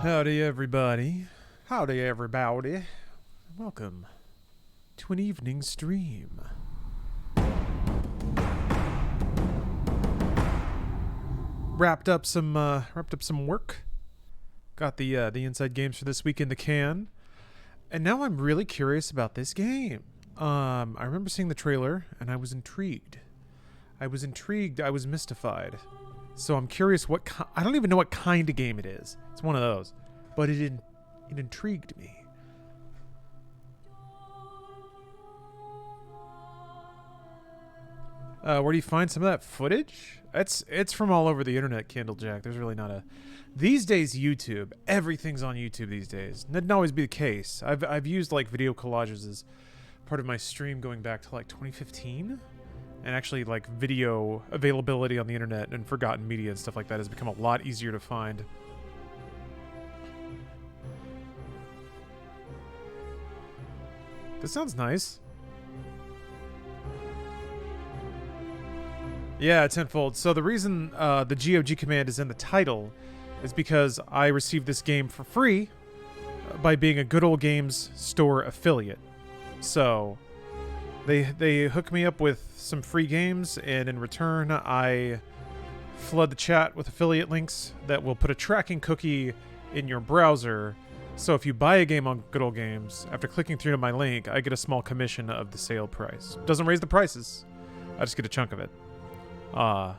Howdy, everybody. Howdy, everybody. Welcome to an evening stream. Wrapped up some work. Got the inside games for this week in the can, and now I'm really curious about this game. I remember seeing the trailer, and I was intrigued. I was mystified. So I'm curious I don't even know what kind of game it is. It's one of those. But it intrigued me. Where do you find some of that footage? It's from all over the internet, Candlejack. There's really not a... These days, YouTube. Everything's on YouTube these days. That didn't always be the case. I've used like video collages as part of my stream going back to like 2015. And actually, like, video availability on the internet and forgotten media and stuff like that has become a lot easier to find. This sounds nice. Yeah, tenfold. So the reason the GOG command is in the title is because I received this game for free by being a Good Old Games store affiliate. So... They hook me up with some free games, and in return, I flood the chat with affiliate links that will put a tracking cookie in your browser. So if you buy a game on Good Old Games, after clicking through to my link, I get a small commission of the sale price. Doesn't raise the prices. I just get a chunk of it. Yeah,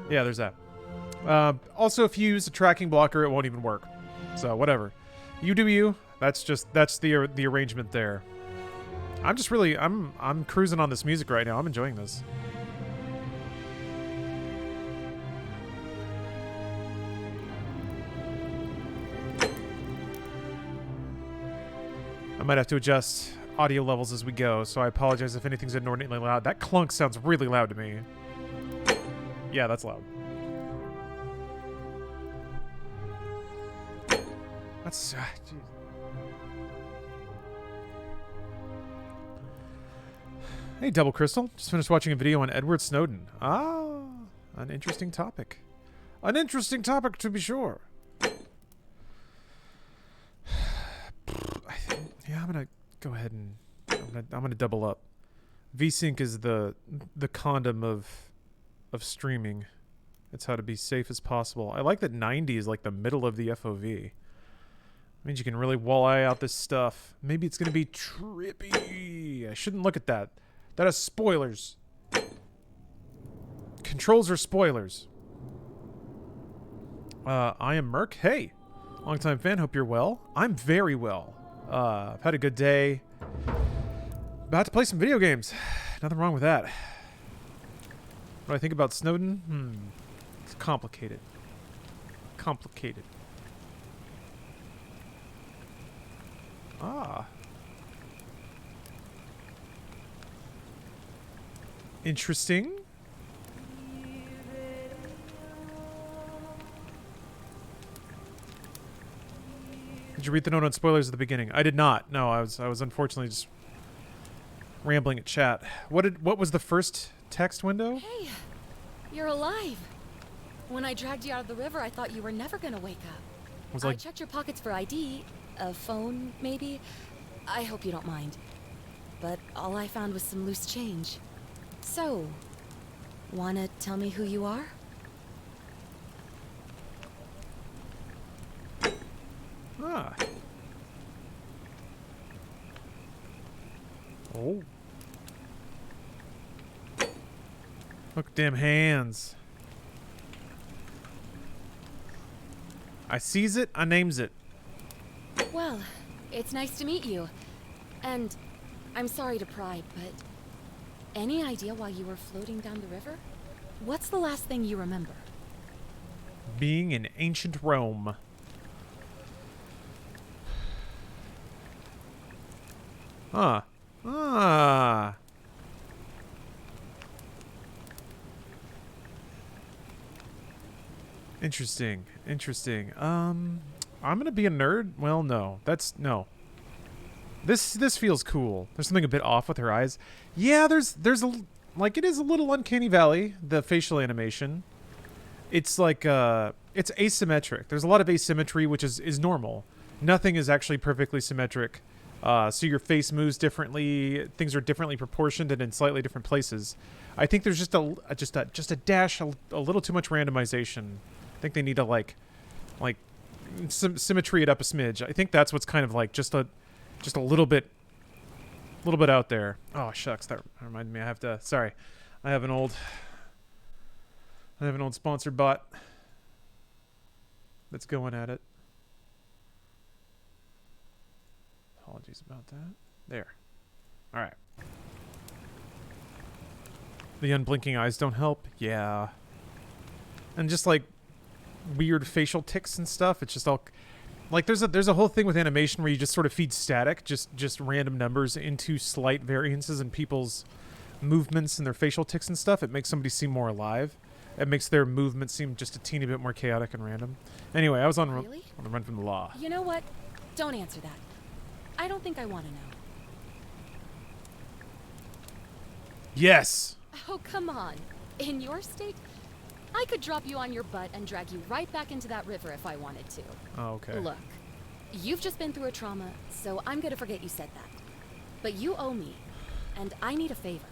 there's that. Also, if you use a tracking blocker, it won't even work. So, whatever. You do you. That's the arrangement there. I'm cruising on this music right now. I'm enjoying this. I might have to adjust audio levels as we go, so I apologize if anything's inordinately loud. That clunk sounds really loud to me. Yeah, that's loud. That's... Jeez. Hey, Double Crystal. Just finished watching a video on Edward Snowden. Ah, an interesting topic. An interesting topic, to be sure. Yeah, I'm gonna go ahead and I'm gonna double up. VSync is the condom of streaming. It's how to be safe as possible. I like that 90 is like the middle of the FOV. Means you can really walleye out this stuff. Maybe it's gonna be trippy. I shouldn't look at that. That has spoilers. Controls are spoilers. I am Merc. Hey, longtime fan. Hope you're well. I'm very well. I've had a good day. About to play some video games. Nothing wrong with that. What do I think about Snowden? It's complicated. Complicated. Ah. Interesting. Did you read the note on spoilers at the beginning? I did not. No, I was unfortunately just rambling at chat. What was the first text window? Hey, you're alive. When I dragged you out of the river, I thought you were never gonna wake up. I checked your pockets for ID, a phone, maybe. I hope you don't mind. But all I found was some loose change. So, wanna tell me who you are? Ah. Oh. Look, damn hands. I sees it, I names it. Well, it's nice to meet you. And I'm sorry to pry, but any idea why you were floating down the river? What's the last thing you remember? Being in ancient Rome. Huh. Ah. Interesting. Interesting. I'm gonna be a nerd? Well, no. No. This feels cool. There's something a bit off with her eyes. Yeah, there's a... Like, it is a little uncanny valley, the facial animation. it's like it's asymmetric. There's a lot of asymmetry, which is normal. Nothing is actually perfectly symmetric. So your face moves differently. Things are differently proportioned and in slightly different places. I think there's just a dash, a little too much randomization. I think they need to like symmetry it up a smidge. I think that's what's kind of like just a little bit out there. Oh shucks, that reminded me. I have an old sponsored bot that's going at it. Apologies about that. There. All right. The unblinking eyes don't help. Yeah. And just like weird facial tics and stuff. It's just all like there's a whole thing with animation where you just sort of feed static, just random numbers into slight variances in people's movements and their facial tics and stuff. It makes somebody seem more alive. It makes their movement seem just a teeny bit more chaotic and random. Anyway, I was on the run from the law. You know what? Don't answer that. I don't think I want to know. Yes. Oh, come on. In your state, I could drop you on your butt and drag you right back into that river if I wanted to. Oh, okay. Look, you've just been through a trauma, so I'm gonna forget you said that. But you owe me, and I need a favor.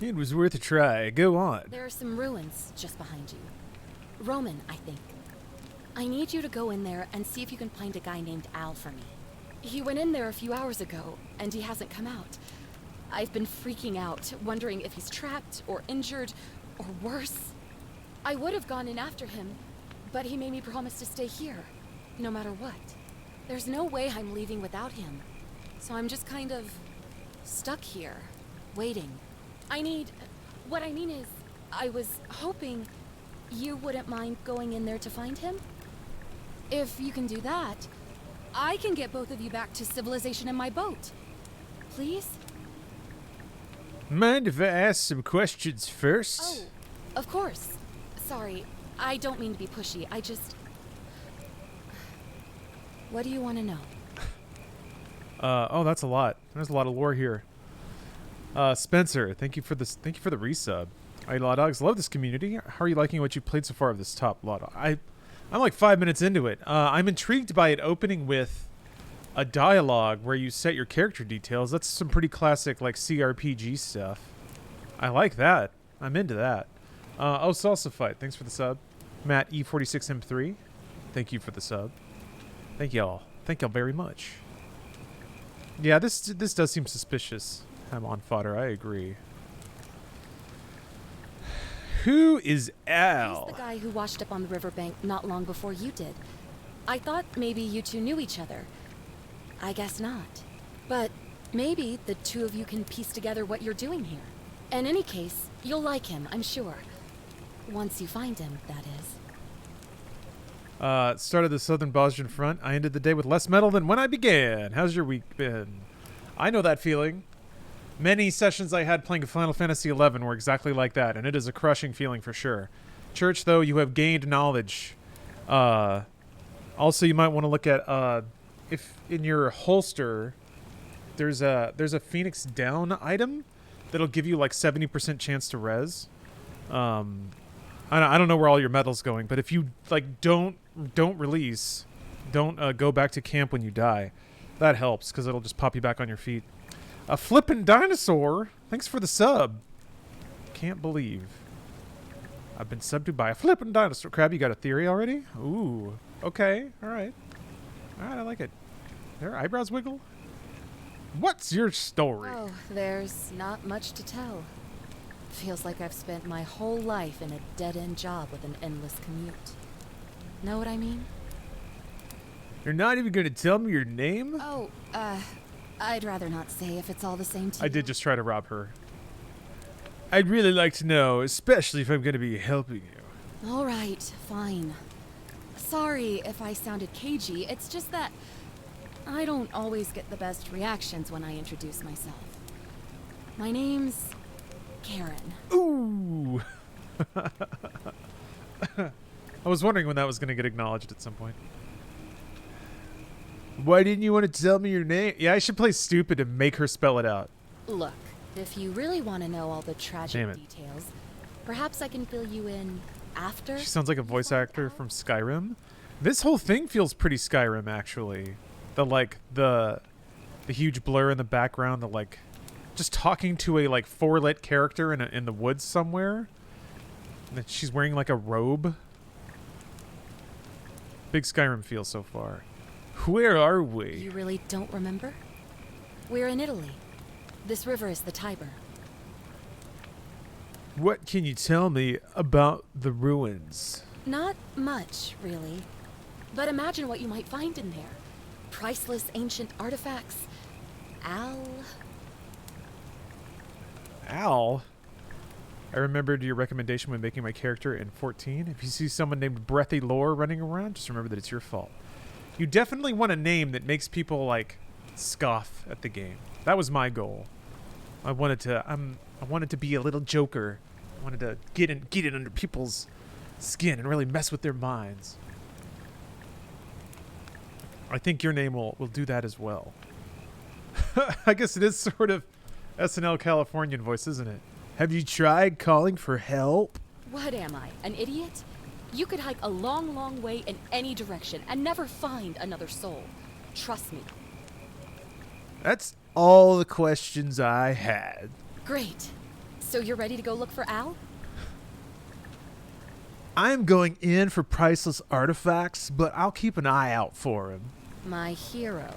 It was worth a try. Go on. There are some ruins just behind you. Roman, I think. I need you to go in there and see if you can find a guy named Al for me. He went in there a few hours ago, and he hasn't come out. I've been freaking out, wondering if he's trapped or injured or worse. I would have gone in after him, but he made me promise to stay here, no matter what. There's no way I'm leaving without him, so I'm just kind of stuck here, waiting. What I mean is, I was hoping you wouldn't mind going in there to find him. If you can do that, I can get both of you back to civilization in my boat. Please? Mind if I ask some questions first? Oh, of course. Sorry, I don't mean to be pushy. I just... What do you want to know? Oh, that's a lot. There's a lot of lore here. Spencer, thank you for this. Thank you for the resub. I Law Dogs love this community. How are you liking what you played so far of this top Law Dog? I'm like 5 minutes into it. I'm intrigued by it opening with a dialogue where you set your character details. That's some pretty classic like CRPG stuff. I like that. I'm into that. Oh, Salsa Fight. Thanks for the sub. Matt E46M3. Thank you for the sub. Thank y'all. Thank y'all very much. Yeah, this does seem suspicious. I'm on fodder. I agree. Who is Al? He's the guy who washed up on the riverbank not long before you did. I thought maybe you two knew each other. I guess not. But maybe the two of you can piece together what you're doing here. In any case, you'll like him, I'm sure. Once you find him, that is. Started the Southern Bosnian Front. I ended the day with less metal than when I began. How's your week been? I know that feeling. Many sessions I had playing Final Fantasy XI were exactly like that, and it is a crushing feeling for sure. Church, though, you have gained knowledge. Also, you might want to look at if in your holster there's a Phoenix Down item that'll give you like 70% chance to res. I don't know where all your metal's going, but if you like don't release, don't go back to camp when you die, that helps because it'll just pop you back on your feet. A flippin' dinosaur. Thanks for the sub. Can't believe I've been subbed to by a flippin' dinosaur. Crab, you got a theory already? Ooh. Okay. All right. I like it. Their eyebrows wiggle. What's your story? Oh, there's not much to tell. Feels like I've spent my whole life in a dead-end job with an endless commute. Know what I mean? You're not even going to tell me your name? Oh, I'd rather not say if it's all the same to you. I did just try to rob her. I'd really like to know, especially if I'm going to be helping you. All right, fine. Sorry if I sounded cagey. It's just that I don't always get the best reactions when I introduce myself. My name's Karen. Ooh. I was wondering when that was going to get acknowledged at some point. Why didn't you want to tell me your name? Yeah, I should play stupid and make her spell it out. Look, if you really want to know all the tragic details, Perhaps I can fill you in after. She sounds like a voice actor from Skyrim. This whole thing feels pretty Skyrim, actually. The huge blur in the background, the like, just talking to a like four-lit character in the woods somewhere. And that she's wearing like a robe. Big Skyrim feel so far. Where are we? You really don't remember? We're in Italy. This river is the Tiber. What can you tell me about the ruins? Not much, really. But imagine what you might find in there. Priceless ancient artifacts. Al? I remembered your recommendation when making my character in 14. If you see someone named Breathy Lore running around, just remember that it's your fault. You definitely want a name that makes people, like, scoff at the game. That was my goal. I wanted to be a little joker. I wanted to get it under people's skin and really mess with their minds. I think your name will do that as well. I guess it is sort of SNL Californian voice, isn't it? Have you tried calling for help? What am I, an idiot? You could hike a long, long way in any direction and never find another soul. Trust me. That's all the questions I had. Great. So you're ready to go look for Al? I'm going in for priceless artifacts, but I'll keep an eye out for him. My hero.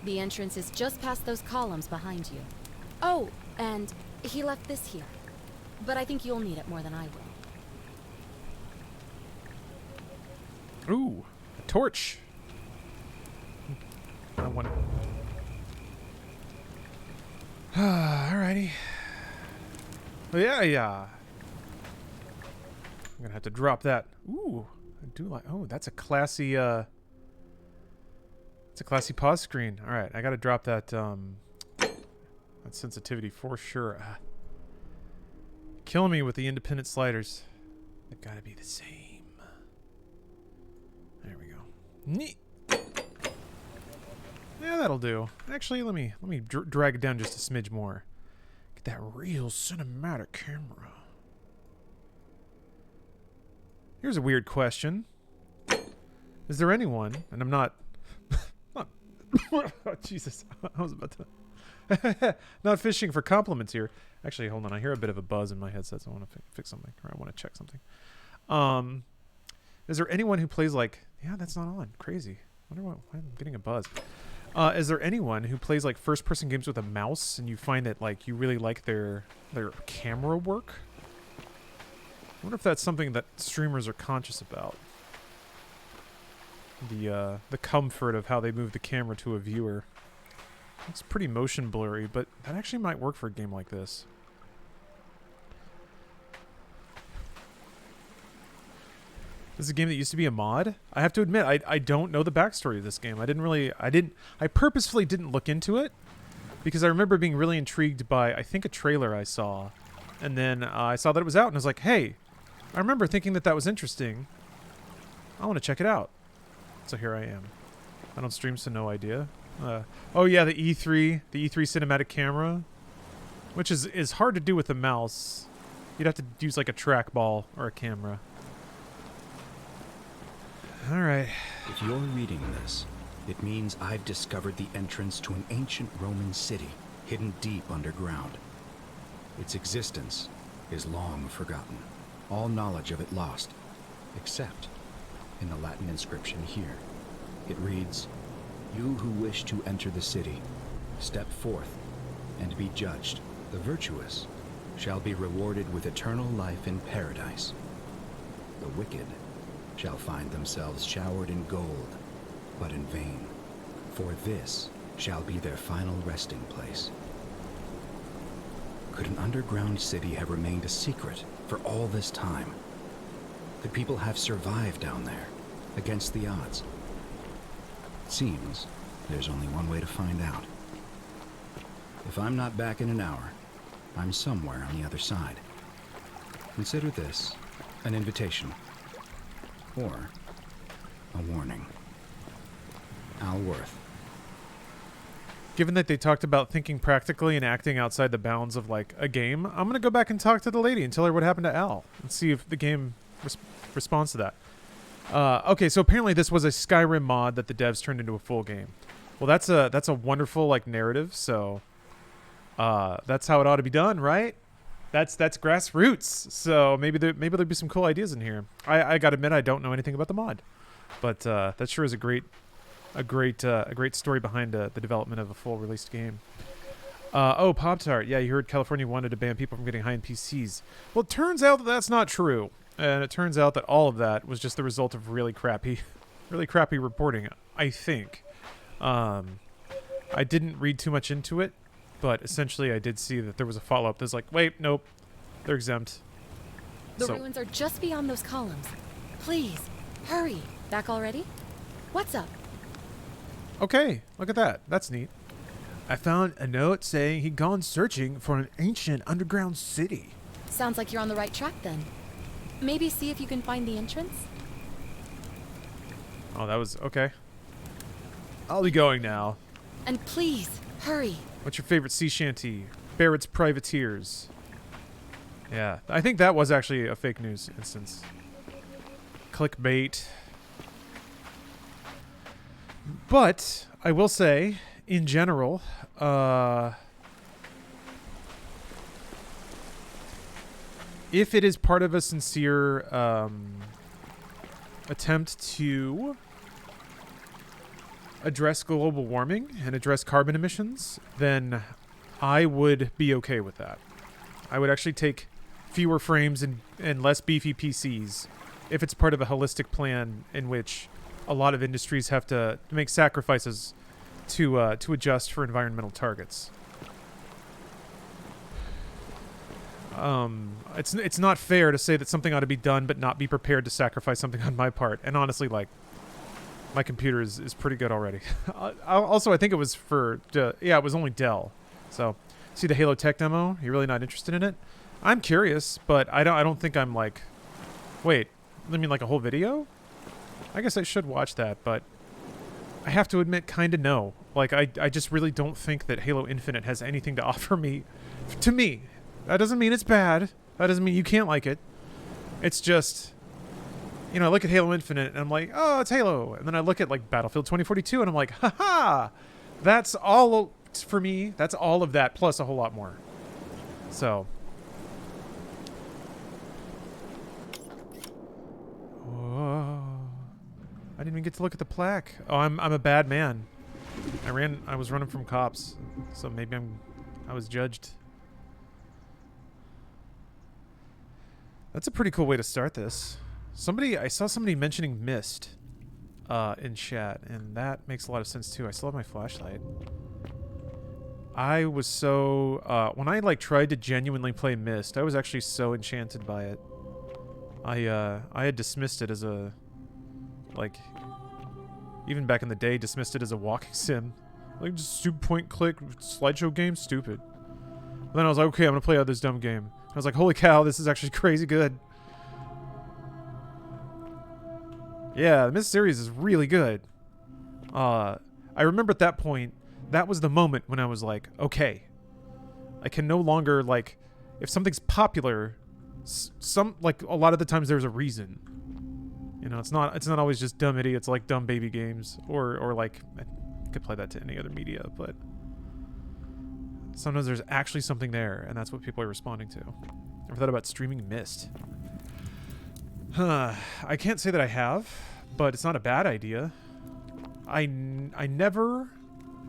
The entrance is just past those columns behind you. Oh, and he left this here. But I think you'll need it more than I will. Ooh, a torch. I want it. Alrighty. Yeah. I'm gonna have to drop that. Ooh, I do like. Oh, that's a classy. It's a classy pause screen. All right, I gotta drop that. That sensitivity for sure. Killing me with the independent sliders. They've got to be the same. There we go. Neat. Yeah, that'll do. Actually, let me drag it down just a smidge more. Get that real cinematic camera. Here's a weird question. Is there anyone, and I'm not oh, Jesus, I was about to not fishing for compliments here. Actually, hold on, I hear a bit of a buzz in my headset, so I want to fix something, or I want to check something. Is there anyone who plays like, yeah, that's not on, crazy. I wonder why I'm getting a buzz. Is there anyone who plays like first-person games with a mouse, and you find that like you really like their camera work? I wonder if that's something that streamers are conscious about. The comfort of how they move the camera to a viewer. It's pretty motion blurry, but that actually might work for a game like this. This is a game that used to be a mod. I have to admit, I don't know the backstory of this game. I purposefully didn't look into it because I remember being really intrigued by, I think, a trailer I saw. And then I saw that it was out and I was like, hey, I remember thinking that was interesting. I want to check it out. So here I am. I don't stream, so no idea. Oh yeah, the E3 cinematic camera, which is hard to do with a mouse. You'd have to use like a trackball or a camera. All right. If you're reading this, it means I've discovered the entrance to an ancient Roman city hidden deep underground. Its existence is long forgotten, all knowledge of it lost, except in the Latin inscription here. It reads, "You who wish to enter the city, step forth and be judged. The virtuous shall be rewarded with eternal life in paradise. The wicked shall find themselves showered in gold, but in vain, for this shall be their final resting place." Could an underground city have remained a secret for all this time? Could people have survived down there, against the odds? It seems there's only one way to find out. If I'm not back in an hour, I'm somewhere on the other side. Consider this an invitation. Or a warning. Al Worth. given that they talked about thinking practically and acting outside the bounds of like a game, I'm gonna go back and talk to the lady and tell her what happened to Al and see if the game responds to that. Okay, so apparently this was a Skyrim mod that the devs turned into a full game. Well, that's a wonderful like narrative. So that's how it ought to be done, right? That's grassroots. So maybe there'll be some cool ideas in here. I gotta admit I don't know anything about the mod, but that sure is a great story behind the development of a full released game. Oh, Pop-Tart. Yeah, you heard California wanted to ban people from getting high-end PCs. Well, it turns out that that's not true. And it turns out that all of that was just the result of really crappy reporting, I think. I didn't read too much into it, but essentially I did see that there was a follow-up that's like, wait, nope, they're exempt. The ruins are just beyond those columns. Please, hurry. Back already? What's up? Okay, look at that. That's neat. I found a note saying he'd gone searching for an ancient underground city. Sounds like you're on the right track then. Maybe see if you can find the entrance? Oh, that was... okay. I'll be going now. And please, hurry. What's your favorite sea shanty? Barrett's Privateers. Yeah, I think that was actually a fake news instance. Clickbait. But I will say, in general, if it is part of a sincere attempt to address global warming and address carbon emissions, then I would be okay with that. I would actually take fewer frames and less beefy PCs if it's part of a holistic plan in which a lot of industries have to make sacrifices to adjust for environmental targets. It's not fair to say that something ought to be done but not be prepared to sacrifice something on my part. And honestly, like, my computer is pretty good already. Also, I think it was for it was only Dell. So, see the Halo Tech demo? You're really not interested in it? I'm curious, but I don't think I'm like, wait, I mean like a whole video? I guess I should watch that, but I have to admit, kind of no. Like, I just really don't think that Halo Infinite has anything to offer me. To me. That doesn't mean it's bad. That doesn't mean you can't like it. It's just, you know, I look at Halo Infinite and I'm like, oh, it's Halo. And then I look at, like, Battlefield 2042 and I'm like, haha! That's all, for me, that's all of that plus a whole lot more. So. Whoa. I didn't even get to look at the plaque. Oh, I'm a bad man. I was running from cops, so maybe I was judged. That's a pretty cool way to start this. I saw somebody mentioning Mist in chat, and that makes a lot of sense too. I still have my flashlight. I was so when I like tried to genuinely play Mist, I was actually so enchanted by it. I had dismissed it as a, like, even back in the day, dismissed it as a walking sim. Like, just point click slideshow game, stupid. And then I was like, okay, I'm gonna play out this dumb game. I was like, holy cow, this is actually crazy good. Yeah, the Mist series is really good. I remember at that point, that was the moment when I was like, okay, I can no longer, like, if something's popular, like, a lot of the times there's a reason. You know, it's not always just dumb idiots like dumb baby games or like, I could play that to any other media, but sometimes there's actually something there, and that's what people are responding to. Never thought about streaming Mist. I can't say that I have, but it's not a bad idea. I never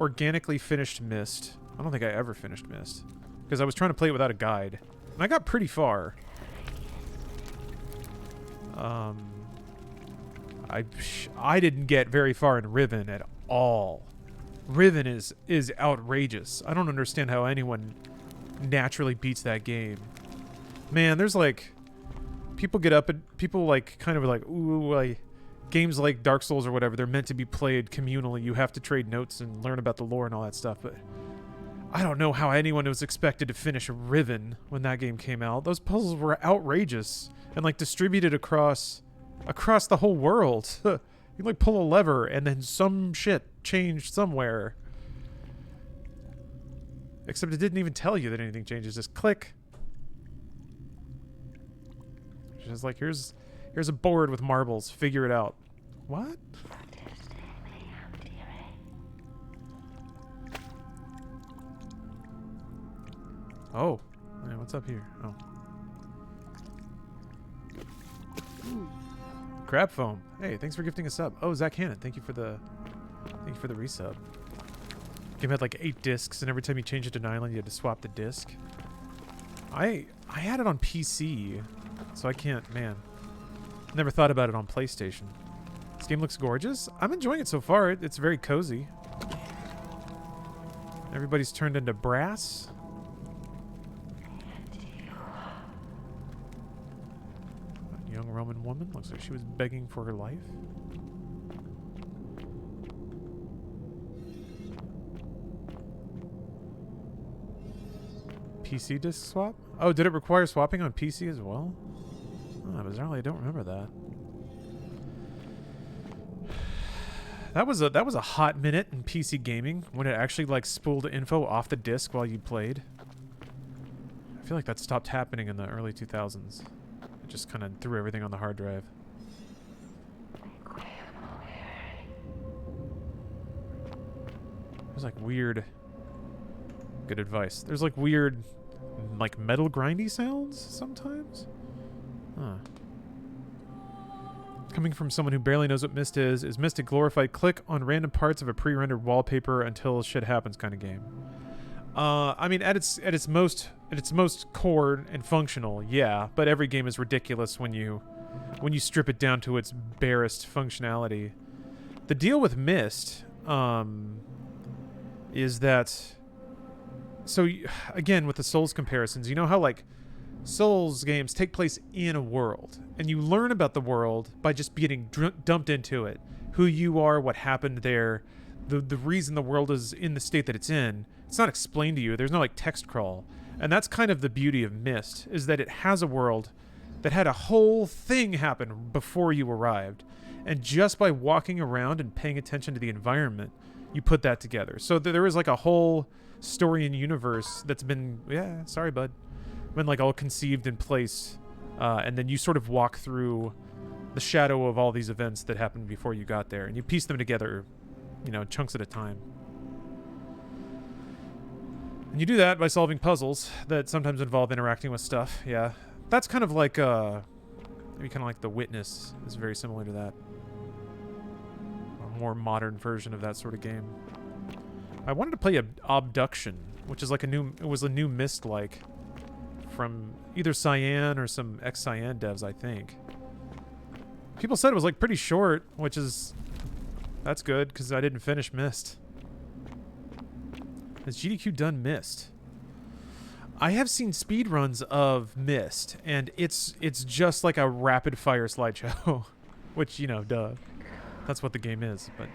organically finished Mist. I don't think I ever finished Mist because I was trying to play it without a guide, and I got pretty far. I didn't get very far in Riven at all. Riven is outrageous. I don't understand how anyone naturally beats that game. Man, there's like people get up and people like kind of like, ooh, like games like Dark Souls or whatever, they're meant to be played communally. You have to trade notes and learn about the lore and all that stuff, but I don't know how anyone was expected to finish Riven when that game came out. Those puzzles were outrageous and like distributed across the whole world. You like pull a lever and then some shit changed somewhere. Except it didn't even tell you that anything changes. Just click. It's just like, here's a board with marbles. Figure it out. What? Oh. Man, what's up here? Oh. Crab foam. Hey, thanks for gifting a sub. Oh, Zach Hannon, thank you for the resub. Game had like 8 discs, and every time you change it to an island, you had to swap the disc. I had it on PC, so I can't, man. Never thought about it on PlayStation. This game looks gorgeous. I'm enjoying it so far. It's very cozy. Everybody's turned into brass. A young Roman woman. Looks like she was begging for her life. PC disc swap? Oh, did it require swapping on PC as well? Oh, bizarrely, I don't remember that. That was a hot minute in PC gaming when it actually like spooled info off the disc while you played. I feel like that stopped happening in the early 2000s. It just kind of threw everything on the hard drive. There's like weird... Good advice. There's like weird, like metal grindy sounds sometimes. Huh. Coming from someone who barely knows what Myst is Myst a glorified click on random parts of a pre-rendered wallpaper until shit happens kind of game? I mean, at its most core and functional, yeah. But every game is ridiculous when you strip it down to its barest functionality. The deal with Myst, is that. So, again, with the Souls comparisons, you know how, like, Souls games take place in a world, and you learn about the world by just getting dumped into it. Who you are, what happened there, the reason the world is in the state that it's in. It's not explained to you. There's no, like, text crawl. And that's kind of the beauty of Myst, is that it has a world that had a whole thing happen before you arrived. And just by walking around and paying attention to the environment, you put that together. So there is, like, a whole... story and universe that's been been like all conceived and placed, and then you sort of walk through the shadow of all these events that happened before you got there, and you piece them together, you know, chunks at a time. And you do that by solving puzzles that sometimes involve interacting with stuff. Yeah, that's kind of like maybe kind of like The Witness is very similar to that, a more modern version of that sort of game. I wanted to play Abduction, which is like a new Myst like from either Cyan or some ex-Cyan devs, I think. People said it was like pretty short, which is that's good because I didn't finish Myst. Has GDQ done Myst? I have seen speedruns of Myst, and it's just like a rapid fire slideshow, which, you know, duh. That's what the game is, but.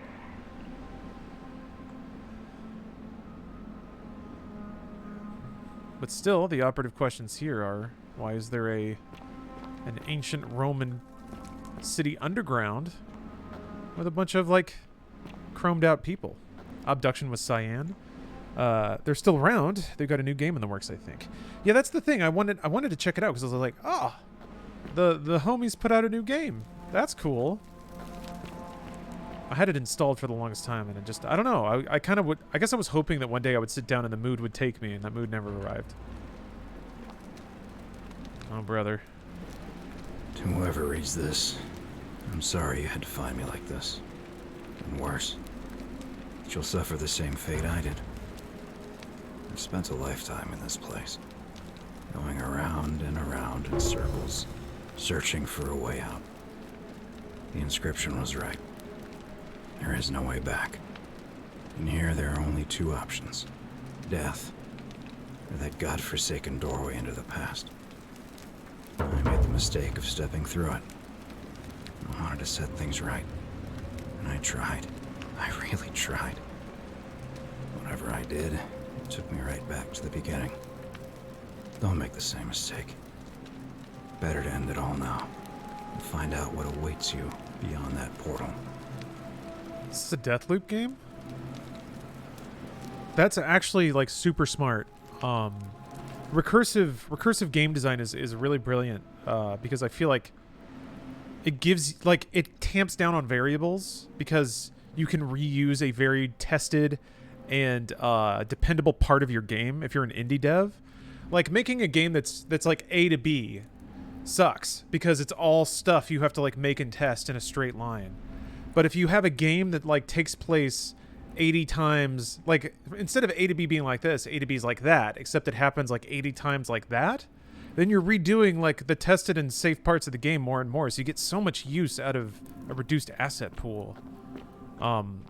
But still, the operative questions here are, why is there an ancient Roman city underground with a bunch of, like, chromed out people? Abduction was Cyan. They're still around. They've got a new game in the works, I think. Yeah, that's the thing. I wanted to check it out because I was like, the homies put out a new game. That's cool. I had it installed for the longest time, and it just, I don't know. I guess I was hoping that one day I would sit down and the mood would take me, and that mood never arrived. Oh, brother. To whoever reads this, I'm sorry you had to find me like this. And worse, that you'll suffer the same fate I did. I've spent a lifetime in this place, going around and around in circles, searching for a way out. The inscription was right. There is no way back. And here there are only two options. Death, or that godforsaken doorway into the past. I made the mistake of stepping through it. I wanted to set things right. And I tried. I really tried. Whatever I did, it took me right back to the beginning. Don't make the same mistake. Better to end it all now and find out what awaits you beyond that portal. This is a Deathloop game? That's actually like super smart. Recursive game design is really brilliant because I feel like it gives like it tamps down on variables because you can reuse a very tested and dependable part of your game if you're an indie dev. Like making a game that's like A to B sucks because it's all stuff you have to like make and test in a straight line. But if you have a game that like takes place 80 times, like instead of A to B being like this, A to B is like that, except it happens like 80 times like that, then you're redoing like the tested and safe parts of the game more and more. So you get so much use out of a reduced asset pool. And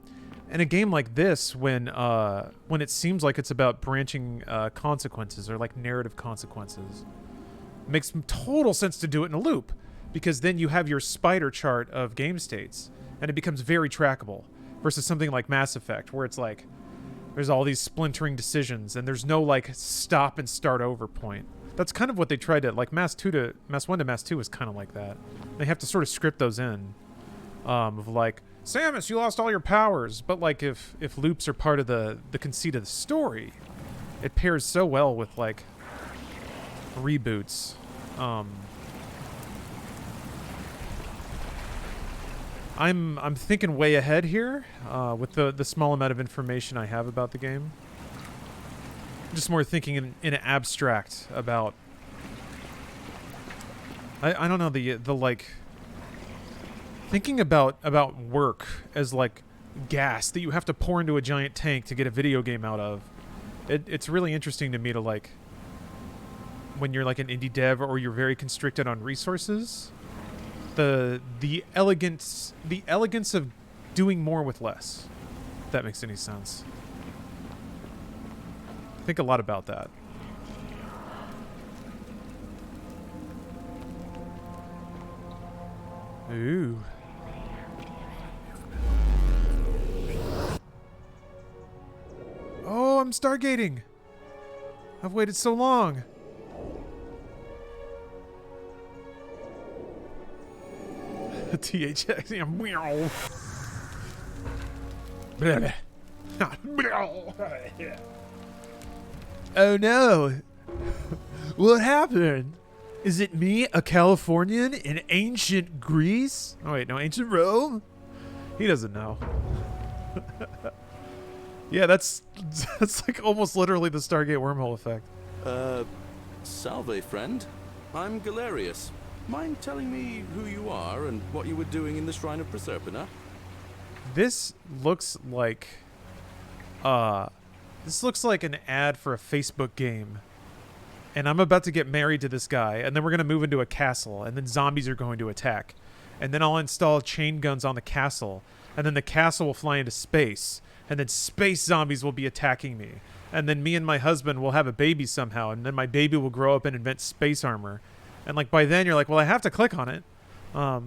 a game like this, when it seems like it's about branching consequences or like narrative consequences, it makes total sense to do it in a loop, because then you have your spider chart of game states, and it becomes very trackable. Versus something like Mass Effect, where it's like there's all these splintering decisions, and there's no like stop and start over point. That's kind of what they tried to like. Mass 1 to Mass 2 is kind of like that. They have to sort of script those in, of like, Samus, you lost all your powers, but like if loops are part of the conceit of the story, it pairs so well with like reboots. I'm thinking way ahead here with the small amount of information I have about the game. Just more thinking in abstract about. I don't know the like thinking about work as like gas that you have to pour into a giant tank to get a video game out of. It's really interesting to me to like when you're like an indie dev or you're very constricted on resources. The elegance of doing more with less, if that makes any sense. I think a lot about that. Ooh. Oh, I'm stargating. I've waited so long. THX. Oh no. What happened? Is it me, a Californian in ancient Greece? Oh wait, no, ancient Rome? He doesn't know. Yeah, that's like almost literally the Stargate wormhole effect. Salve, friend. I'm Galerius. Mind telling me who you are and what you were doing in the Shrine of Proserpina? This looks like an ad for a Facebook game. And I'm about to get married to this guy, and then we're going to move into a castle, and then zombies are going to attack. And then I'll install chain guns on the castle, and then the castle will fly into space, and then space zombies will be attacking me. And then me and my husband will have a baby somehow, and then my baby will grow up and invent space armor. And like by then you're like, well, I have to click on it. Yeah,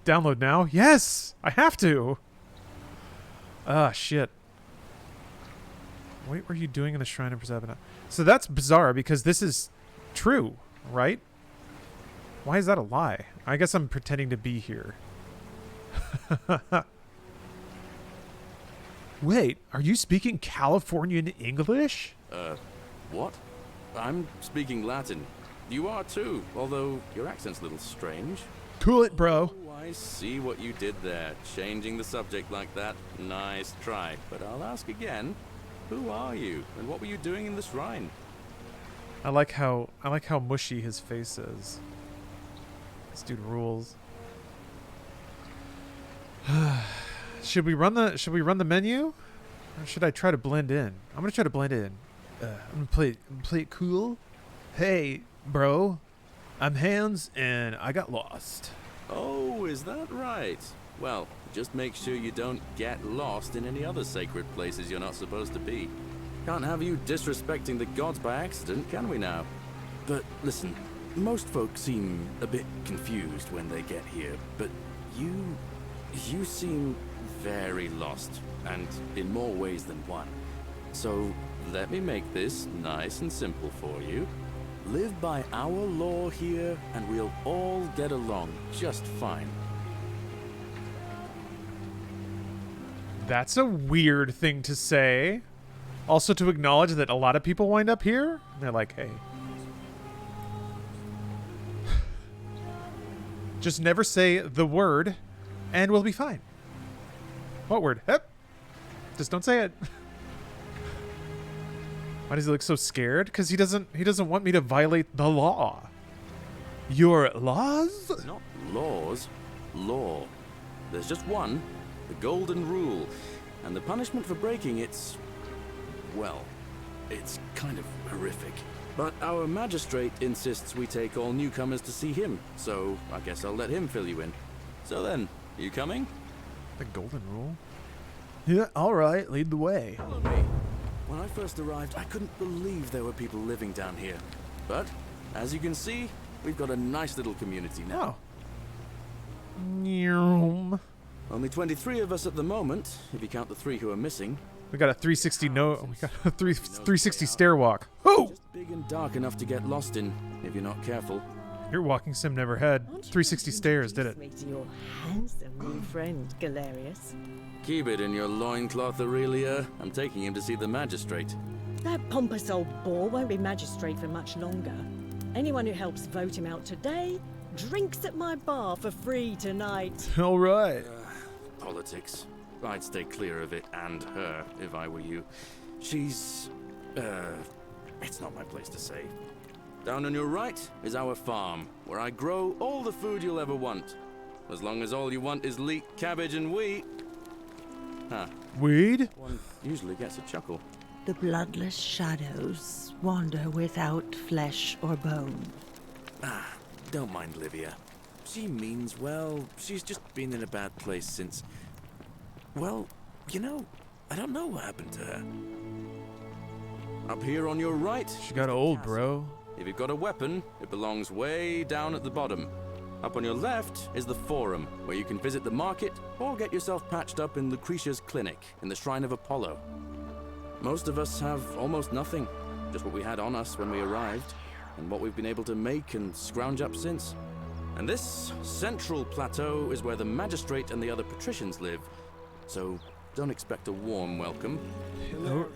download now. Yes, I have to. Ah, shit. What were you doing in the Shrine of Proserpina? So that's bizarre because this is true, right? Why is that a lie? I guess I'm pretending to be here. Wait, are you speaking Californian English? What? I'm speaking Latin. You are too, although your accent's a little strange. Cool it, bro. Oh, I see what you did there. Changing the subject like that. Nice try. But I'll ask again. Who are you, and what were you doing in the shrine? I like how mushy his face is. This dude rules. Should we run the menu? Or should I try to blend in? I'm gonna try to blend in. I'm gonna play it cool. Hey, bro. I'm Hans, and I got lost. Oh, is that right? Well, just make sure you don't get lost in any other sacred places you're not supposed to be. Can't have you disrespecting the gods by accident, can we now? But listen, most folks seem a bit confused when they get here, but you seem very lost, and in more ways than one. So let me make this nice and simple for you. Live by our law here, and we'll all get along just fine. That's a weird thing to say. Also to acknowledge that a lot of people wind up here. And they're like, hey. Just never say the word and we'll be fine. What word? Yep. Just don't say it. Why does he look so scared? Because he doesn't want me to violate the law. Your laws? Not laws. Law. There's just one. The golden rule. And the punishment for breaking it's... well, it's kind of horrific. But our magistrate insists we take all newcomers to see him, so I guess I'll let him fill you in. So then, you coming? The golden rule? Yeah, alright, lead the way. Follow me. When I first arrived, I couldn't believe there were people living down here. But, as you can see, we've got a nice little community now. Oh. Only 23 of us at the moment, if you count the 3 who are missing. We got a 360 we got a 360 stair walk. Oh! Just big and dark enough to get lost in, if you're not careful. Your walking sim never had 360 stairs, did it? Me to your handsome new friend, Galerius. Keep it in your loincloth, Aurelia. I'm taking him to see the magistrate. That pompous old bore won't be magistrate for much longer. Anyone who helps vote him out today drinks at my bar for free tonight. Alright. Politics. I'd stay clear of it and her if I were you. She's... it's not my place to say. Down on your right is our farm, where I grow all the food you'll ever want. As long as all you want is leek, cabbage, and wheat. Huh. Weed? One usually gets a chuckle. The bloodless shadows wander without flesh or bone. Ah, don't mind Livia. She means well. She's just been in a bad place since... well, you know, I don't know what happened to her. Up here on your right... She got old, bro. If you've got a weapon, it belongs way down at the bottom. Up on your left is the Forum, where you can visit the market or get yourself patched up in Lucretia's clinic in the Shrine of Apollo. Most of us have almost nothing, just what we had on us when we arrived, and what we've been able to make and scrounge up since. And this central plateau is where the magistrate and the other patricians live, so don't expect a warm welcome.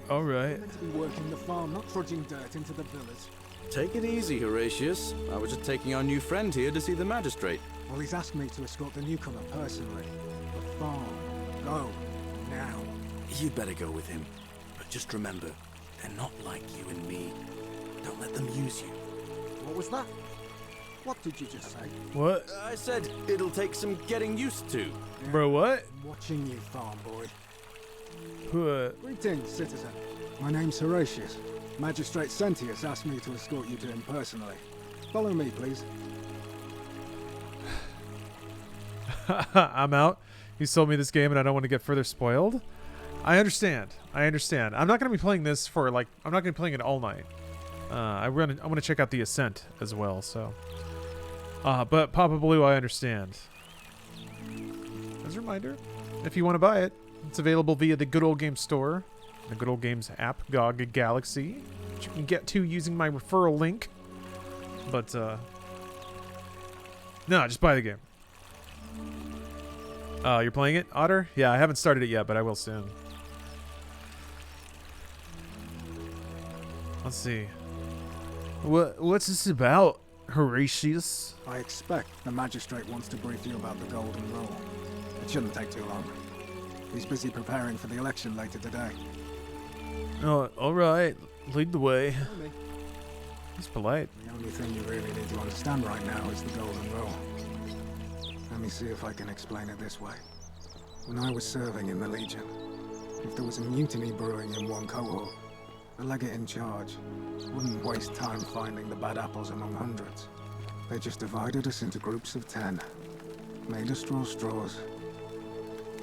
Alright. Meant to be working the farm, not trudging dirt into the village. Take it easy, Horatius. I was just taking our new friend here to see the magistrate. Well, he's asked me to escort the newcomer personally. The farm. Go. Now. You'd better go with him. But just remember, they're not like you and me. Don't let them use you. What was that? What did you just say? What? I said it'll take some getting used to. Bro, what? I'm watching you, farm boy. What? Greetings, citizen. My name's Horatius. Magistrate Sentius asked me to escort you to him personally. Follow me, please. I'm out. He sold me this game and I don't want to get further spoiled. I understand. I'm not going to be playing this for I'm not going to be playing it all night. I want to check out the Ascent as well, so. But Papa Blue, I understand. As a reminder, if you want to buy it, it's available via the Good Old Games store, the Good Old Games app, GOG Galaxy, which you can get to using my referral link. But, no, just buy the game. You're playing it, Otter? Yeah, I haven't started it yet, but I will soon. Let's see. What's this about, Horatius? I expect the magistrate wants to brief you about the golden rule. It shouldn't take too long. He's busy preparing for the election later today. Oh, alright. Lead the way. He's polite. The only thing you really need to understand right now is the golden rule. Let me see if I can explain it this way. When I was serving in the Legion, if there was a mutiny brewing in one cohort, the legate in charge wouldn't waste time finding the bad apples among hundreds. They just divided us into groups of 10, made us draw straws,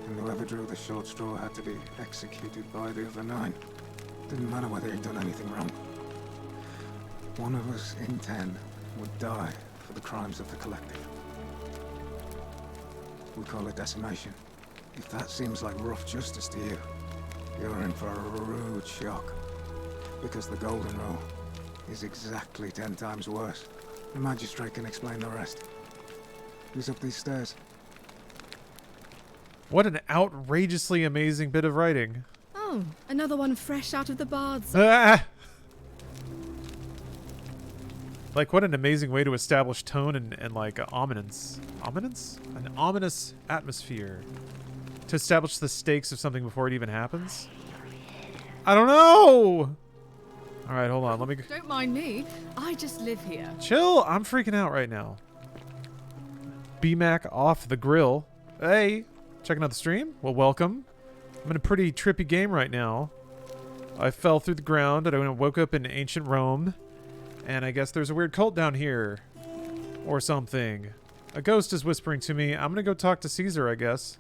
and whoever drew the short straw had to be executed by the other 9. Didn't matter whether he'd done anything wrong. One of us in 10 would die for the crimes of the collective. We call it decimation. If that seems like rough justice to you, you're in for a rude shock. Because the golden rule is exactly 10 times worse. The magistrate can explain the rest. Who's up these stairs? What an outrageously amazing bit of writing. Oh, another one fresh out of the bards. Ah! Like, what an amazing way to establish tone and like, ominence. Ominence? An ominous atmosphere. To establish the stakes of something before it even happens? I don't know! Alright, hold on. Let me... Don't mind me. I just live here. Chill! I'm freaking out right now. BMAC off the grill. Hey! Checking out the stream? Well, welcome. I'm in a pretty trippy game right now. I fell through the ground and I woke up in ancient Rome. And I guess there's a weird cult down here. Or something. A ghost is whispering to me. I'm gonna go talk to Caesar, I guess.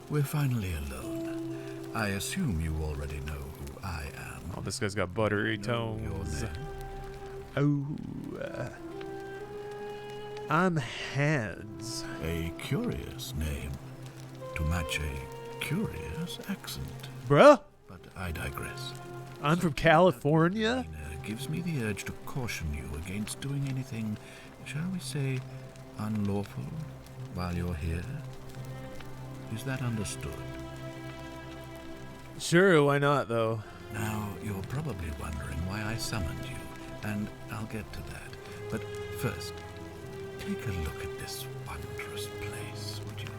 We're finally alone. I assume you already know who I am. Oh, this guy's got buttery tones. Oh. I'm Hans. A curious name to match a curious accent. Bruh? But I digress. I'm from California? Gives me the urge to caution you against doing anything, shall we say, unlawful while you're here. Is that understood? Sure, why not, though? Now, you're probably wondering why I summoned you, and I'll get to that. But first, take a look at this wondrous place, would you?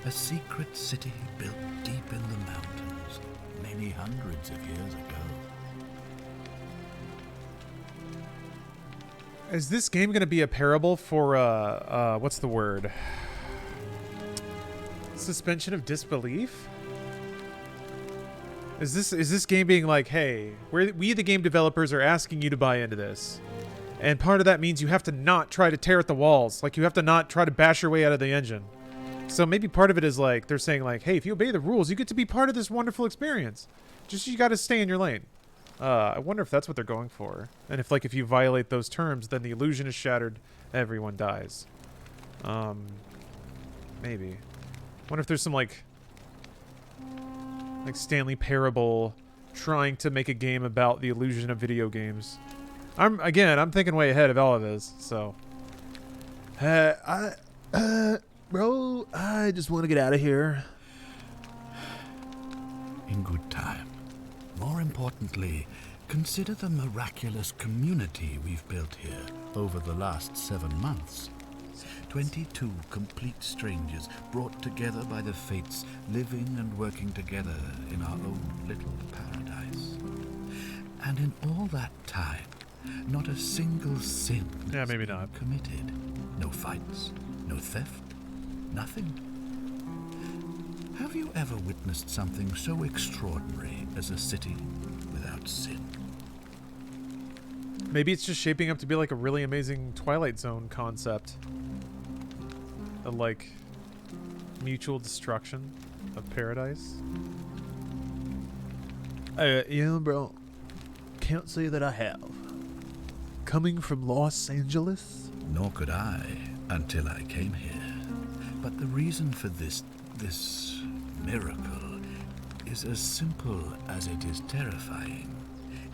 A secret city built deep in the mountains, many hundreds of years ago. Is this game going to be a parable for, what's the word? Suspension of disbelief? Is this game being like, hey, we the game developers are asking you to buy into this. And part of that means you have to not try to tear at the walls. Like, you have to not try to bash your way out of the engine. So maybe part of it is like, they're saying like, hey, if you obey the rules, you get to be part of this wonderful experience. Just, you got to stay in your lane. I wonder if that's what they're going for. And if you violate those terms, then the illusion is shattered, everyone dies. Maybe. Wonder if there's some like Stanley Parable trying to make a game about the illusion of video games. I'm thinking way ahead of all of this, so. Bro, I just want to get out of here. In good time. More importantly, consider the miraculous community we've built here over the last 7 months. 22 complete strangers brought together by the fates, living and working together in our own little paradise. And in all that time, not a single sin Yeah, maybe not. committed. No fights, no theft, nothing. Have you ever witnessed something so extraordinary as a city without sin? Maybe it's just shaping up to be like a really amazing Twilight Zone concept. Of like mutual destruction of paradise. Bro, can't say that I have. Coming from Los Angeles? Nor could I until I came here. But the reason for this miracle is as simple as it is terrifying.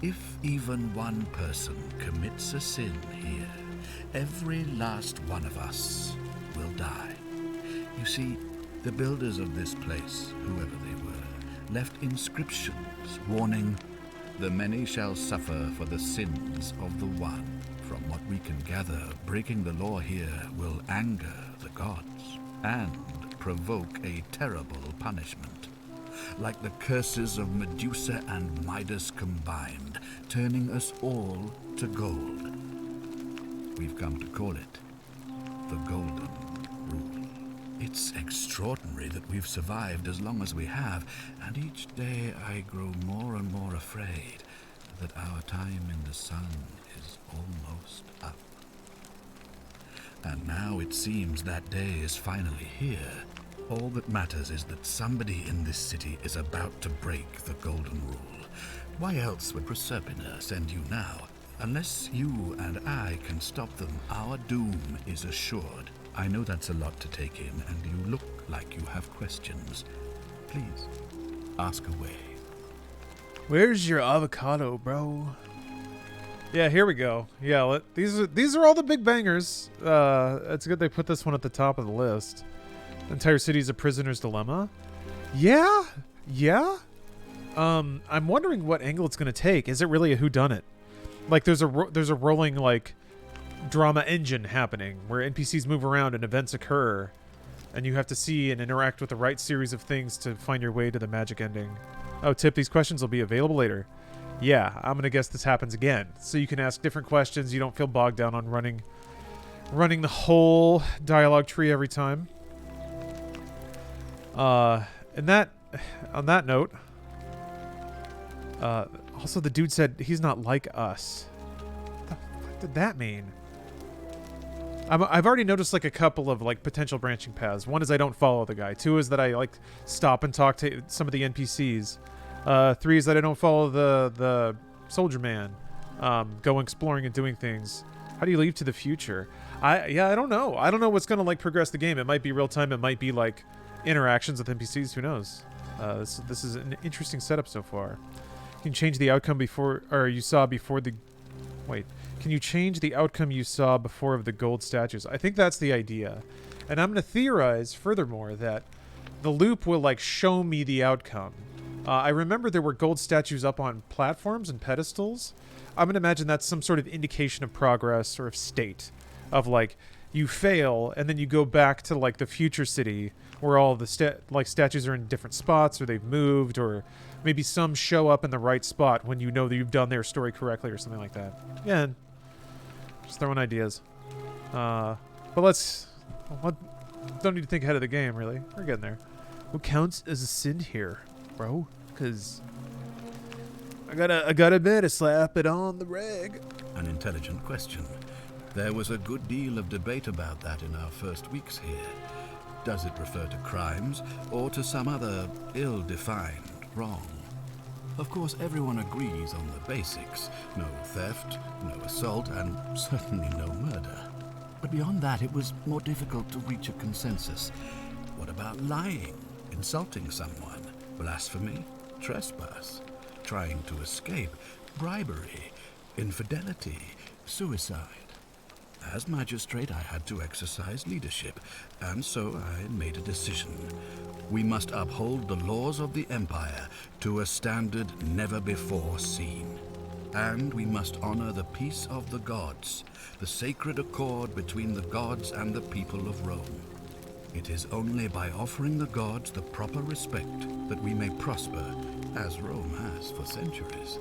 If even one person commits a sin here, every last one of us will die. You see, the builders of this place, whoever they were, left inscriptions warning, "The many shall suffer for the sins of the one." From what we can gather, breaking the law here will anger the gods and provoke a terrible punishment. Like the curses of Medusa and Midas combined, turning us all to gold. We've come to call it the Golden Rule. It's extraordinary that we've survived as long as we have, and each day I grow more and more afraid that our time in the sun is almost up. And now it seems that day is finally here. All that matters is that somebody in this city is about to break the Golden Rule. Why else would Proserpina send you now? Unless you and I can stop them, our doom is assured. I know that's a lot to take in, and you look like you have questions. Please, ask away. Where's your avocado, bro? Yeah, here we go. Yeah, these are all the big bangers. It's good they put this one at the top of the list. The entire city is a prisoner's dilemma. Yeah, yeah. I'm wondering what angle it's gonna take. Is it really a whodunit? Like, there's a rolling like drama engine happening where NPCs move around and events occur, and you have to see and interact with the right series of things to find your way to the magic ending. Oh, tip: these questions will be available later. Yeah, I'm gonna guess this happens again. So you can ask different questions. You don't feel bogged down on running the whole dialogue tree every time. And that, on that note, also the dude said he's not like us. What the fuck did that mean? I've already noticed like a couple of like potential branching paths. One is I don't follow the guy. Two is that I like stop and talk to some of the NPCs. Three is that I don't follow the soldier man, go exploring and doing things. How do you leave to the future? I don't know. I don't know what's gonna like progress the game. It might be real time. It might be like interactions with NPCs. Who knows? This is an interesting setup so far. You can change the outcome before, or you saw before the. Wait, can you change the outcome you saw before of the gold statues? I think that's the idea, and I'm gonna theorize furthermore that the loop will like show me the outcome. I remember there were gold statues up on platforms and pedestals. I'm going to imagine that's some sort of indication of progress or of state. Of, like, you fail, and then you go back to, like, the future city where all the statues are in different spots, or they've moved, or maybe some show up in the right spot when you know that you've done their story correctly or something like that. Yeah, just throwing ideas. But don't need to think ahead of the game, really. We're getting there. What counts as a sin here, bro? Because I gotta admit, I slap it on the reg. An intelligent question. There was a good deal of debate about that in our first weeks here. Does it refer to crimes or to some other ill-defined wrong? Of course, everyone agrees on the basics. No theft, no assault, and certainly no murder. But beyond that, it was more difficult to reach a consensus. What about lying, insulting someone, blasphemy, trespass, trying to escape, bribery, infidelity, suicide? As magistrate, I had to exercise leadership, and so I made a decision. We must uphold the laws of the Empire to a standard never before seen. And we must honor the peace of the gods, the sacred accord between the gods and the people of Rome. It is only by offering the gods the proper respect that we may prosper, as Rome has for centuries.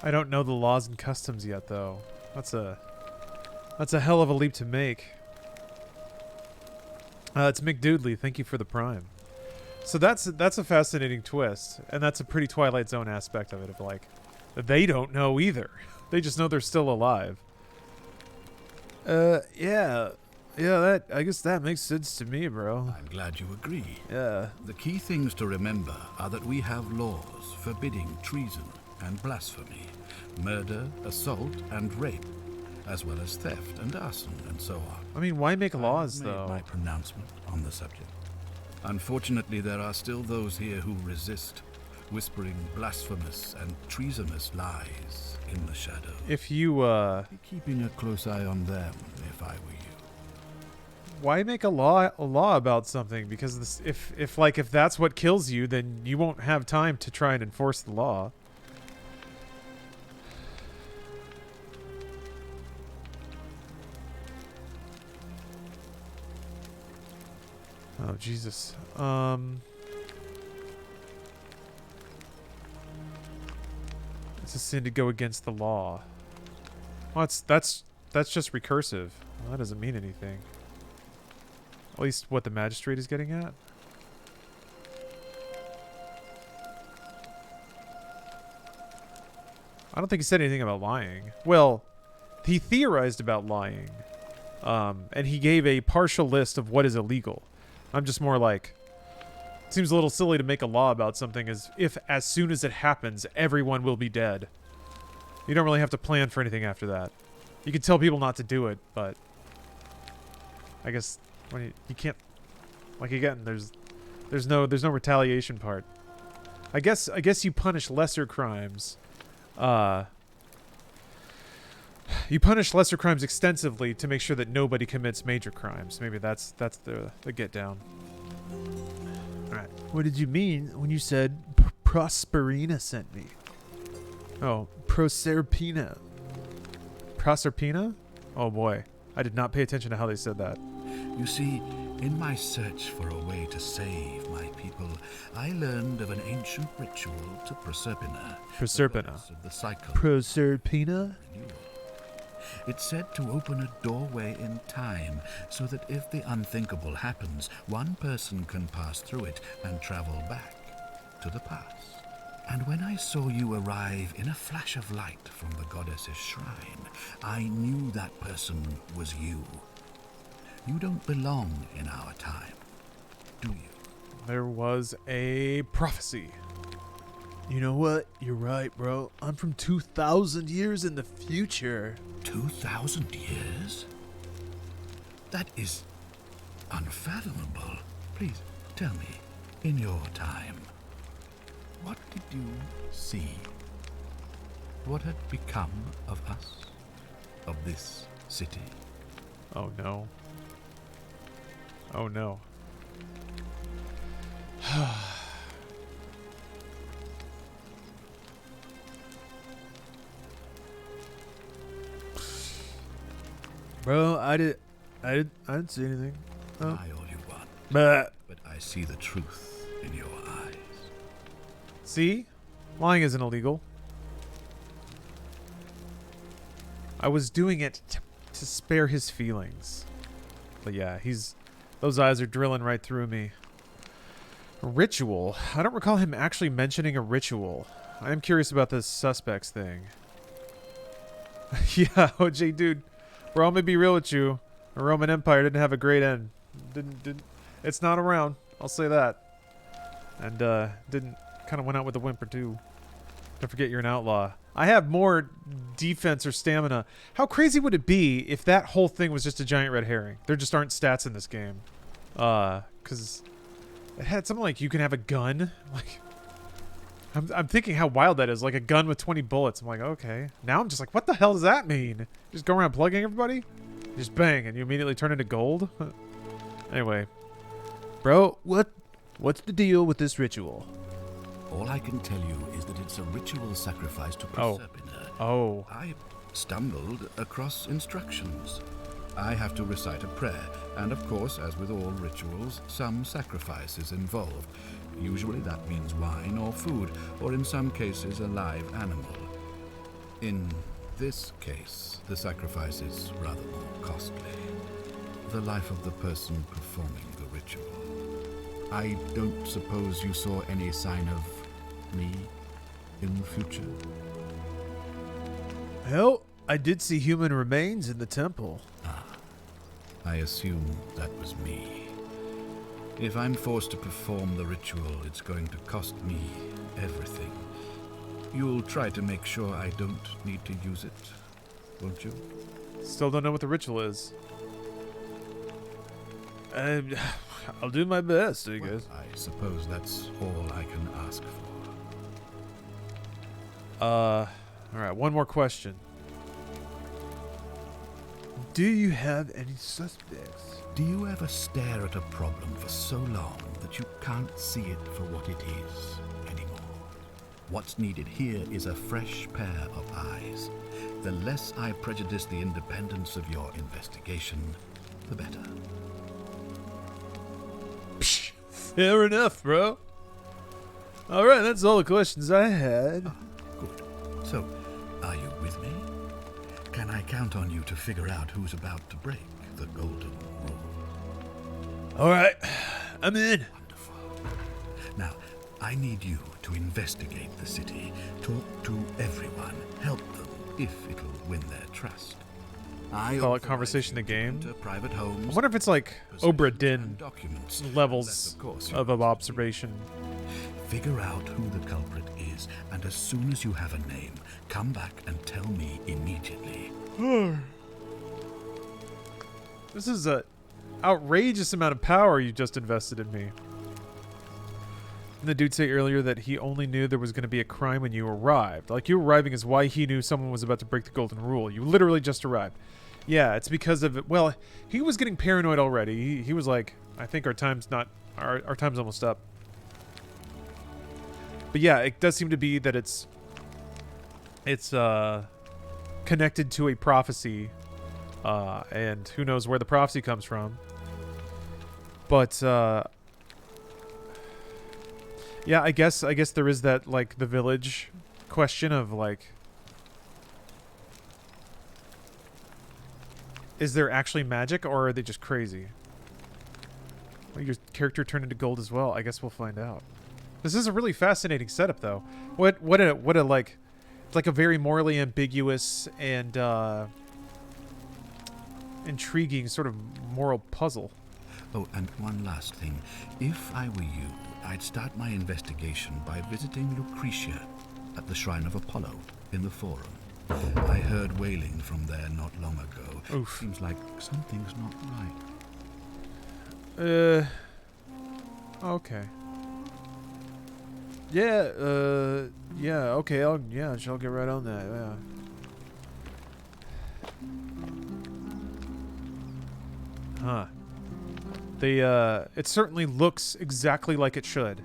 I don't know the laws and customs yet, though. That's a hell of a leap to make. It's Mick Doodley. Thank you for the prime. So that's a fascinating twist, and that's a pretty Twilight Zone aspect of it. Of like, they don't know either. They just know they're still alive. Yeah, I guess that makes sense to me, bro. I'm glad you agree. Yeah. The key things to remember are that we have laws forbidding treason and blasphemy, murder, assault, and rape, as well as theft and arson and so on. I mean, why make laws, I made though? my pronouncement on the subject. Unfortunately, there are still those here who resist, whispering blasphemous and treasonous lies in the shadows. If you, Be keeping a close eye on them, if I were you. Why make a law about something? Because this, if that's what kills you, then you won't have time to try and enforce the law. Oh, Jesus. It's a sin to go against the law. Well, that's just recursive. Well, that doesn't mean anything. At least what the magistrate is getting at. I don't think he said anything about lying. Well, he theorized about lying. And he gave a partial list of what is illegal. I'm just more like, it seems a little silly to make a law about something as if as soon as it happens, everyone will be dead. You don't really have to plan for anything after that. You can tell people not to do it, but I guess when you can't, like again, there's no retaliation part. I guess you punish lesser crimes. You punish lesser crimes extensively to make sure that nobody commits major crimes. Maybe that's the get down. All right. What did you mean when you said Prosperina sent me? Oh, Proserpina. Proserpina? Oh boy, I did not pay attention to how they said that. You see, in my search for a way to save my people, I learned of an ancient ritual to Proserpina. Proserpina. The goddess of the cycle. Proserpina? It's said to open a doorway in time, so that if the unthinkable happens, one person can pass through it and travel back to the past. And when I saw you arrive in a flash of light from the goddess's shrine, I knew that person was you. You don't belong in our time, do you? There was a prophecy. You know what? You're right, bro. I'm from 2,000 years in the future. 2,000 years? That is unfathomable. Please, tell me, in your time, what did you see? What had become of us? Of this city? Oh no. Oh no. Bro, I didn't see anything. Oh. Lie all you want. But I see the truth in your eyes. See? Lying isn't illegal. I was doing it to spare his feelings. But yeah, those eyes are drilling right through me. A ritual? I don't recall him actually mentioning a ritual. I am curious about this suspects thing. Yeah, OJ, dude. Bro, I'm gonna be real with you. The Roman Empire didn't have a great end. Didn't. It's not around. I'll say that. And didn't. Kind of went out with a whimper too. Don't forget you're an outlaw. I have more defense or stamina. How crazy would it be if that whole thing was just a giant red herring? There just aren't stats in this game. Because it had something like you can have a gun. Like, I'm thinking how wild that is. Like a gun with 20 bullets. I'm like, okay. Now I'm just like, what the hell does that mean? Just go around plugging everybody? Just bang, and you immediately turn into gold? Anyway. Bro, what's the deal with this ritual? All I can tell you is that it's a ritual sacrifice to Proserpina. Oh. I stumbled across instructions. I have to recite a prayer, and of course, as with all rituals, some sacrifice is involved. Usually that means wine or food, or in some cases a live animal. In this case, the sacrifice is rather more costly. The life of the person performing the ritual. I don't suppose you saw any sign of me in the future? Hell, I did see human remains in the temple. Ah, I assume that was me. If I'm forced to perform the ritual, it's going to cost me everything. You'll try to make sure I don't need to use it, won't you? Still don't know what the ritual is. I'll do my best, I guess. I suppose that's all I can ask for. Alright, one more question. Do you have any suspects? Do you ever stare at a problem for so long that you can't see it for what it is anymore? What's needed here is a fresh pair of eyes. The less I prejudice the independence of your investigation, the better. Fair enough, bro. Alright, that's all the questions I had. Good. So, are you with me? Can I count on you to figure out who's about to break the golden rule? Alright, I'm in. Wonderful. Now, I need you to investigate the city, talk to everyone, help them if it'll win their trust. Call it conversation the game. Private homes, I wonder if it's like Obra Dinn documents, levels of observation. Figure out who the culprit is, and as soon as you have a name, come back and tell me immediately. This is a outrageous amount of power you just invested in me. the dude say earlier that he only knew there was going to be a crime when you arrived. Like, you arriving is why he knew someone was about to break the golden rule. You literally just arrived. Yeah, it's because of it. Well, he was getting paranoid already. He was like, I think our time's almost up. But yeah, it does seem to be that it's connected to a prophecy, and who knows where the prophecy comes from. But yeah, I guess there is that, like, the village question of, like, is there actually magic, or are they just crazy? Well, your character turned into gold as well. I guess we'll find out. This is a really fascinating setup, though. What a like, it's like a very morally ambiguous and intriguing sort of moral puzzle. Oh, and one last thing. If I were you, I'd start my investigation by visiting Lucretia at the Shrine of Apollo in the Forum. I heard wailing from there not long ago. Oof. Seems like something's not right. Okay. Yeah, okay, I'll get right on that, yeah. Huh. It certainly looks exactly like it should.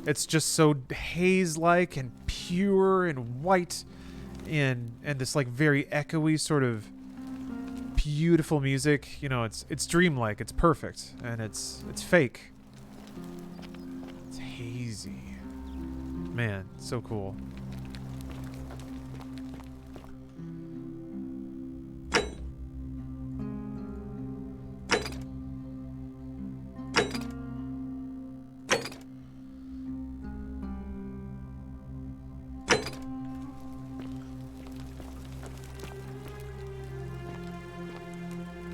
It's just so haze-like and pure and white, and this, like, very echoey sort of beautiful music. You know, it's dreamlike, it's perfect, and it's fake. It's hazy. Man, so cool.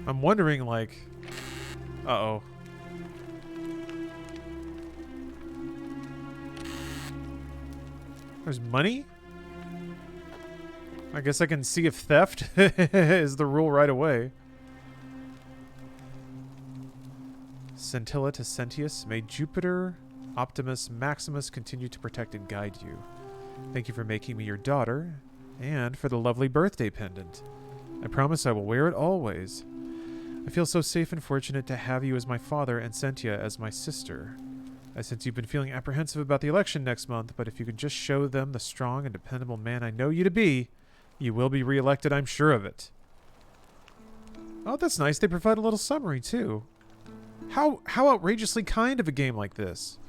I'm wondering, like... Uh-oh. There's money? I guess I can see if theft is the rule right away. Scintilla to Sentius. May Jupiter, Optimus, Maximus continue to protect and guide you. Thank you for making me your daughter, and for the lovely birthday pendant. I promise I will wear it always. I feel so safe and fortunate to have you as my father and Sentia as my sister. I sense you've been feeling apprehensive about the election next month, but if you can just show them the strong and dependable man I know you to be, you will be reelected, I'm sure of it. Oh, that's nice. They provide a little summary, too. How outrageously kind of a game like this.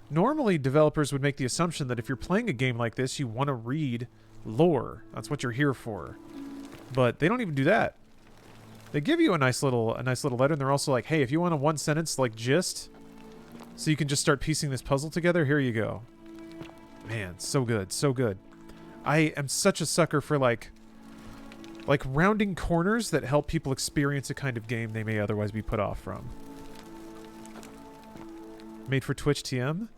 Normally, developers would make the assumption that if you're playing a game like this, you want to read lore. That's what you're here for. But they don't even do that. They give you a nice little letter, and they're also like, hey, if you want a one-sentence, like, gist, so you can just start piecing this puzzle together, here you go. Man, so good, so good. I am such a sucker for, like rounding corners that help people experience a kind of game they may otherwise be put off from. Made for Twitch TM?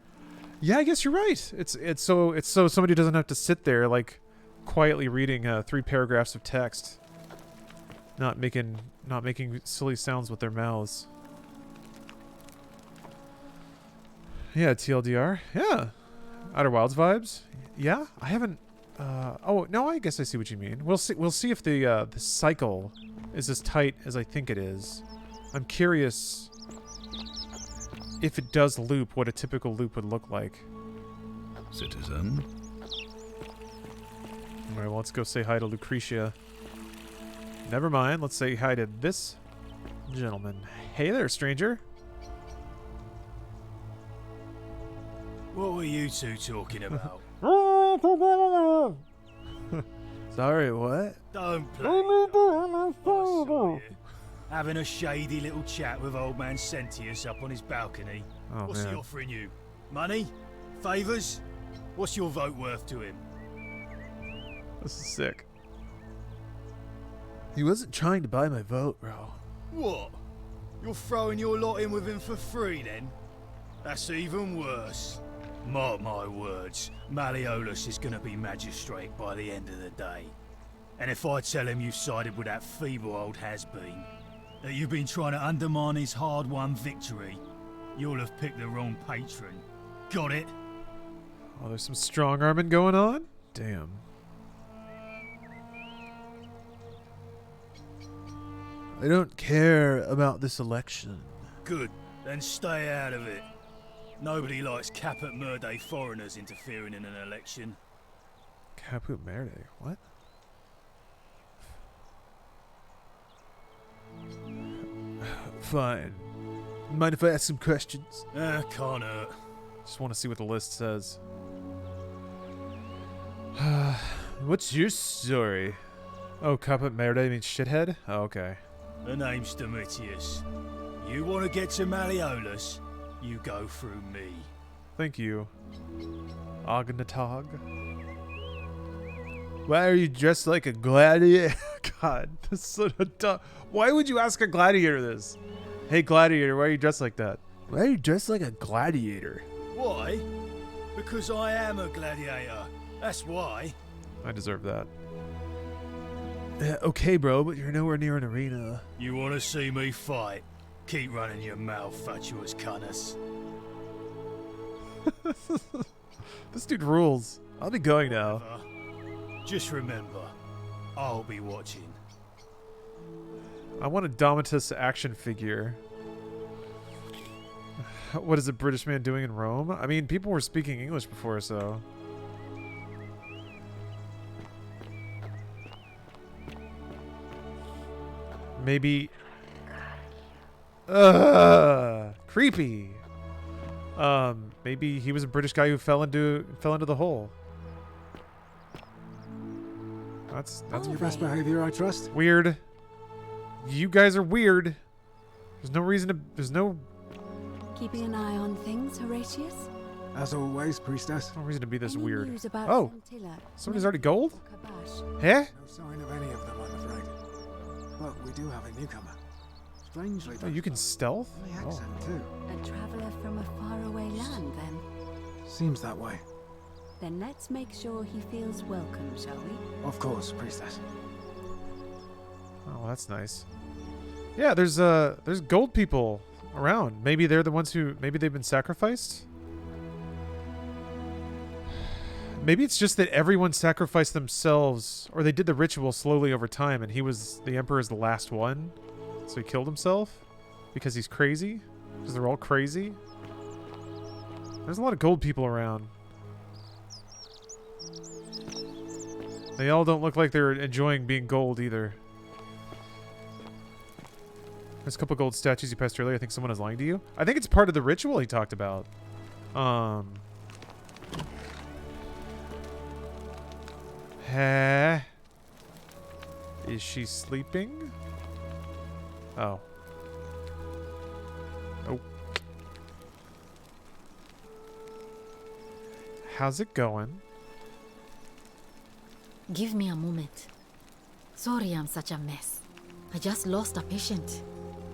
Yeah, I guess you're right. It's so somebody doesn't have to sit there, like, quietly reading 3 paragraphs of text. Not making silly sounds with their mouths. Yeah, TLDR. Yeah. Outer Wilds vibes. Yeah, I haven't. Oh no, I guess I see what you mean. We'll see if the cycle is as tight as I think it is. I'm curious if it does loop, what a typical loop would look like. Citizen. All right, well, let's go say hi to Lucretia. Never mind. Let's say hi to this gentleman. Hey there, stranger. What were you two talking about? Sorry, what? Don't play. I saw you. Having a shady little chat with old man Sentius up on his balcony. Oh, What's man. he offering you? Money? Favours? What's your vote worth to him? This is sick. He wasn't trying to buy my vote, bro. What? You're throwing your lot in with him for free, then? That's even worse. Mark my words, Malleolus is going to be magistrate by the end of the day. And if I tell him you sided with that feeble old has-been, that you've been trying to undermine his hard-won victory, you'll have picked the wrong patron. Got it. Oh, there's some strong arming going on? Damn. I don't care about this election. Good. Then stay out of it. Nobody likes Caput Merde foreigners interfering in an election. Caput Merde? What? Fine. Mind if I ask some questions? Can't hurt. Just want to see what the list says. What's your story? Oh, Caput Merde means shithead? Oh, okay. The name's Domitius. You want to get to Malleolus? You go through me. Thank you. Ognatog. Why are you dressed like a gladiator? God, this is so dumb. Why would you ask a gladiator this? Hey, gladiator, why are you dressed like that? Why are you dressed like a gladiator? Why? Because I am a gladiator. That's why. I deserve that. Okay, bro, but you're nowhere near an arena. You want to see me fight? Keep running your mouth, fatuous cunners. This dude rules. I'll be going now. Just remember, I'll be watching. I want a Domitus action figure. What is a British man doing in Rome? I mean, people were speaking English before, so... Maybe... creepy. Maybe he was a British guy who fell into the hole. That's your best behavior, I trust. Weird. You guys are weird. There's no reason to. There's no. Keeping an eye on things, Horatius? As always, priestess. No reason to be this Any weird. news about Oh, Santilla, somebody's already gold? Kabash? Huh? No sign of any of them, I'm afraid. But we do have a newcomer. Strangely, Oh, you can stealth? the Oh. accent too. A traveler from a faraway land, then. Seems that way. Then let's make sure he feels welcome, shall we? Of course, priestess. Oh, well, that's nice. Yeah, there's gold people around. Maybe they're the ones who. Maybe they've been sacrificed. Maybe it's just that everyone sacrificed themselves, or they did the ritual slowly over time, and the emperor's the last one, so he killed himself because he's crazy. Because they're all crazy. There's a lot of gold people around. They all don't look like they're enjoying being gold either. There's a couple gold statues you passed earlier. I think someone is lying to you. I think it's part of the ritual he talked about. Is she sleeping? Oh. Oh. How's it going? Give me a moment. Sorry I'm such a mess. I just lost a patient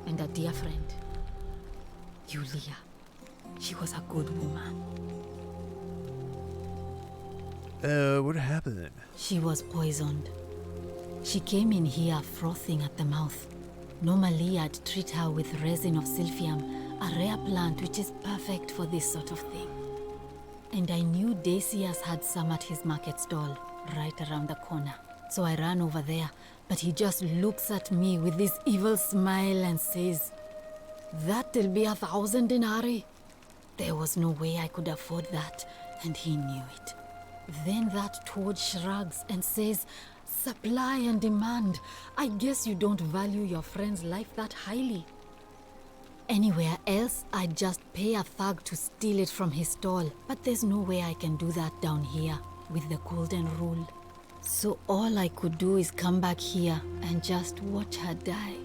and a dear friend. Yulia. She was a good woman. What happened? She was poisoned. She came in here frothing at the mouth. Normally I'd treat her with resin of silphium, a rare plant which is perfect for this sort of thing. And I knew Decius had some at his market stall, right around the corner. So I ran over there, but he just looks at me with this evil smile and says, "That'll be 1,000 denarii." There was no way I could afford that, and he knew it. Then that toad shrugs and says, "Supply and demand. I guess you don't value your friend's life that highly." Anywhere else, I'd just pay a thug to steal it from his stall. But there's no way I can do that down here with the golden rule. So all I could do is come back here and just watch her die.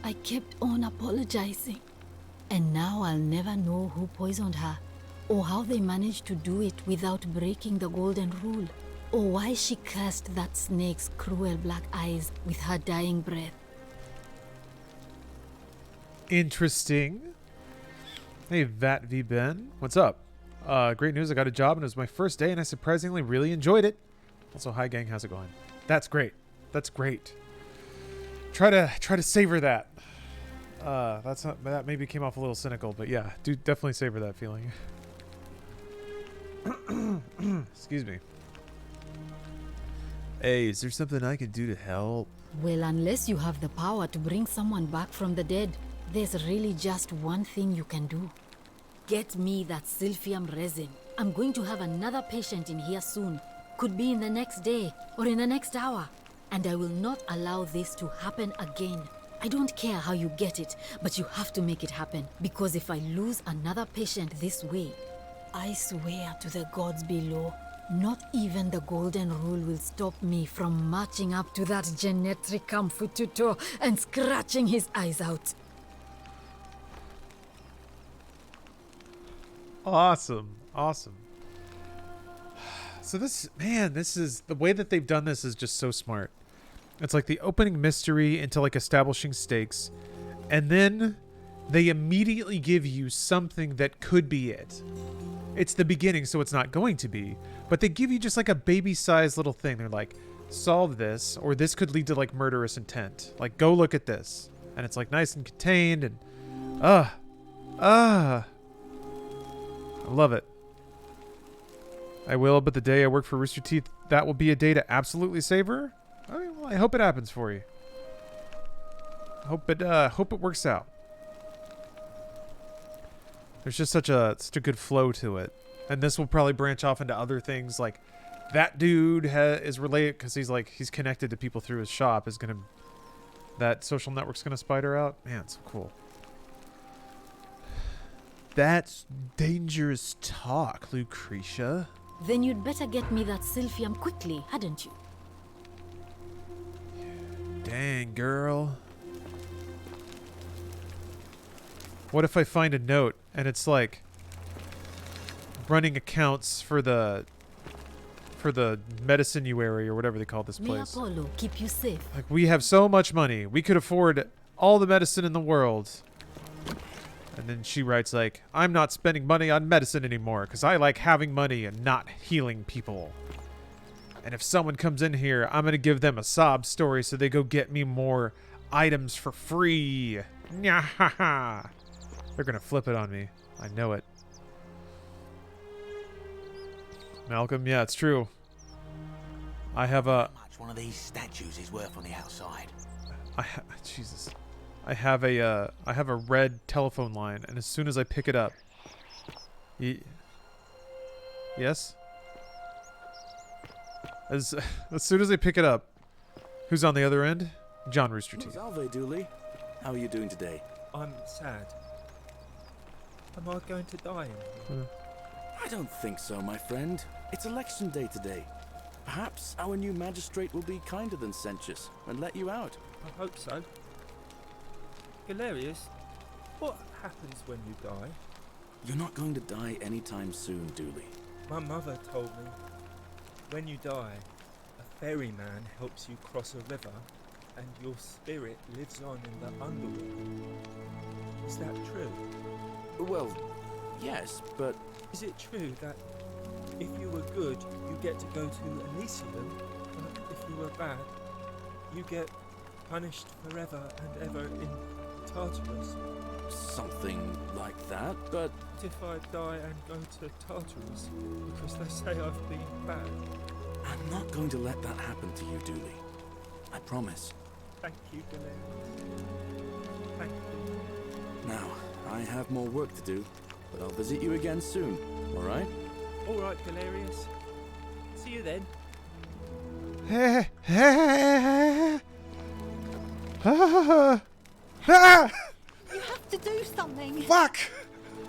I kept on apologizing. And now I'll never know who poisoned her, or how they managed to do it without breaking the golden rule, or why she cursed that snake's cruel black eyes with her dying breath. Interesting. Hey, Vat V Ben. What's up? Great news. I got a job and it was my first day and I surprisingly really enjoyed it. Also, hi gang, how's it going? That's great. That's great. Try to savor that. That maybe came off a little cynical, but yeah, do definitely savor that feeling. Excuse me. Hey, is there something I can do to help? Well, unless you have the power to bring someone back from the dead, there's really just one thing you can do. Get me that silphium resin. I'm going to have another patient in here soon. Could be in the next day or in the next hour. And I will not allow this to happen again. I don't care how you get it, but you have to make it happen. Because if I lose another patient this way, I swear to the gods below, not even the golden rule will stop me from marching up to that genetricum fututo and scratching his eyes out. Awesome. Awesome. So this is the way that they've done this is just so smart. It's like the opening mystery into like establishing stakes, and then they immediately give you something that could be it. It's the beginning, so it's not going to be, but they give you just like a baby-sized little thing. They're like, solve this, or this could lead to like murderous intent. Like, go look at this. And it's like nice and contained, and I love it. I will, but the day I work for Rooster Teeth, that will be a day to absolutely save her. I mean, well, I hope it happens for you. Hope it works out. There's just such a good flow to it, and this will probably branch off into other things. Like that dude is related because he's connected to people through his shop. That social network's gonna spider out. Man, it's so cool. That's dangerous talk, Lucretia. Then you'd better get me that silphium quickly, hadn't you? Dang, girl. What if I find a note and it's like running accounts for the medicinuary or whatever they call this May place? Apollo keep you safe. Like, we have so much money, we could afford all the medicine in the world. And then she writes like, I'm not spending money on medicine anymore because I like having money and not healing people. And if someone comes in here, I'm gonna give them a sob story so they go get me more items for free. Nyahaha. They're gonna flip it on me. I know it. Malcolm, yeah, it's true. I have a... How much one of these statues is worth on the outside? Jesus. I have a red telephone line, and as soon as I pick it up... Yes? As soon as I pick it up, who's on the other end? John Rooster Teeth. Salve, Dooley. How are you doing today? I'm sad. Am I going to die in here? I don't think so, my friend. It's election day today. Perhaps our new magistrate will be kinder than Sentius and let you out. I hope so. Galerius, what happens when you die? You're not going to die anytime soon, Dooley. My mother told me, when you die, a ferryman helps you cross a river and your spirit lives on in the underworld. Is that true? Well, yes, but... Is it true that if you were good, you get to go to Elysium, but if you were bad, you get punished forever and ever in Tartarus? Something like that, but... What if I die and go to Tartarus because they say I've been bad? I'm not going to let that happen to you, Dooley. I promise. Thank you, Galerius. Thank you. Now, I have more work to do, but I'll visit you again soon, alright? Alright, Galerius. See you then. You have to do something. Fuck!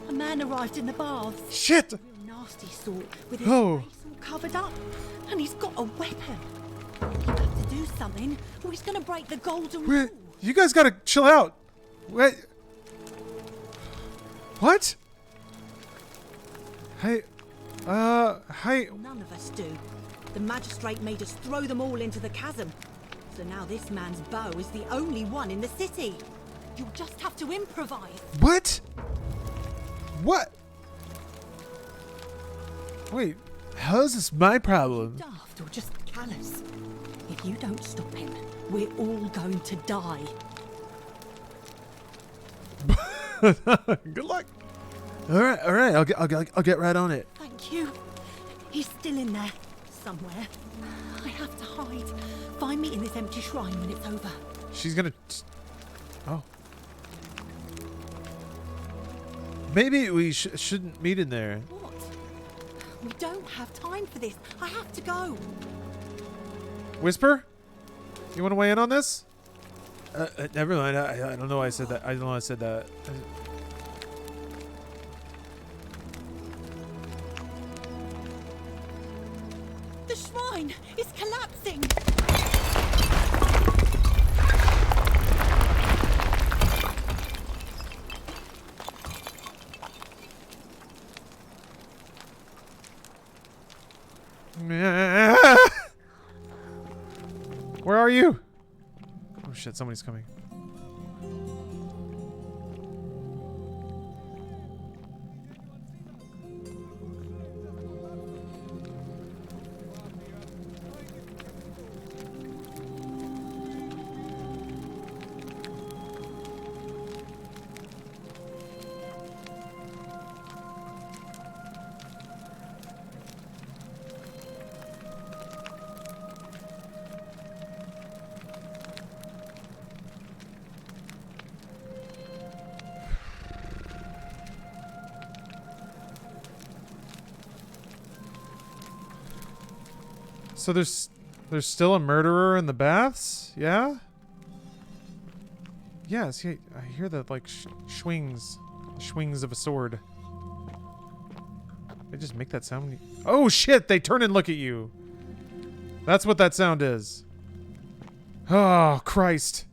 A man arrived in the baths. Shit! A nasty sort with his face all covered up, and he's got a weapon. You have to do something, or he's going to break the golden rule. You guys gotta chill out. Wait. What? Hey. Hey. None of us do. The magistrate made us throw them all into the chasm. So now this man's bow is the only one in the city. You'll just have to improvise. What? What? Wait, how is this my problem? Daft or just callous. If you don't stop him, we're all going to die. Good luck. All right. I'll get right on it. Thank you. He's still in there. Somewhere. I have to hide. Find me in this empty shrine when it's over. She's gonna... Oh. Maybe we shouldn't meet in there. What? We don't have time for this. I have to go. Whisper? You want to weigh in on this? Never mind. I don't know why I said that. I don't know why I said that. The shrine is collapsing. Where are you? Oh shit, somebody's coming. So there's still a murderer in the baths? Yeah? Yeah, see, I hear the, like, swings of a sword. They just make that sound. Oh, shit! They turn and look at you! That's what that sound is. Oh, Christ.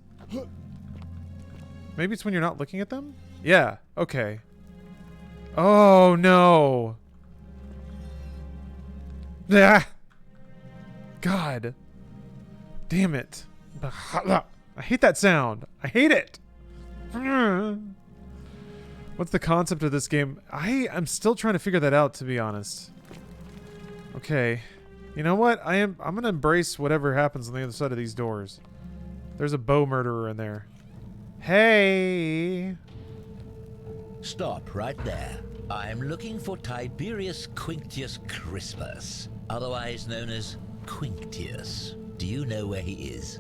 Maybe it's when you're not looking at them? Yeah, okay. Oh, no. Ah! God. Damn it. I hate that sound. I hate it. What's the concept of this game? I'm still trying to figure that out, to be honest. Okay. You know what? I'm gonna embrace whatever happens on the other side of these doors. There's a bow murderer in there. Hey. Stop right there. I'm looking for Tiberius Quinctius Crispus, otherwise known as Quinctius. Do you know where he is?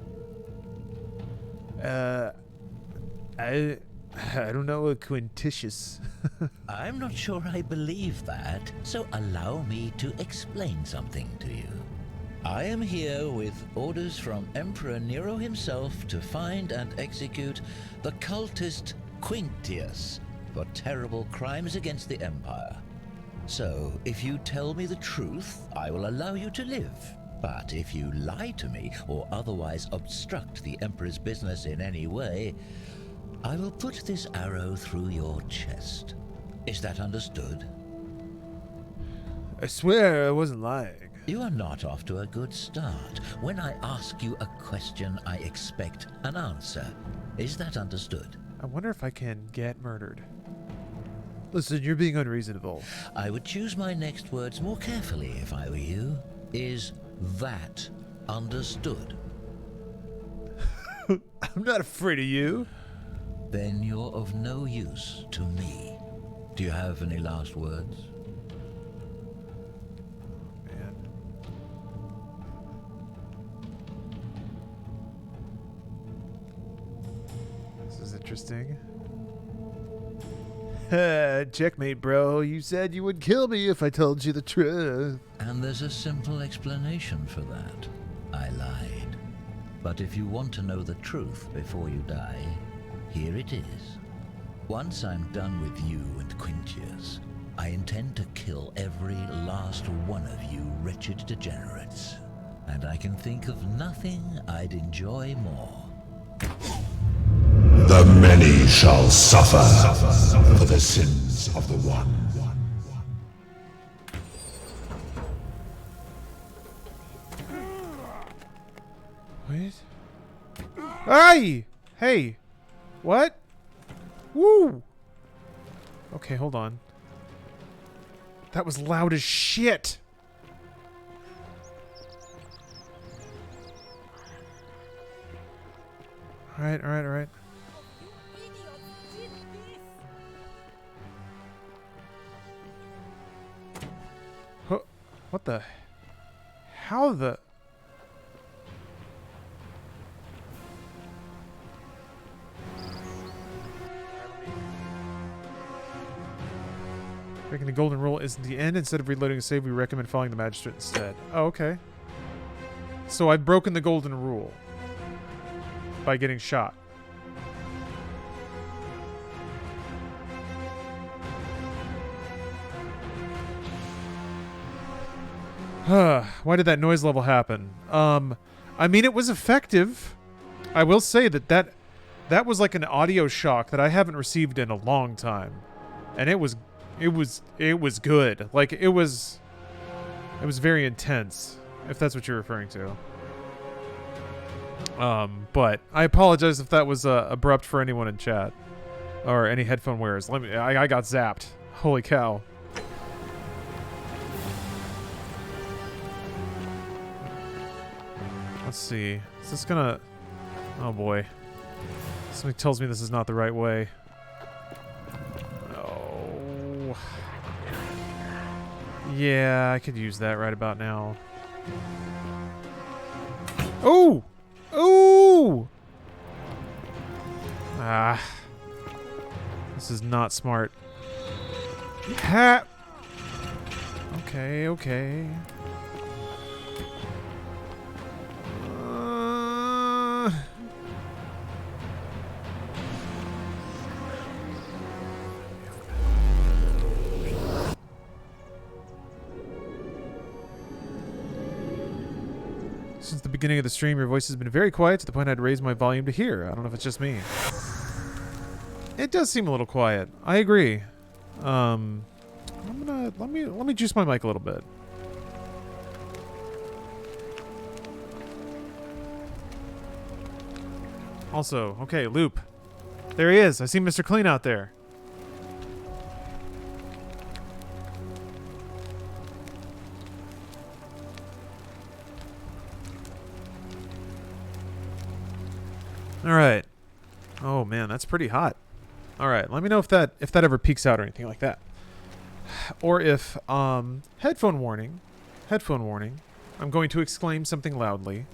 I don't know a Quintitius. I'm not sure I believe that, so allow me to explain something to you. I am here with orders from Emperor Nero himself to find and execute the cultist Quinctius for terrible crimes against the Empire. So, if you tell me the truth, I will allow you to live. But if you lie to me or otherwise obstruct the Emperor's business in any way, I will put this arrow through your chest. Is that understood? I swear I wasn't lying. You are not off to a good start. When I ask you a question, I expect an answer. Is that understood? I wonder if I can get murdered. Listen, you're being unreasonable. I would choose my next words more carefully if I were you. Is that understood? I'm not afraid of you. Then you're of no use to me. Do you have any last words? Man. This is interesting. Checkmate, bro. You said you would kill me if I told you the truth. And there's a simple explanation for that. I lied. But if you want to know the truth before you die, here it is. Once I'm done with you and Quintius, I intend to kill every last one of you wretched degenerates. And I can think of nothing I'd enjoy more. The many shall suffer for the sins of the one. Wait. Hey! Hey! What? Woo! Okay, hold on. That was loud as shit! Alright, alright, alright. What the? How the? Breaking the golden rule isn't the end. Instead of reloading a save, we recommend following the magistrate instead. Oh, okay. So I've broken the golden rule by getting shot. Why did that noise level happen? I mean, it was effective. I will say that was like an audio shock that I haven't received in a long time, and it was good. Like it was very intense, if that's what you're referring to. But I apologize if that was abrupt for anyone in chat or any headphone wearers. I got zapped. Holy cow. Let's see. Is this gonna... Oh boy. Something tells me this is not the right way. Oh. Yeah, I could use that right about now. Oh! Oh! Ah. This is not smart. Ha! Okay, okay. Since the beginning of the stream, your voice has been very quiet to the point I had to raise my volume to hear. I don't know if it's just me. It does seem a little quiet. I agree. Let me juice my mic a little bit. Also, okay, Loop. There he is. I see Mr. Clean out there. All right. Oh man, that's pretty hot. All right, let me know if that ever peaks out or anything like that. Or if headphone warning. I'm going to exclaim something loudly.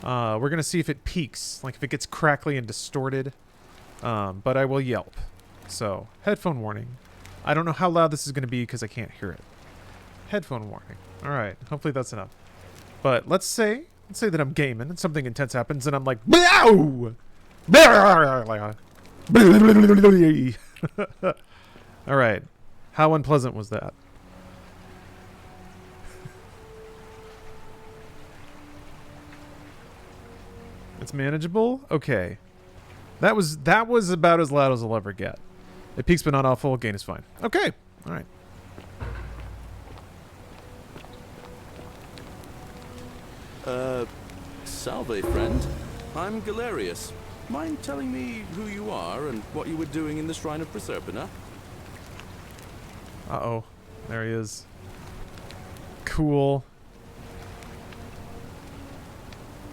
We're going to see if it peaks, like if it gets crackly and distorted. But I will yelp. So, headphone warning. I don't know how loud this is going to be because I can't hear it. Headphone warning. All right, hopefully that's enough. But let's say that I'm gaming and something intense happens and I'm like, "Blow!" All right. How unpleasant was that? It's manageable? Okay. That was about as loud as I'll ever get. It peaks but not awful. Gain is fine. Okay. All right. Salve, friend. I'm Galerius. Mind telling me who you are and what you were doing in the Shrine of Proserpina? Uh-oh. There he is. Cool.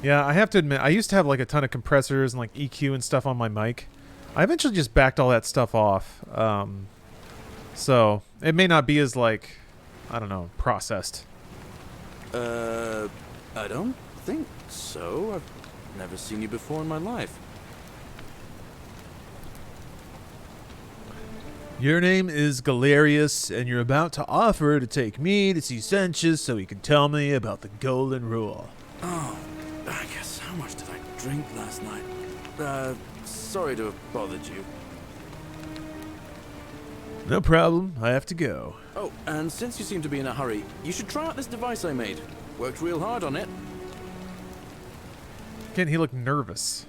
Yeah, I have to admit, I used to have like a ton of compressors and like EQ and stuff on my mic. I eventually just backed all that stuff off. So, it may not be as like, I don't know, processed. I don't think so. I've never seen you before in my life. Your name is Galerius, and you're about to offer to take me to see Senchus so he can tell me about the Golden Rule. Oh, I guess how much did I drink last night? Sorry to have bothered you. No problem, I have to go. Oh, and since you seem to be in a hurry, you should try out this device I made. Worked real hard on it. Again, he looked nervous.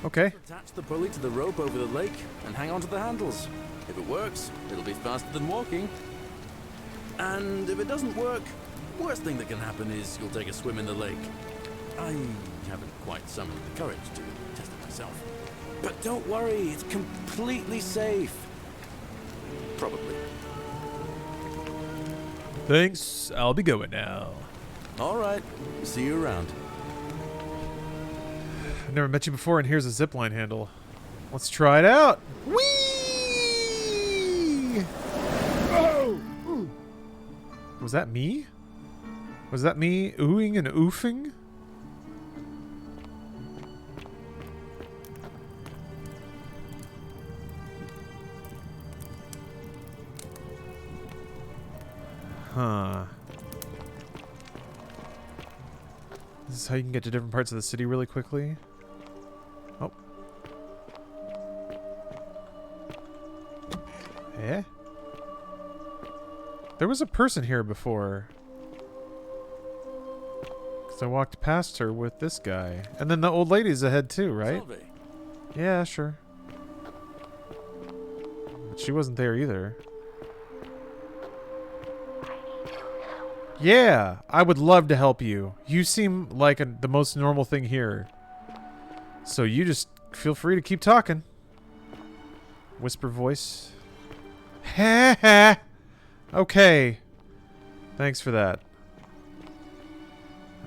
Okay. Attach the pulley to the rope over the lake and hang on to the handles. If it works, it'll be faster than walking. And if it doesn't work, worst thing that can happen is you'll take a swim in the lake. I haven't quite summoned the courage to test it myself. But don't worry, it's completely safe. Probably. Thanks, I'll be going now. All right, see you around. I've never met you before, and here's a zipline handle. Let's try it out. Whee! Was that me? Was that me oohing and oofing? Huh. This is how you can get to different parts of the city really quickly. Oh. Eh? There was a person here before. Because I walked past her with this guy. And then the old lady's ahead too, right? Salve. Yeah, sure. But she wasn't there either. Yeah, I would love to help you. You seem like the most normal thing here. So you just feel free to keep talking. Whisper voice. Ha ha. Okay. Thanks for that.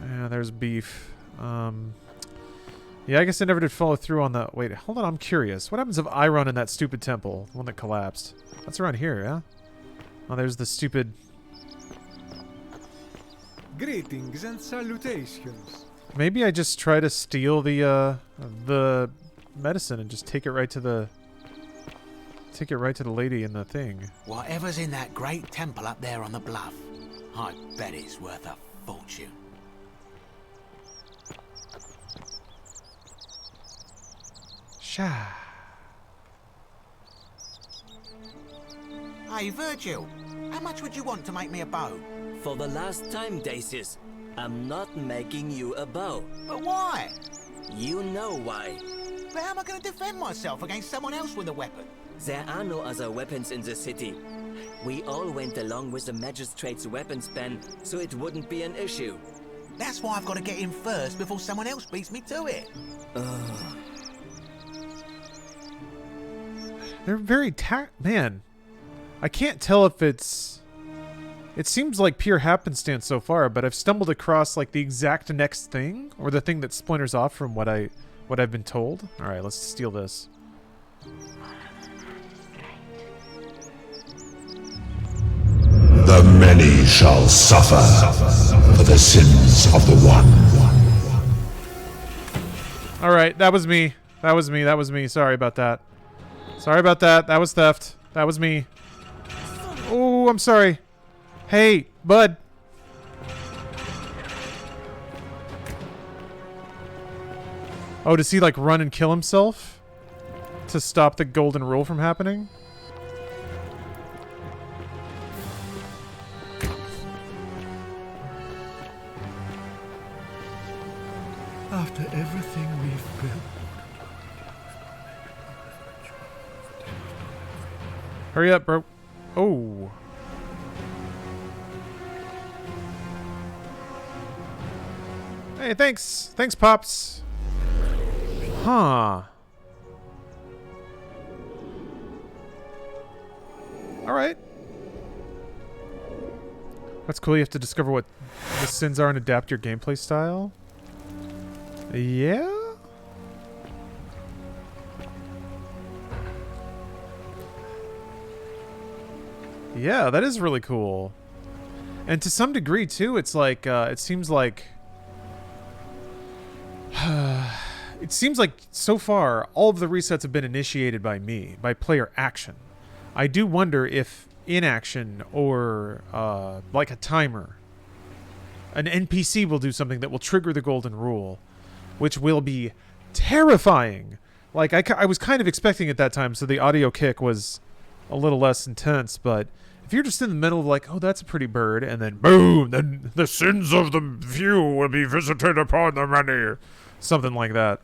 Yeah, there's beef. Yeah, I guess I never did follow through on the... Wait, hold on, I'm curious. What happens if I run in that stupid temple? The one that collapsed. That's around here, yeah? Oh, there's the stupid... Greetings and salutations. Maybe I just try to steal the medicine and just take it right to the lady in the thing. Whatever's in that great temple up there on the bluff, I bet it's worth a fortune. Sha. Hey, Virgil, how much would you want to make me a bow? For the last time, Dacius, I'm not making you a bow. But why? You know why. But how am I going to defend myself against someone else with a weapon? There are no other weapons in the city. We all went along with the magistrate's weapons ban, so it wouldn't be an issue. That's why I've got to get in first before someone else beats me to it. They're very man. I can't tell if it's... It seems like pure happenstance so far, but I've stumbled across like the exact next thing, or the thing that splinters off from what I've been told. All right, let's steal this. The many shall suffer for the sins of the one. All right, that was me. That was me. That was me. Sorry about that. Sorry about that. That was theft. That was me. Oh, I'm sorry. Hey, bud. Oh, does he like run and kill himself to stop the golden rule from happening? After everything we've built. Hurry up, bro. Oh. Hey, thanks. Thanks, Pops. Huh. Alright. That's cool. You have to discover what the sins are and adapt your gameplay style. Yeah? Yeah, that is really cool. And to some degree, too, it's like, it seems like... it seems like, so far, all of the resets have been initiated by me, by player action. I do wonder if inaction or, like a timer, an NPC will do something that will trigger the golden rule, which will be terrifying. Like, I was kind of expecting at that time, so the audio kick was a little less intense, but if you're just in the middle of like, oh, that's a pretty bird, and then boom, then the sins of the few will be visited upon the many. Something like that.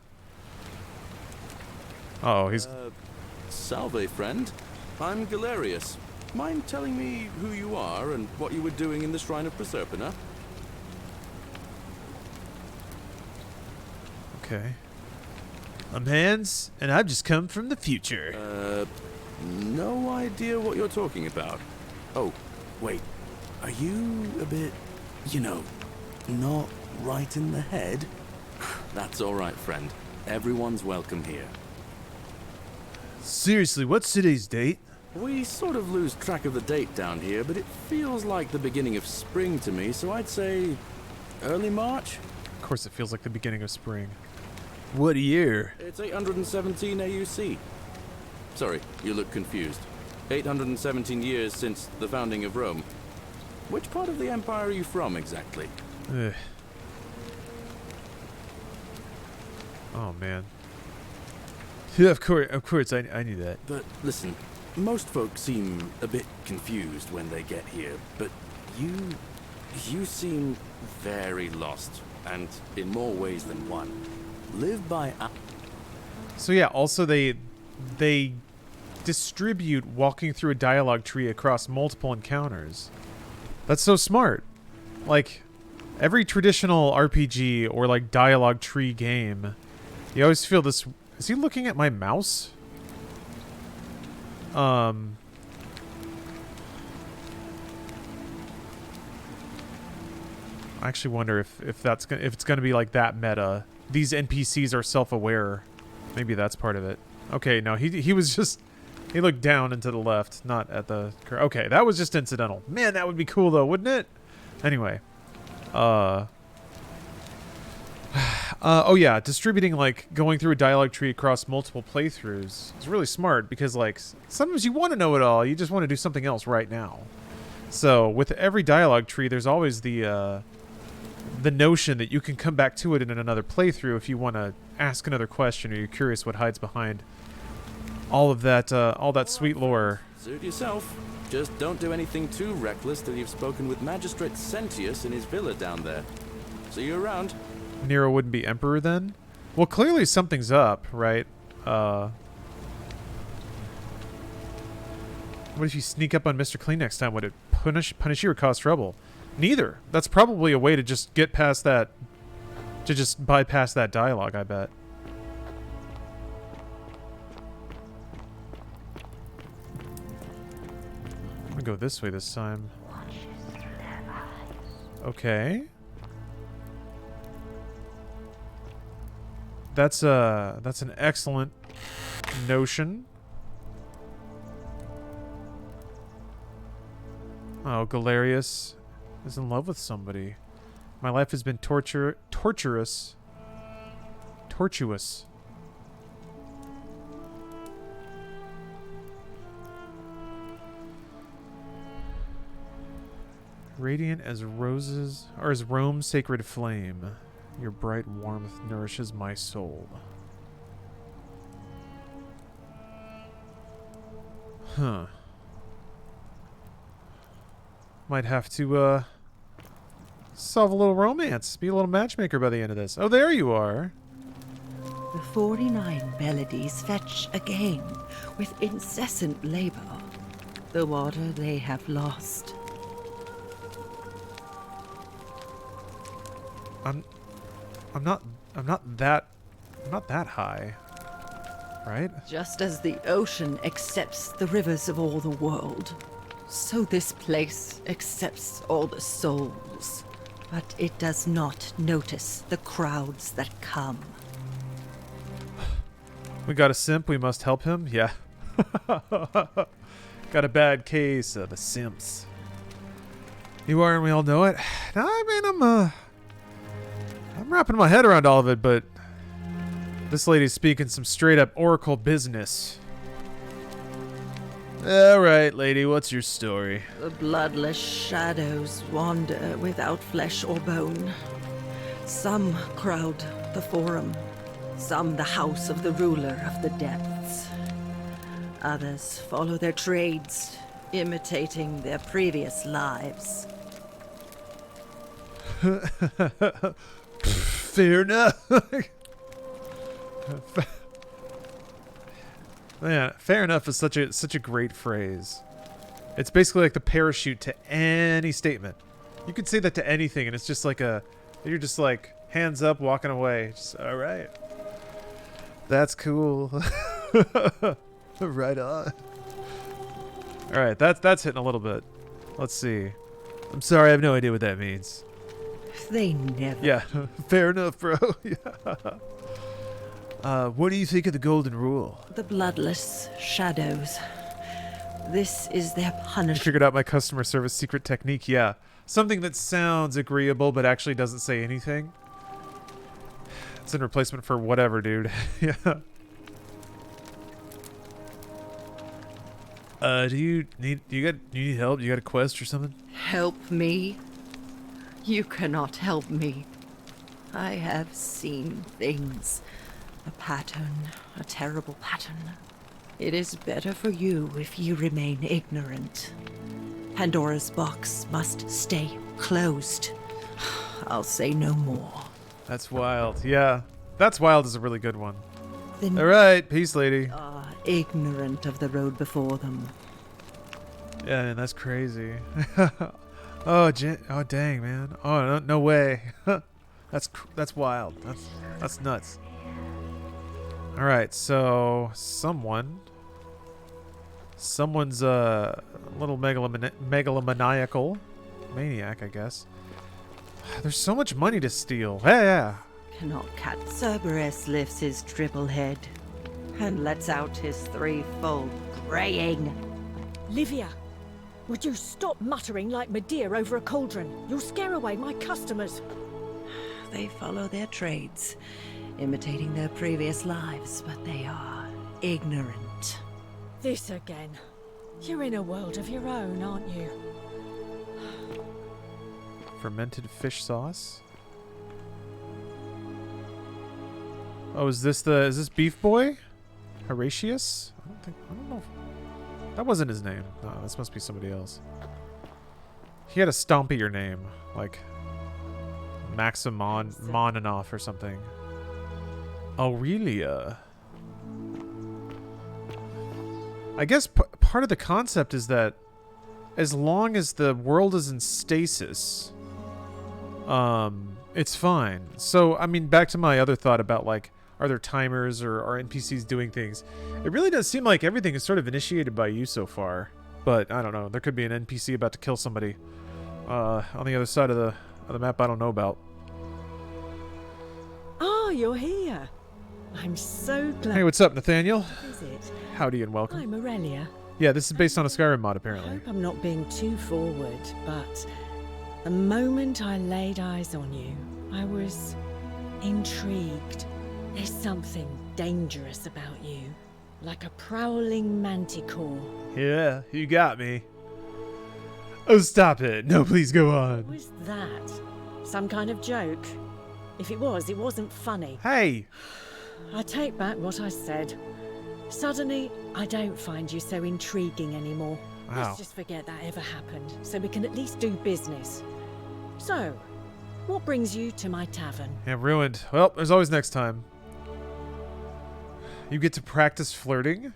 Oh, he's... Salve, friend. I'm Galerius. Mind telling me who you are and what you were doing in the Shrine of Proserpina? Okay. I'm Hans, and I've just come from the future. No idea what you're talking about. Oh, wait. Are you a bit, you know, not right in the head? That's all right, friend. Everyone's welcome here. Seriously, what's today's date? We sort of lose track of the date down here, but it feels like the beginning of spring to me, so I'd say early March? Of course it feels like the beginning of spring. What year? It's 817 AUC. Sorry, you look confused. 817 years since the founding of Rome. Which part of the Empire are you from, exactly? Ugh. Oh, man. Yeah, of course, I knew that. But listen, most folks seem a bit confused when they get here, but you seem very lost, and in more ways than one. Live by... So yeah, also they distribute walking through a dialogue tree across multiple encounters. That's so smart. Like, every traditional RPG or like dialogue tree game, you always feel this... Is he looking at my mouse? I actually wonder if it's gonna be like that meta. These NPCs are self-aware. Maybe that's part of it. Okay, no, he was just... He looked down and to the left, not at the... Okay, that was just incidental. Man, that would be cool, though, wouldn't it? Anyway. Oh, yeah, distributing, like, going through a dialogue tree across multiple playthroughs is really smart because, like, sometimes you want to know it all. You just want to do something else right now. So, with every dialogue tree, there's always the notion that you can come back to it in another playthrough if you want to ask another question or you're curious what hides behind all that sweet lore. Suit yourself. Just don't do anything too reckless till you've spoken with Magistrate Sentius in his villa down there. See you around. Nero wouldn't be emperor then? Well, clearly something's up, right? What if you sneak up on Mr. Clean next time? Would it punish you or cause trouble? Neither. That's probably a way to just get past that, to just bypass that dialogue, I bet. I'm gonna go this way this time. Okay. That's an excellent notion. Oh, Galerius is in love with somebody. My life has been tortuous. Radiant as roses, or as Rome's sacred flame. Your bright warmth nourishes my soul. Huh. Might have to, solve a little romance. Be a little matchmaker by the end of this. Oh, there you are. The 49 melodies fetch again with incessant labor the water they have lost. I'm not that high, right? Just as the ocean accepts the rivers of all the world, so this place accepts all the souls. But it does not notice the crowds that come. We got a simp, we must help him? Yeah. Got a bad case of the simps. You are, and we all know it. No, I mean, I'm wrapping my head around all of it, but this lady's speaking some straight-up oracle business. All right, lady, what's your story? The bloodless shadows wander without flesh or bone. Some crowd the forum, some the house of the ruler of the depths. Others follow their trades, imitating their previous lives. Fair enough. Man, fair enough is such a great phrase. It's basically like the parachute to any statement. You could say that to anything, and it's just like you're just like hands up, walking away. Just, all right, that's cool. Right on. All right, that's hitting a little bit. Let's see. I'm sorry, I have no idea what that means. They never. Yeah, fair enough, bro. Yeah. What do you think of the Golden Rule? The bloodless shadows. This is their I punishment. figured out my customer service secret technique. Yeah. Something that sounds agreeable but actually doesn't say anything. It's in replacement for whatever, dude. Yeah. Do you need help? You got a quest or something? Help me? You cannot help me. I have seen things. A pattern, a terrible pattern. It is better for you if you remain ignorant. Pandora's box must stay closed. I'll say no more. That's wild. Yeah. That's wild is a really good one. Then all right, peace, lady. Ignorant of the road before them. Yeah, man, that's crazy. Oh, dang, man. Oh, no way. That's wild. That's nuts. All right, so someone's a little megalomaniacal maniac, I guess. There's so much money to steal. Hey, yeah. Cannot catch. Cerberus lifts his triple head and lets out his threefold braying. Livia, would you stop muttering like Medea over a cauldron? You'll scare away my customers. They follow their trades, imitating their previous lives, but they are ignorant. This again. You're in a world of your own, aren't you? Fermented fish sauce. Oh, is this Beef Boy? Horatius? I don't know. That wasn't his name. No, this must be somebody else. He had a stompier name, like Moninoff or something. Aurelia. I guess part of the concept is that as long as the world is in stasis, it's fine. So, I mean, back to my other thought about, like, are there timers or are NPCs doing things? It really does seem like everything is sort of initiated by you so far. But, I don't know. There could be an NPC about to kill somebody on the other side of the map I don't know about. Oh, you're here. I'm so glad. Hey, what's up, Nathaniel? Is it? Howdy and welcome. I'm Aurelia. Yeah, this is based on a Skyrim mod, I apparently. hope I'm not being too forward, but the moment I laid eyes on you, I was intrigued. There's something dangerous about you, like a prowling manticore. Yeah, you got me. Oh, stop it. No, please go on. What was that? Some kind of joke? If it was, it wasn't funny. Hey! I take back what I said. Suddenly, I don't find you so intriguing anymore. Wow. Let's just forget that ever happened, so we can at least do business. So, what brings you to my tavern? Yeah, ruined. Well, there's always next time. You get to practice flirting?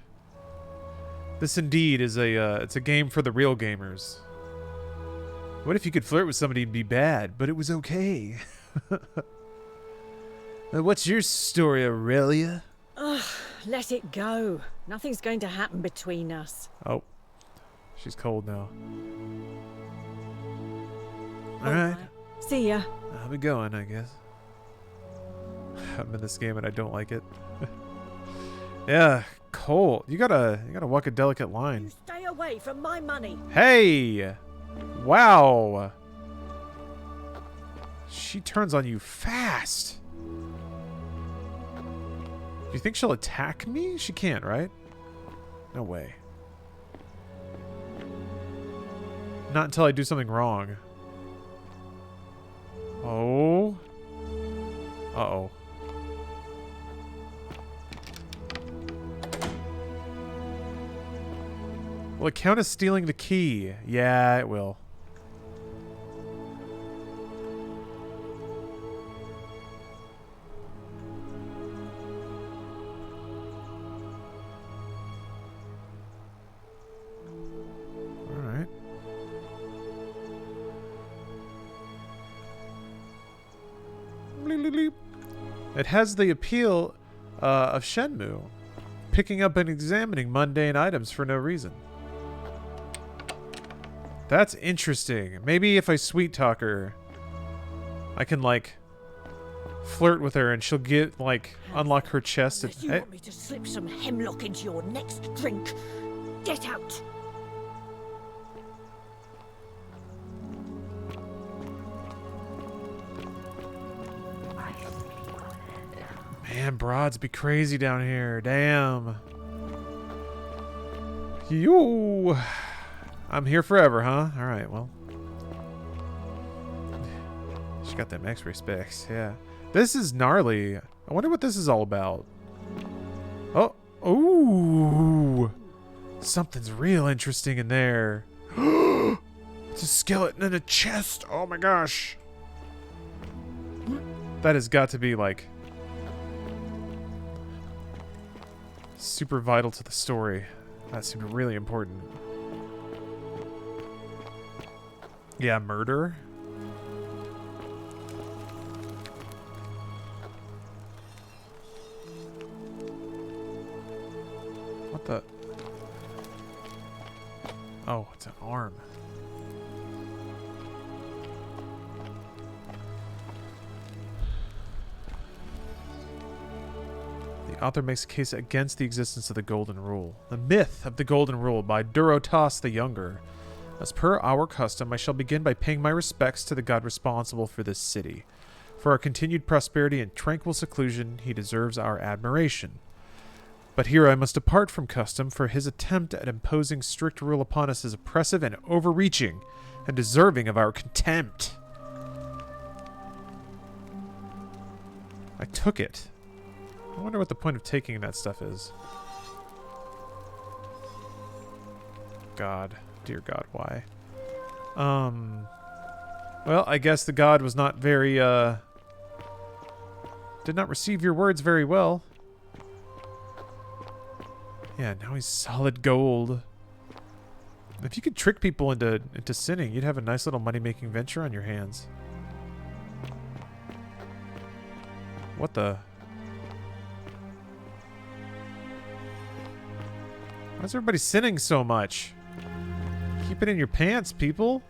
This indeed is it's a game for the real gamers. What if you could flirt with somebody and be bad, but it was okay? What's your story, Aurelia? Ugh, let it go. Nothing's going to happen between us. Oh, she's cold now. All right. See ya. I'll be going, I guess. I'm in this game and I don't like it. Yeah, cold. You gotta walk a delicate line. Stay away from my money. Hey! Wow! She turns on you fast. Do you think she'll attack me? She can't, right? No way. Not until I do something wrong. Oh. Uh-oh. Will it count as stealing the key? Yeah, it will. Alright. It has the appeal of Shenmue, picking up and examining mundane items for no reason. That's interesting. Maybe if I sweet talk her, I can, like, flirt with her and she'll get, like, unlock her chest. Unless you want me to slip some hemlock into your next drink, get out. Man, broads be crazy down here. Damn. Yo. I'm here forever, huh? Alright, well. She got them X-ray specs, yeah. This is gnarly. I wonder what this is all about. Oh. Ooh. Something's real interesting in there. It's a skeleton in a chest. Oh my gosh. That has got to be like super vital to the story. That seemed really important. Yeah, murder. What the? Oh, it's an arm. The author makes a case against the existence of the Golden Rule. The myth of the Golden Rule by Durotas the Younger. As per our custom, I shall begin by paying my respects to the god responsible for this city. For our continued prosperity and tranquil seclusion, he deserves our admiration. But here I must depart from custom, for his attempt at imposing strict rule upon us is oppressive and overreaching, and deserving of our contempt. I took it. I wonder what the point of taking that stuff is. God. Dear God, why? Well, I guess the god was not very, did not receive your words very well. Yeah, now he's solid gold. If you could trick people into sinning, you'd have a nice little money-making venture on your hands. What the? Why is everybody sinning so much? Keep it in your pants, people.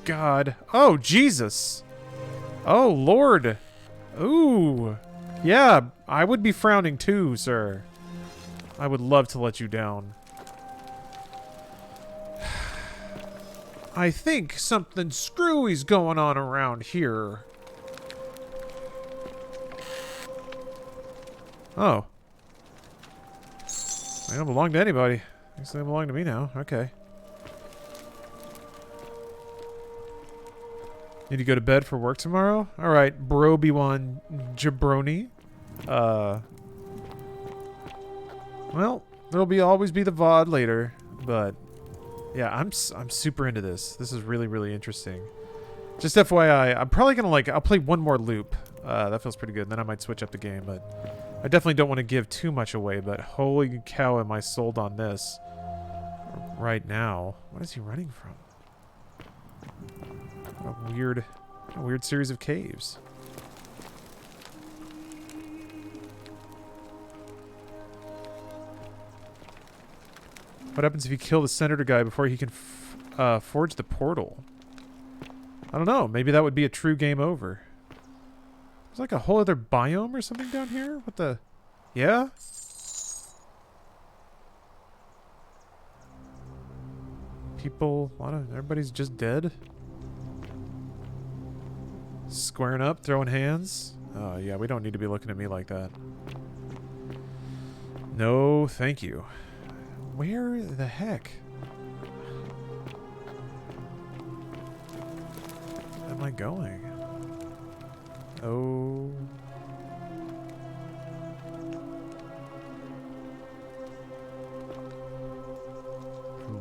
God. Oh, Jesus. Oh, Lord. Ooh. Yeah, I would be frowning too, sir. I would love to let you down. I think something screwy's going on around here. Oh. I don't belong to anybody. I guess they belong to me now. Okay. Need to go to bed for work tomorrow? Alright, Broby1 Jabroni. Well, there'll always be the VOD later, but yeah, I'm super into this. This is really, really interesting. Just FYI, I'm probably gonna I'll play one more loop. That feels pretty good, and then I might switch up the game, but I definitely don't want to give too much away, but holy cow am I sold on this right now. What is he running from? What a weird series of caves. What happens if you kill the senator guy before he can forge the portal? I don't know. Maybe that would be a true game over. There's like a whole other biome or something down here? What the? Yeah? People, everybody's just dead. Squaring up, throwing hands. Oh, yeah, we don't need to be looking at me like that. No, thank you. Where the heck am I going? Oh.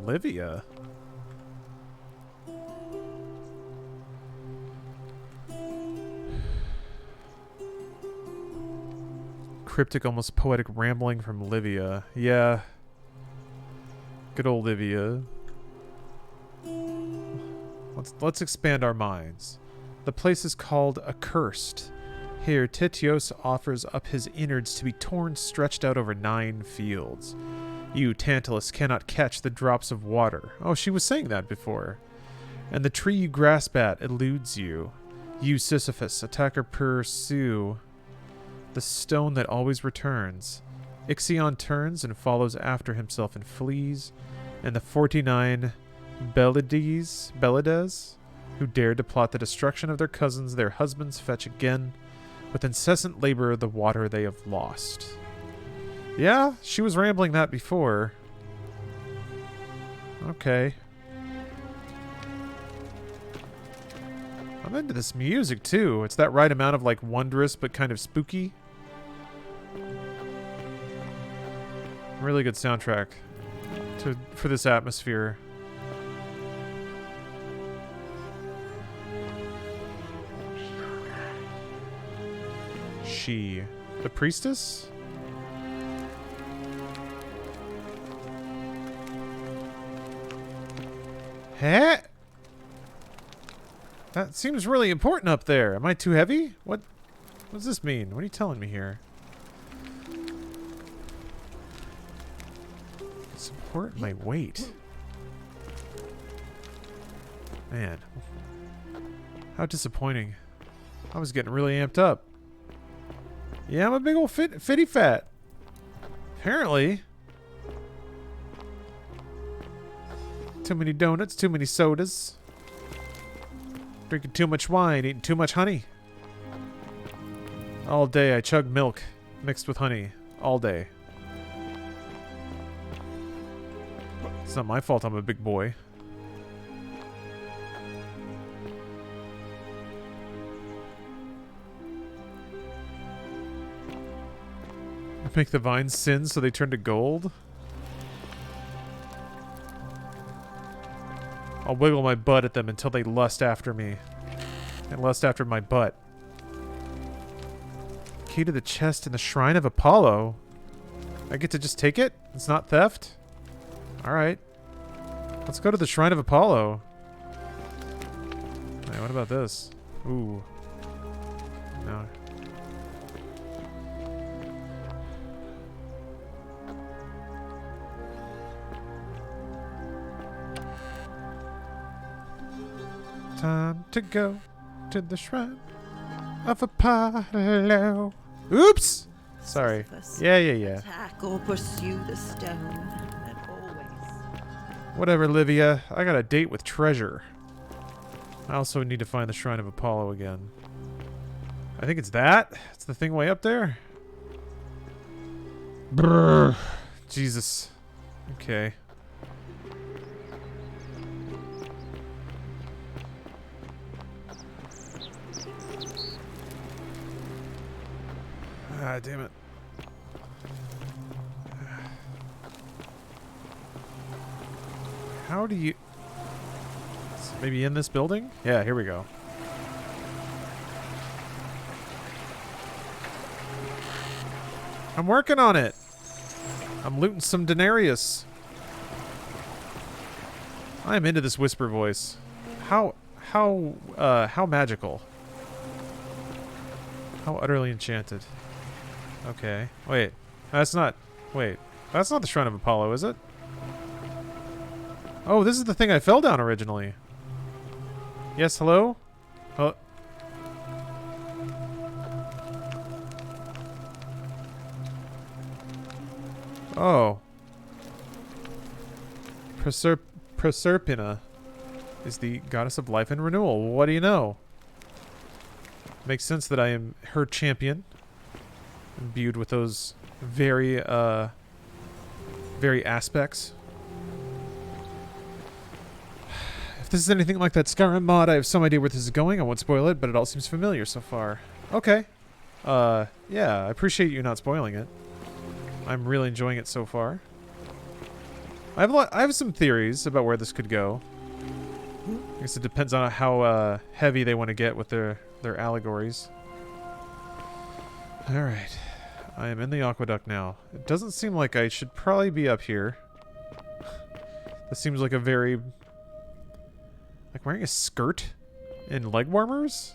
Livia. Cryptic, almost poetic rambling from Livia. Yeah. Good old Livia. Let's expand our minds. The place is called Accursed. Here, Titios offers up his innards to be torn, stretched out over 9 fields. You, Tantalus, cannot catch the drops of water. Oh, she was saying that before. And the tree you grasp at eludes you. You, Sisyphus, attacker pursue the stone that always returns. Ixion turns and follows after himself and flees. and the 49 Belides, who dared to plot the destruction of their cousins, their husbands, fetch again, with incessant labor, the water they have lost. Yeah, she was rambling that before. Okay. I'm into this music, too. It's that right amount of, like, wondrous but kind of spooky. Really good soundtrack for this atmosphere. She. The priestess? Huh? That seems really important up there. Am I too heavy? What does this mean? What are you telling me here? Support my weight. Man. How disappointing. I was getting really amped up. Yeah, I'm a big old fitty fat. Apparently. Too many donuts, too many sodas. Drinking too much wine, eating too much honey. All day I chug milk mixed with honey. All day. It's not my fault I'm a big boy. Make the vines sin so they turn to gold? I'll wiggle my butt at them until they lust after me. And lust after my butt. Key to the chest in the Shrine of Apollo. I get to just take it? It's not theft? Alright. Let's go to the Shrine of Apollo. Hey, what about this? Ooh. No. Time to go to the Shrine of Apollo. Oops! Sorry. Yeah. Attack or pursue the stone, and always. Whatever, Livia. I got a date with treasure. I also need to find the Shrine of Apollo again. I think it's that. It's the thing way up there. Brrr. Jesus. Okay. Ah, damn it. How do you... Maybe in this building? Yeah, here we go. I'm working on it. I'm looting some denarius. I'm into this whisper voice. How magical. How utterly enchanted. Okay. Wait. That's not... Wait. That's not the Shrine of Apollo, is it? Oh, this is the thing I fell down originally. Yes, hello? Oh. Oh. Proserpina is the goddess of life and renewal. What do you know? Makes sense that I am her champion. Imbued with those very aspects. If this is anything like that Skyrim mod, I have some idea where this is going. I won't spoil it, but it all seems familiar so far. Okay. Yeah, I appreciate you not spoiling it. I'm really enjoying it so far. I have some theories about where this could go. I guess it depends on how heavy they want to get with their allegories. Alright. I am in the aqueduct now. It doesn't seem like I should probably be up here. This seems like a very... Like wearing a skirt and leg warmers?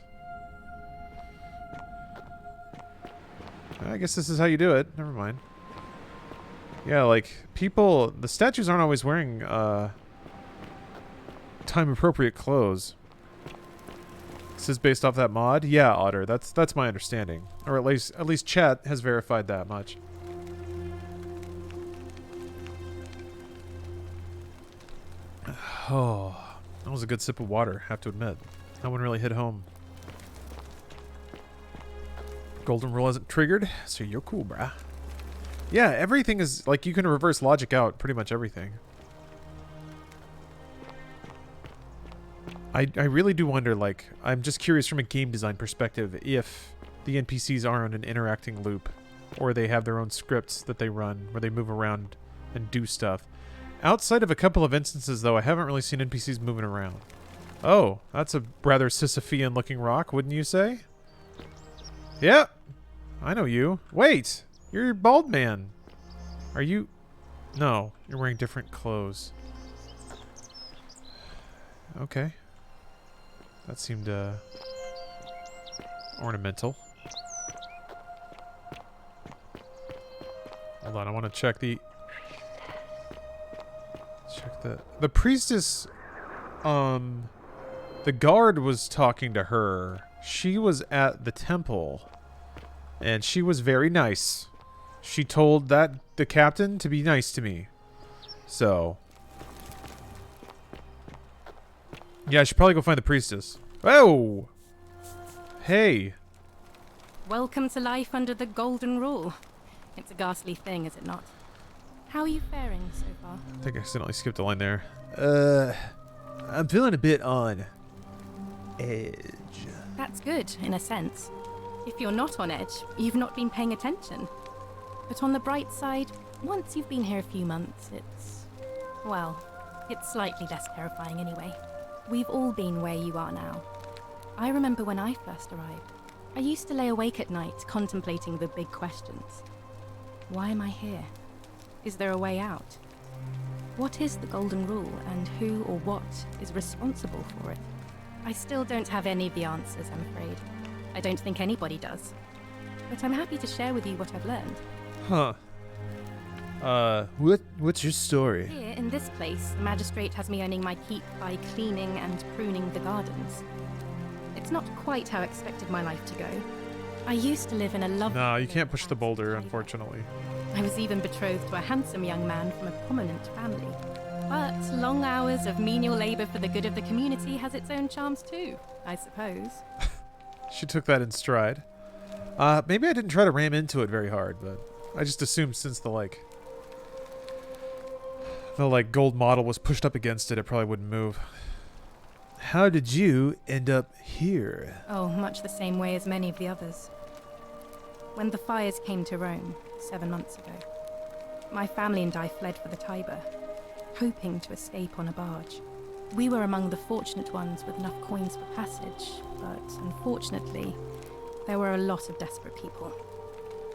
I guess this is how you do it. Never mind. Yeah, like, people... The statues aren't always wearing, time-appropriate clothes. This is based off that mod? Yeah, Otter. That's my understanding. Or at least chat has verified that much. Oh, that was a good sip of water, have to admit. That one really hit home. Golden rule hasn't triggered, so you're cool, brah. Yeah, everything is, like, you can reverse logic out pretty much everything. I really do wonder, like, I'm just curious from a game design perspective if the NPCs are on an interacting loop, or they have their own scripts that they run where they move around and do stuff. Outside of a couple of instances, though, I haven't really seen NPCs moving around. Oh, that's a rather Sisyphean looking rock, wouldn't you say? Yeah, I know you. Wait, you're bald man. Are you? No, you're wearing different clothes. Okay. That seemed ornamental. Hold on, I want to check the priestess. The guard was talking to her. She was at the temple, and she was very nice. She told the captain to be nice to me. So, yeah, I should probably go find the priestess. Oh! Hey. Welcome to life under the golden rule. It's a ghastly thing, is it not? How are you faring so far? I think I accidentally skipped a line there. I'm feeling a bit on edge. That's good, in a sense. If you're not on edge, you've not been paying attention. But on the bright side, once you've been here a few months, it's slightly less terrifying anyway. We've all been where you are now. I remember when I first arrived. I used to lay awake at night contemplating the big questions. Why am I here? Is there a way out? What is the golden rule, and who or what is responsible for it? I still don't have any of the answers, I'm afraid. I don't think anybody does. But I'm happy to share with you what I've learned. Huh. What's your story? Here, in this place, the magistrate has me earning my keep by cleaning and pruning the gardens. It's not quite how I expected my life to go. I used to live in a lovely... No, you can't push the boulder, unfortunately. I was even betrothed to a handsome young man from a prominent family. But long hours of menial labor for the good of the community has its own charms too, I suppose. She took that in stride. Maybe I didn't try to ram into it very hard, but I just assumed since the gold model was pushed up against it, it probably wouldn't move. How did you end up here? Oh, much the same way as many of the others. When the fires came to Rome 7 months ago, my family and I fled for the Tiber, hoping to escape on a barge. We were among the fortunate ones with enough coins for passage, but unfortunately, there were a lot of desperate people,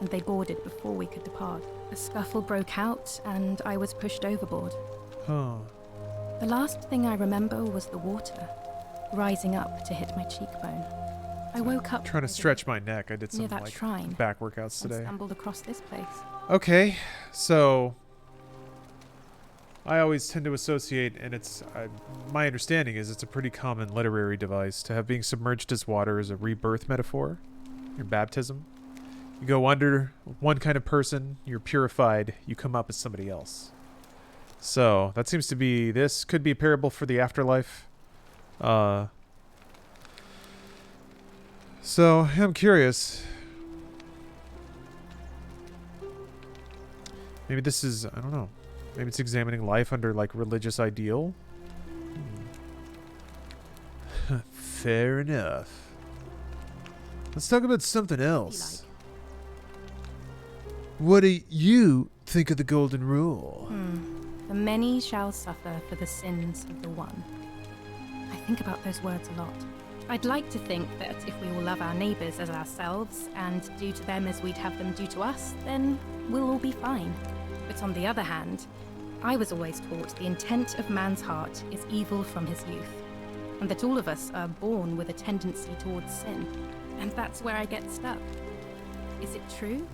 and they boarded before we could depart. A scuffle broke out, and I was pushed overboard. Huh. The last thing I remember was the water, rising up to hit my cheekbone. I woke up trying to stretch my neck. I did some shrine, back workouts today. And stumbled across this place. Okay, so I always tend to associate, and it's my understanding is it's a pretty common literary device to have being submerged as water as a rebirth metaphor, your baptism. You go under one kind of person, you're purified, you come up as somebody else. So that seems to be, this could be a parable for the afterlife. So I'm curious. Maybe this is, I don't know. Maybe it's examining life under religious ideal. Fair enough. Let's talk about something else. What do you think of the golden rule? The many shall suffer for the sins of the one. I think about those words a lot. I'd like to think that if we all love our neighbours as ourselves and do to them as we'd have them do to us, then we'll all be fine. But on the other hand, I was always taught the intent of man's heart is evil from his youth, and that all of us are born with a tendency towards sin. And that's where I get stuck. Is it true?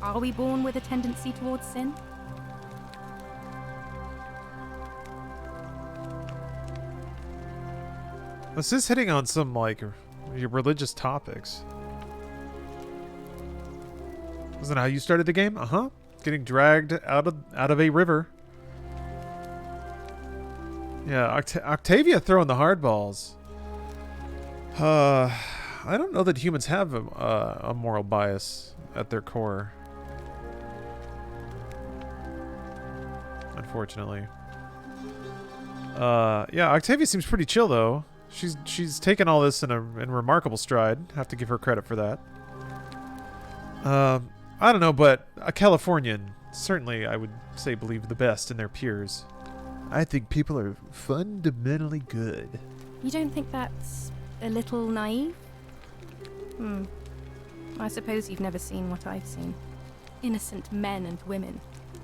Are we born with a tendency towards sin? This is hitting on some your religious topics. Isn't that how you started the game? Uh-huh. Getting dragged out of a river. Yeah, Octavia throwing the hard balls. I don't know that humans have a moral bias at their core. Unfortunately. Yeah, Octavia seems pretty chill though. She's taken all this in remarkable stride. Have to give her credit for that. I don't know, but a Californian certainly, I would say, believe the best in their peers. I think people are fundamentally good. You don't think that's a little naive? I suppose you've never seen what I've seen. Innocent men and women,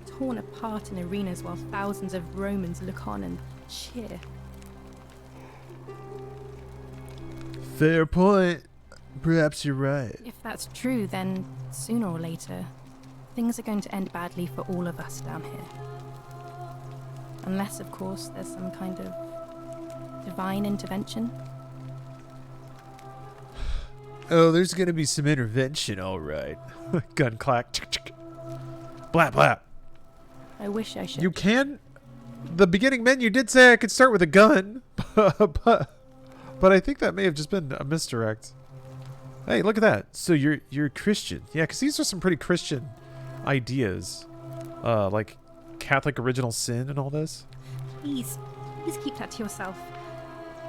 torn apart in arenas while thousands of Romans look on and cheer. Fair point. Perhaps you're right. If that's true, then sooner or later, things are going to end badly for all of us down here. Unless, of course, there's some kind of divine intervention. Oh, there's gonna be some intervention, all right. Gun clack. Blap, blap. I wish I should. You can... The beginning menu did say I could start with a gun, but I think that may have just been a misdirect. Hey, look at that. So you're Christian. Yeah, because these are some pretty Christian ideas. Like Catholic original sin and all this. Please keep that to yourself.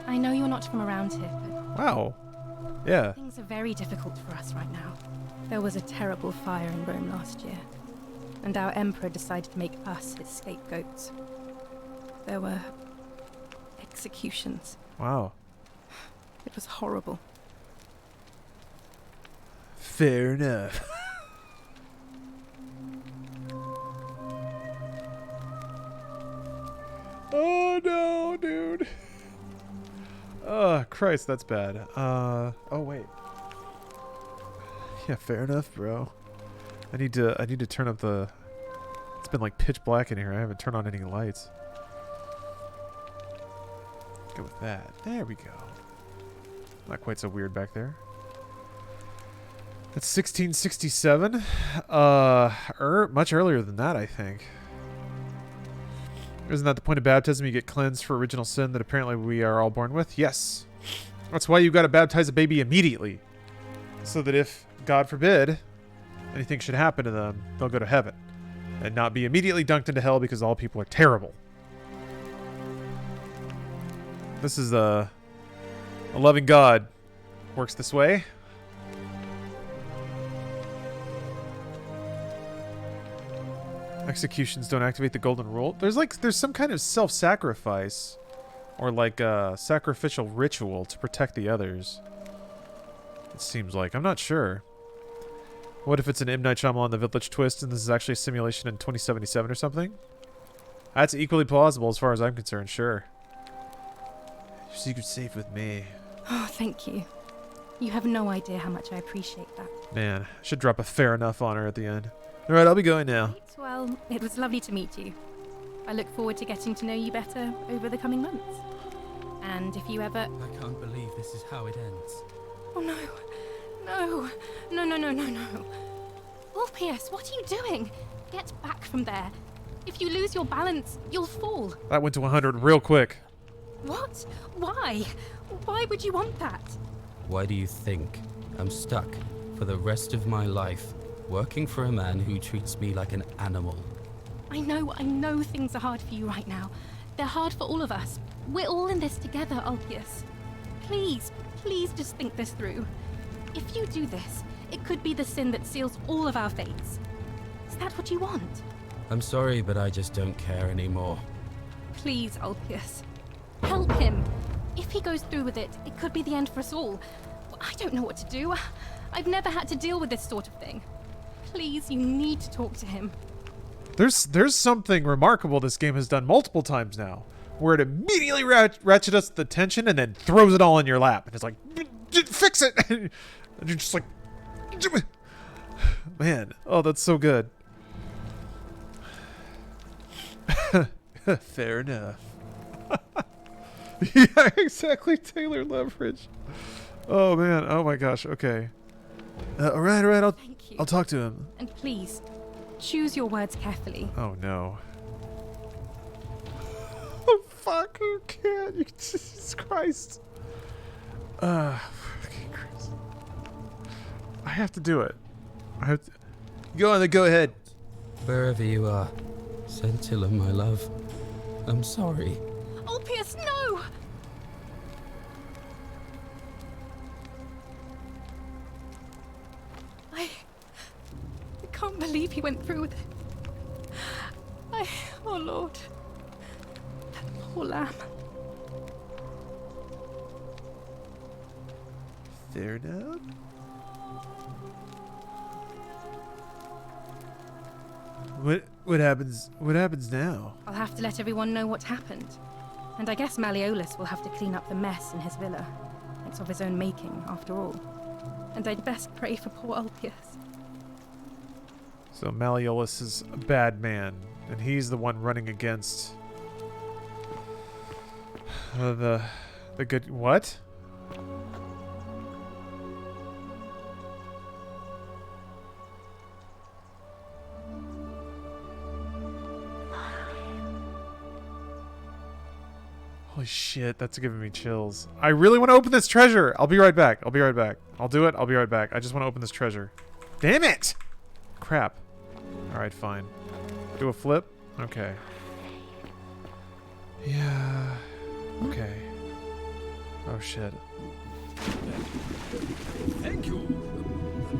I know you're not from around here, but... Wow. Yeah. Things are very difficult for us right now. There was a terrible fire in Rome last year, and our emperor decided to make us his scapegoats. There were executions. Wow. It was horrible. Fair enough. Oh no, dude. Oh, Christ, that's bad. Oh wait. Yeah, fair enough, bro. I need to turn up the... It's been like pitch black in here. I haven't turned on any lights. Go with that. There we go. Not quite so weird back there. That's 1667. Much earlier than that, I think. Isn't that the point of baptism? You get cleansed for original sin that apparently we are all born with? Yes. That's why you got to baptize a baby immediately. So that if, God forbid, anything should happen to them, they'll go to heaven. And not be immediately dunked into hell because all people are terrible. This is a loving God. Works this way. Executions don't activate the golden rule. There's some kind of self-sacrifice or like a sacrificial ritual to protect the others. It seems like. I'm not sure. What if it's an M. Night Shyamalan The Village Twist and this is actually a simulation in 2077 or something? That's equally plausible as far as I'm concerned, sure. Your secret's safe with me. Oh, thank you. You have no idea how much I appreciate that. Man, should drop a fair enough on her at the end. Alright, I'll be going now. Right, well, it was lovely to meet you. I look forward to getting to know you better over the coming months. And if you ever... I can't believe this is how it ends. Oh no. No. No, no, no, no, no. Orpheus, what are you doing? Get back from there. If you lose your balance, you'll fall. That went to 100 real quick. What? Why? Why would you want that? Why do you think I'm stuck for the rest of my life working for a man who treats me like an animal? I know things are hard for you right now. They're hard for all of us. We're all in this together, Ulpius. Please just think this through. If you do this, it could be the sin that seals all of our fates. Is that what you want? I'm sorry, but I just don't care anymore. Please, Ulpius. Help him. If he goes through with it, it could be the end for us all. I don't know what to do. I've never had to deal with this sort of thing. Please, you need to talk to him. There's something remarkable this game has done multiple times now, where it immediately ratchets us the tension and then throws it all in your lap. And it's like, fix it! And you're just like, man, oh, that's so good. Fair enough. Yeah, exactly. Taylor leverage. Oh man. Oh my gosh. Okay. All right. I'll talk to him. And please, choose your words carefully. Oh no. fuck? You can't. You, Jesus Christ. Fucking Christ. I have to do it. I have to. Go on, then go ahead. Wherever you are, Scintilla, my love, I'm sorry. Ulpius, no! I can't believe he went through with it. Oh Lord. That poor lamb. Fair enough. What happens now? I'll have to let everyone know what happened. And I guess Malleolus will have to clean up the mess in his villa. It's of his own making, after all. And I'd best pray for poor Ulpius. So Malleolus is a bad man, and he's the one running against the good. What? Holy shit, that's giving me chills. I really want to open this treasure. I'll be right back. I'll be right back. I'll do it. I'll be right back. I just want to open this treasure. Damn it! Crap. Alright, fine. Do a flip? Okay. Yeah. Okay. Oh shit. Thank you.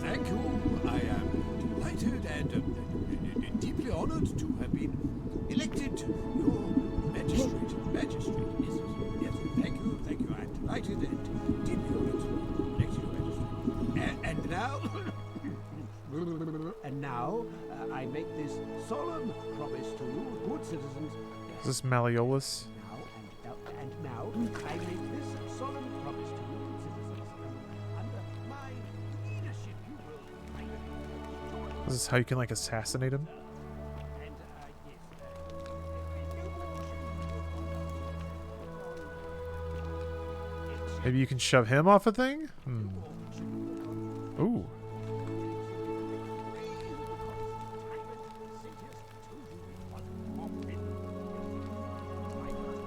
Thank you. I am delighted and deeply honored to have been elected your magistrate. Magistrate, yes. Thank you. I'm delighted and deeply honored. Elected your magistrate. And now... And now, I make this solemn promise to you, good citizens. Is this Malleolus? And now, I make this solemn promise to you, good citizens. Under my leadership, you will... Is this how you can, like, assassinate him? Maybe you can shove him off a thing? Ooh.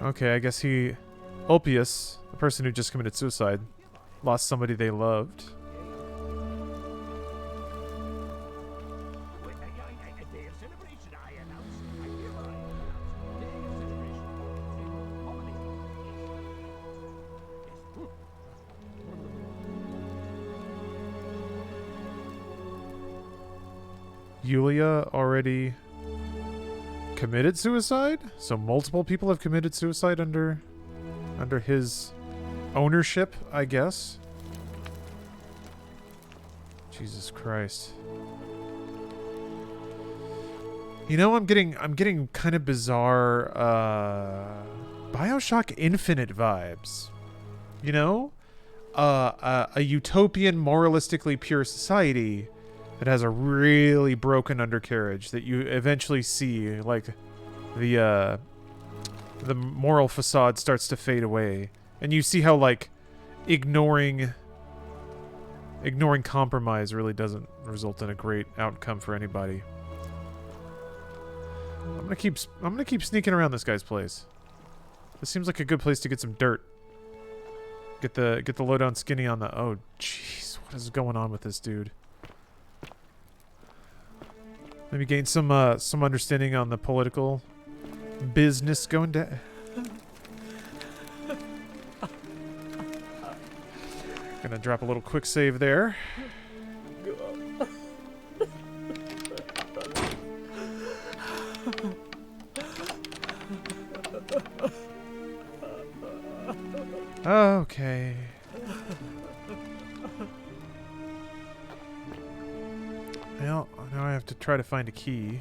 Okay, I guess Ulpius, the person who just committed suicide, lost somebody they loved. Yulia already committed suicide? So multiple people have committed suicide under his ownership, I guess. Jesus Christ. You know, I'm getting kind of bizarre BioShock Infinite vibes. You know? A utopian, moralistically pure society that has a really broken undercarriage that you eventually see, like, the moral facade starts to fade away. And you see how, like, ignoring compromise really doesn't result in a great outcome for anybody. I'm gonna keep sneaking around this guy's place. This seems like a good place to get some dirt. Get the lowdown skinny on the... Oh, jeez. What is going on with this dude? Maybe gain some understanding on the political business going down. Gonna drop a little quick save there. Okay. Well, now I have to try to find a key.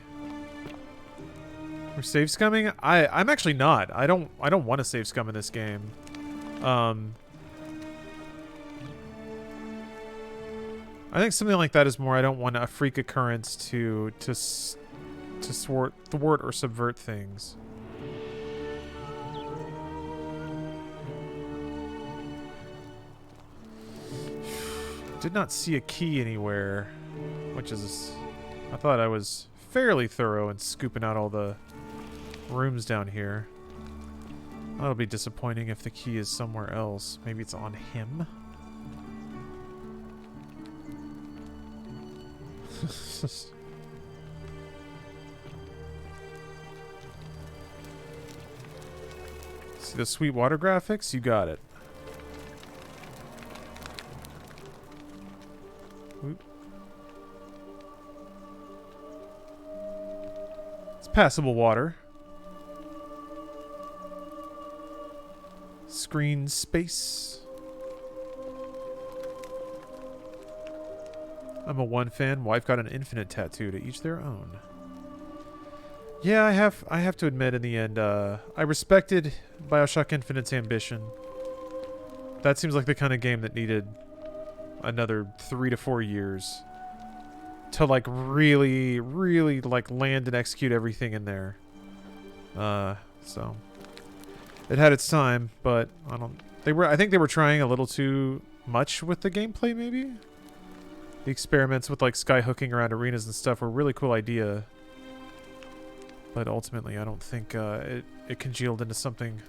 Are saves coming? I'm actually not. I don't want to save scum in this game. I think something like that is more. I don't want a freak occurrence to thwart or subvert things. Did not see a key anywhere, which is... I thought I was fairly thorough in scooping out all the rooms down here. That'll be disappointing if the key is somewhere else. Maybe it's on him? See the sweet water graphics? You got it. Oop. It's passable water. Screen space. I'm a 1 fan. Wife got an infinite tattoo, to each their own. Yeah, I have to admit in the end, I respected BioShock Infinite's ambition. That seems like the kind of game that needed another 3 to 4 years to like really like land and execute everything in there. So it had its time, but I think they were trying a little too much with the gameplay, maybe. The experiments with like skyhooking around arenas and stuff were a really cool idea. But ultimately, I don't think it congealed into something.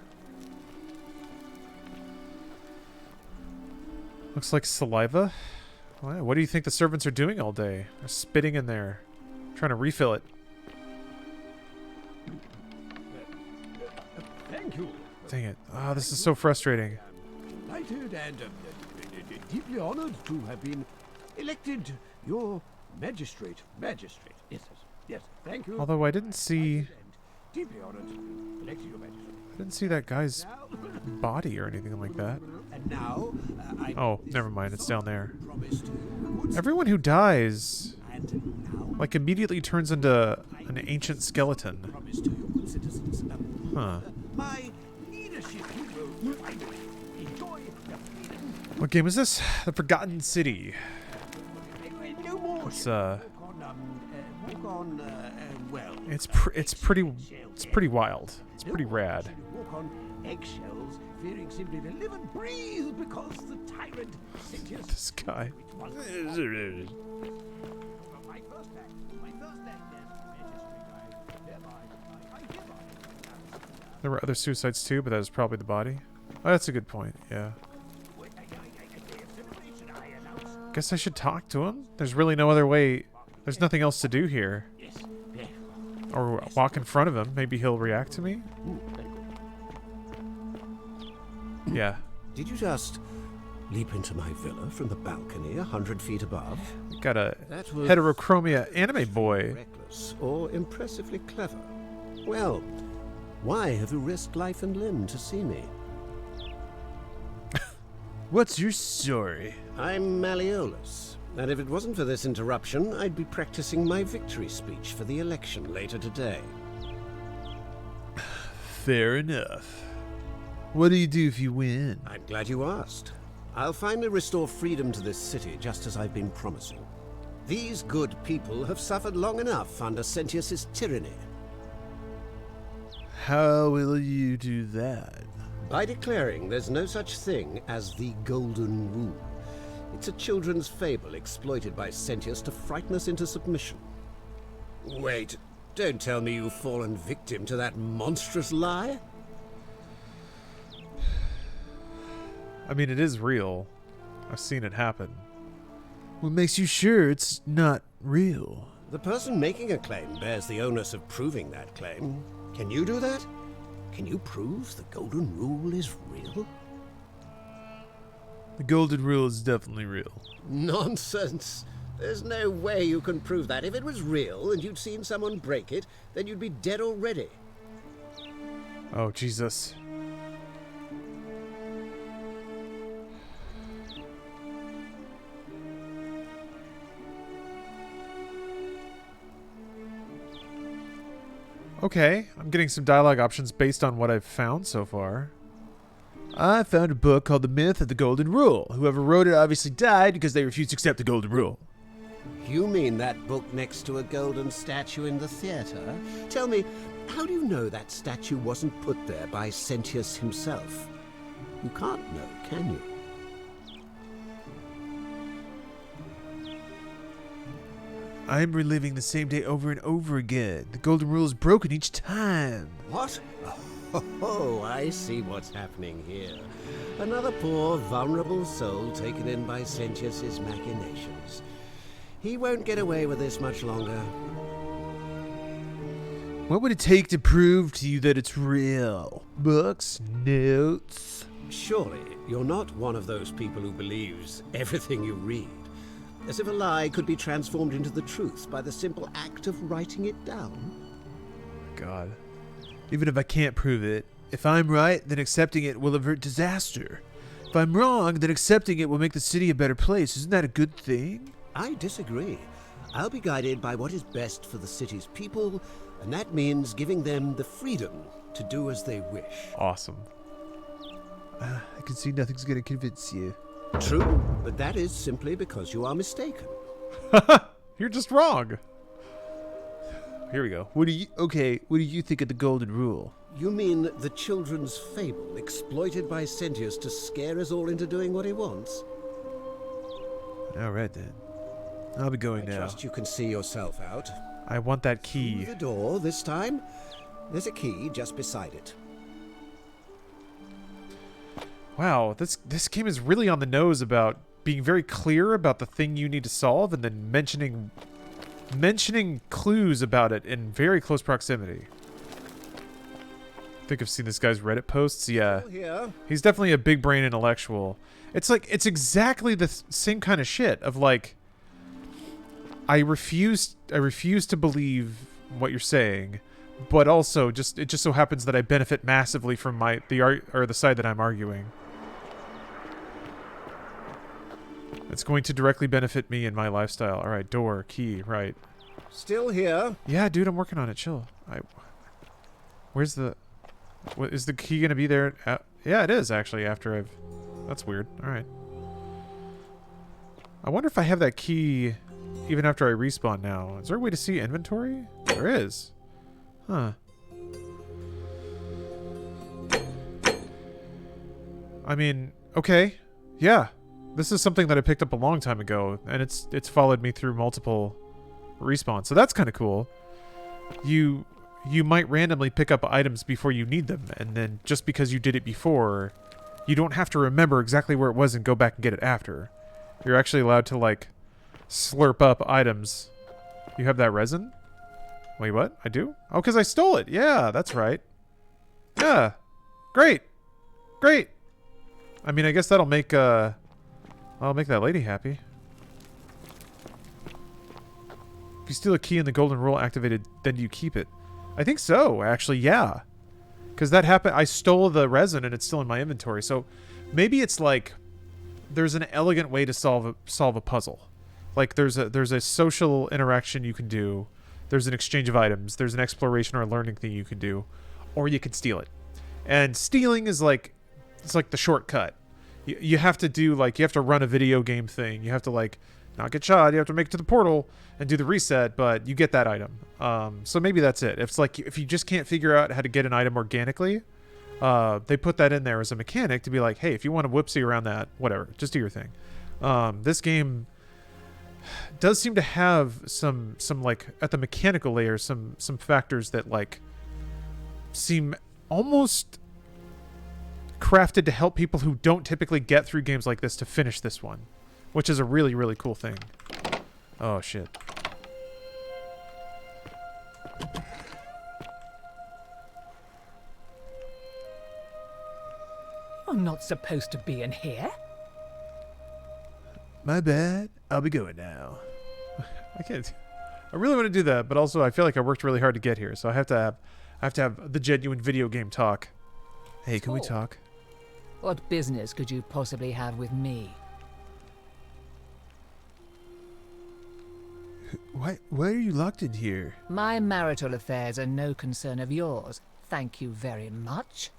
Looks like saliva. Wow, what do you think the servants are doing all day? They're spitting in there, trying to refill it. Thank you. Dang it. Ah, this is so frustrating. Delighted and deeply honored to have been elected your magistrate. Magistrate. Yes, yes. Thank you. Although I didn't see... Deeply honored. Elected your magistrate. I didn't see that guy's body or anything like that. And now, oh, never mind. It's down there. Everyone who dies like immediately turns into an ancient skeleton. Huh. What game is this? The Forgotten City. It's pretty wild. It's pretty rad. Walk on eggshells, fearing simply to live and breathe because the tyrant Sentius. This guy. There were other suicides too, but that was probably the body. Oh, that's a good point. Yeah. Guess I should talk to him. There's really no other way. There's nothing else to do here. Or walk in front of him. Maybe he'll react to me. Yeah. Did you just leap into my villa from the balcony 100 feet above? Got a heterochromia anime boy. Reckless or impressively clever. Well, why have you risked life and limb to see me? What's your story? I'm Malleolus, and if it wasn't for this interruption, I'd be practicing my victory speech for the election later today. Fair enough. What do you do if you win? I'm glad you asked. I'll finally restore freedom to this city, just as I've been promising. These good people have suffered long enough under Sentius's tyranny. How will you do that? By declaring there's no such thing as the Golden Rule. It's a children's fable exploited by Sentius to frighten us into submission. Wait, don't tell me you've fallen victim to that monstrous lie? I mean, it is real. I've seen it happen. What makes you sure it's not real? The person making a claim bears the onus of proving that claim. Can you do that? Can you prove the Golden Rule is real? The Golden Rule is definitely real. Nonsense. There's no way you can prove that. If it was real and you'd seen someone break it, then you'd be dead already. Oh, Jesus. Okay, I'm getting some dialogue options based on what I've found so far. I found a book called The Myth of the Golden Rule. Whoever wrote it obviously died because they refused to accept the Golden Rule. You mean that book next to a golden statue in the theater? Tell me, how do you know that statue wasn't put there by Sentius himself? You can't know, can you? I'm reliving the same day over and over again. The Golden Rule is broken each time. What? Oh, I see what's happening here. Another poor, vulnerable soul taken in by Sentius's machinations. He won't get away with this much longer. What would it take to prove to you that it's real? Books? Notes? Surely, you're not one of those people who believes everything you read. As if a lie could be transformed into the truth by the simple act of writing it down. God. Even if I can't prove it, if I'm right, then accepting it will avert disaster. If I'm wrong, then accepting it will make the city a better place. Isn't that a good thing? I disagree. I'll be guided by what is best for the city's people, and that means giving them the freedom to do as they wish. Awesome. I can see nothing's going to convince you. True, but that is simply because you are mistaken. You're just wrong. Here we go. What do you think of the Golden Rule? You mean the children's fable exploited by Sentius to scare us all into doing what he wants? All right, then. I'll be going now. I trust you can see yourself out. I want that key. Through the door this time. There's a key just beside it. Wow, this game is really on the nose about being very clear about the thing you need to solve and then mentioning clues about it in very close proximity. I think I've seen this guy's Reddit posts. Yeah. He's definitely a big brain intellectual. It's like, it's exactly the same kind of shit of like, I refuse to believe what you're saying, but also it just so happens that I benefit massively from the side that I'm arguing. It's going to directly benefit me in my lifestyle. All right, door, key, right. Still here. Yeah, dude, I'm working on it. Chill. Where's the... What, is the key going to be there? Yeah, it is, actually, after I've... That's weird. All right. I wonder if I have that key even after I respawn now. Is there a way to see inventory? There is. Huh. I mean, okay. Yeah. This is something that I picked up a long time ago, and it's followed me through multiple respawns. So that's kind of cool. You might randomly pick up items before you need them, and then just because you did it before, you don't have to remember exactly where it was and go back and get it after. You're actually allowed to, like, slurp up items. You have that resin? Wait, what? I do? Oh, because I stole it. Yeah, that's right. Yeah. Great. Great. I mean, I guess that'll make, I'll make that lady happy. If you steal a key and the golden rule activated, then do you keep it? I think so, actually, yeah. Because that happened. I stole the resin and it's still in my inventory. So maybe it's like there's an elegant way to solve a puzzle. Like there's a social interaction you can do. There's an exchange of items. There's an exploration or a learning thing you can do, or you can steal it. And stealing is like, it's like the shortcut. You have to do, like, you have to run a video game thing. You have to, like, not get shot. You have to make it to the portal and do the reset, but you get that item. So maybe that's it. It's like, if you just can't figure out how to get an item organically, they put that in there as a mechanic to be like, hey, if you want to whoopsie around that, whatever, just do your thing. This game does seem to have some like, at the mechanical layer, some factors that, like, seem almost crafted to help people who don't typically get through games like this to finish this one, which is a really, really cool thing. Oh, shit. I'm not supposed to be in here. My bad. I'll be going now. I can't. I really want to do that, but also I feel like I worked really hard to get here, so I have to have the genuine video game talk. Hey, can we talk? What business could you possibly have with me? Why are you locked in here? My marital affairs are no concern of yours. Thank you very much.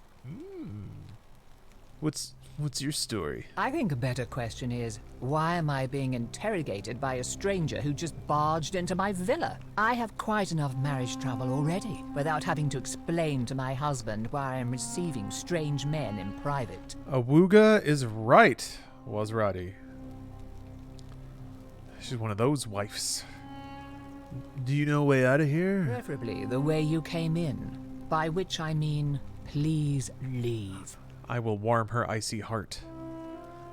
What's your story? I think a better question is, why am I being interrogated by a stranger who just barged into my villa? I have quite enough marriage trouble already, without having to explain to my husband why I am receiving strange men in private. Awuga is right, Wazrati. She's one of those wives. Do you know a way out of here? Preferably the way you came in, by which I mean Please leave. I will warm her icy heart.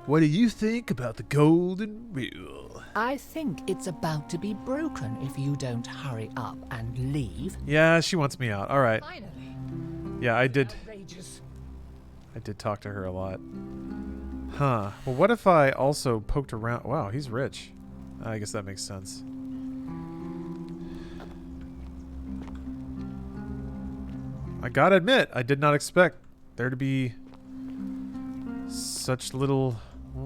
What do you think about the golden rule? I think it's about to be broken if you don't hurry up and leave. Yeah, she wants me out. All right. Finally. Yeah, I did. Outrageous. I did talk to her a lot. Huh. Well, what if I also poked around? Wow, he's rich. I guess that makes sense. I gotta admit, I did not expect there to be such little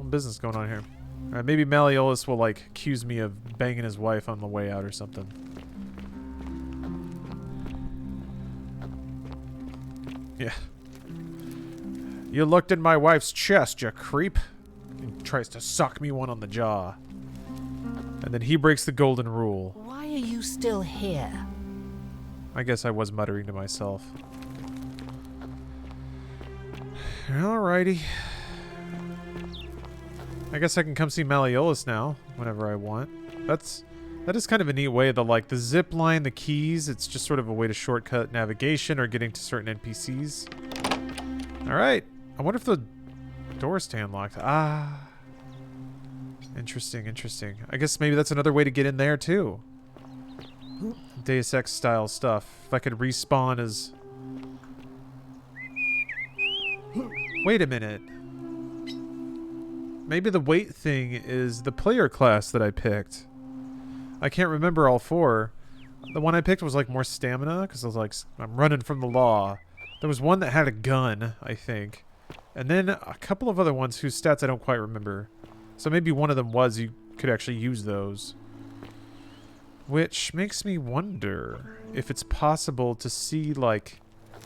business going on here. All right, maybe Malleolus will like accuse me of banging his wife on the way out or something. Yeah. You looked in my wife's chest, you creep. He tries to sock me one on the jaw. And then he breaks the golden rule. Why are you still here? I guess I was muttering to myself. Alrighty. I guess I can come see Malleolus now, whenever I want. That is kind of a neat way. The zip line, the keys, it's just sort of a way to shortcut navigation or getting to certain NPCs. Alright. I wonder if the doors stay unlocked. Ah. Interesting, interesting. I guess maybe that's another way to get in there, too. Deus Ex style stuff. If I could respawn as... Wait a minute. Maybe the weight thing is the player class that I picked. I can't remember all four. The one I picked was like more stamina, because I was like, I'm running from the law. There was one that had a gun, I think. And then a couple of other ones whose stats I don't quite remember. So maybe one of them was you could actually use those. Which makes me wonder if it's possible to see, like,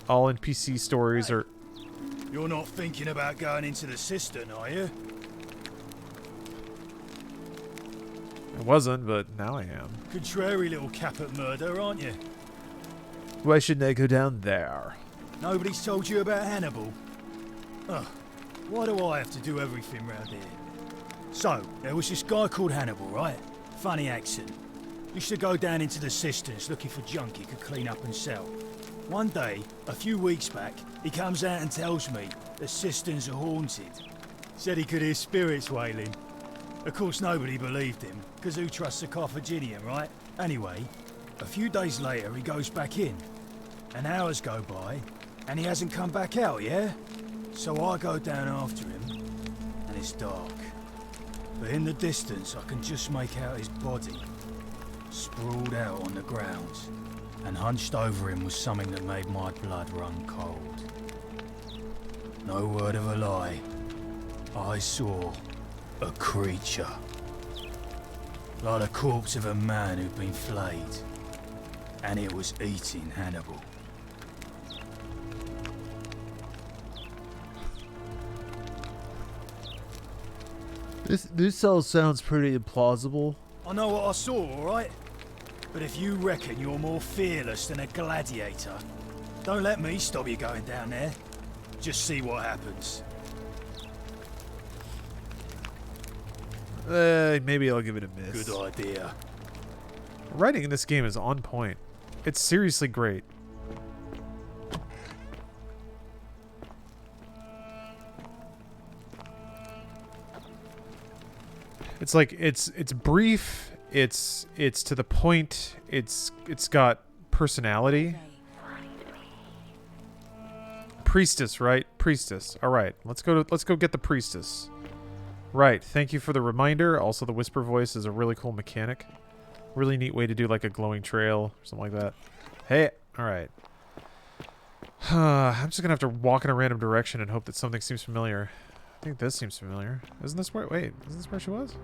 all NPC stories or... You're not thinking about going into the cistern, are you? I wasn't, but now I am. Contrary little cap at murder, aren't you? Why shouldn't I go down there? Nobody's told you about Hannibal? Ugh, why do I have to do everything round here? So, there was this guy called Hannibal, right? Funny accent. Used to go down into the cisterns looking for junk he could clean up and sell. One day, a few weeks back, he comes out and tells me the cisterns are haunted. Said he could hear spirits wailing. Of course, nobody believed him, because who trusts a Carthaginian, right? Anyway, a few days later, he goes back in. And hours go by, and he hasn't come back out, yeah? So I go down after him, and it's dark. But in the distance, I can just make out his body, sprawled out on the ground. And hunched over him was something that made my blood run cold. No word of a lie. I saw a creature. Like the corpse of a man who'd been flayed. And it was eating Hannibal. This all sounds pretty implausible. I know what I saw, alright? But if you reckon you're more fearless than a gladiator, don't let me stop you going down there. Just see what happens. Maybe I'll give it a miss. Good idea. Writing in this game is on point. It's seriously great. It's like it's brief, it's to the point, it's got personality. Priestess, right? Priestess. All right. Let's go get the priestess. Right. Thank you for the reminder. Also, the whisper voice is a really cool mechanic. Really neat way to do like a glowing trail or something like that. Hey. All right. I'm just going to have to walk in a random direction and hope that something seems familiar. I think this seems familiar. Isn't this where... Wait. Isn't this where she was?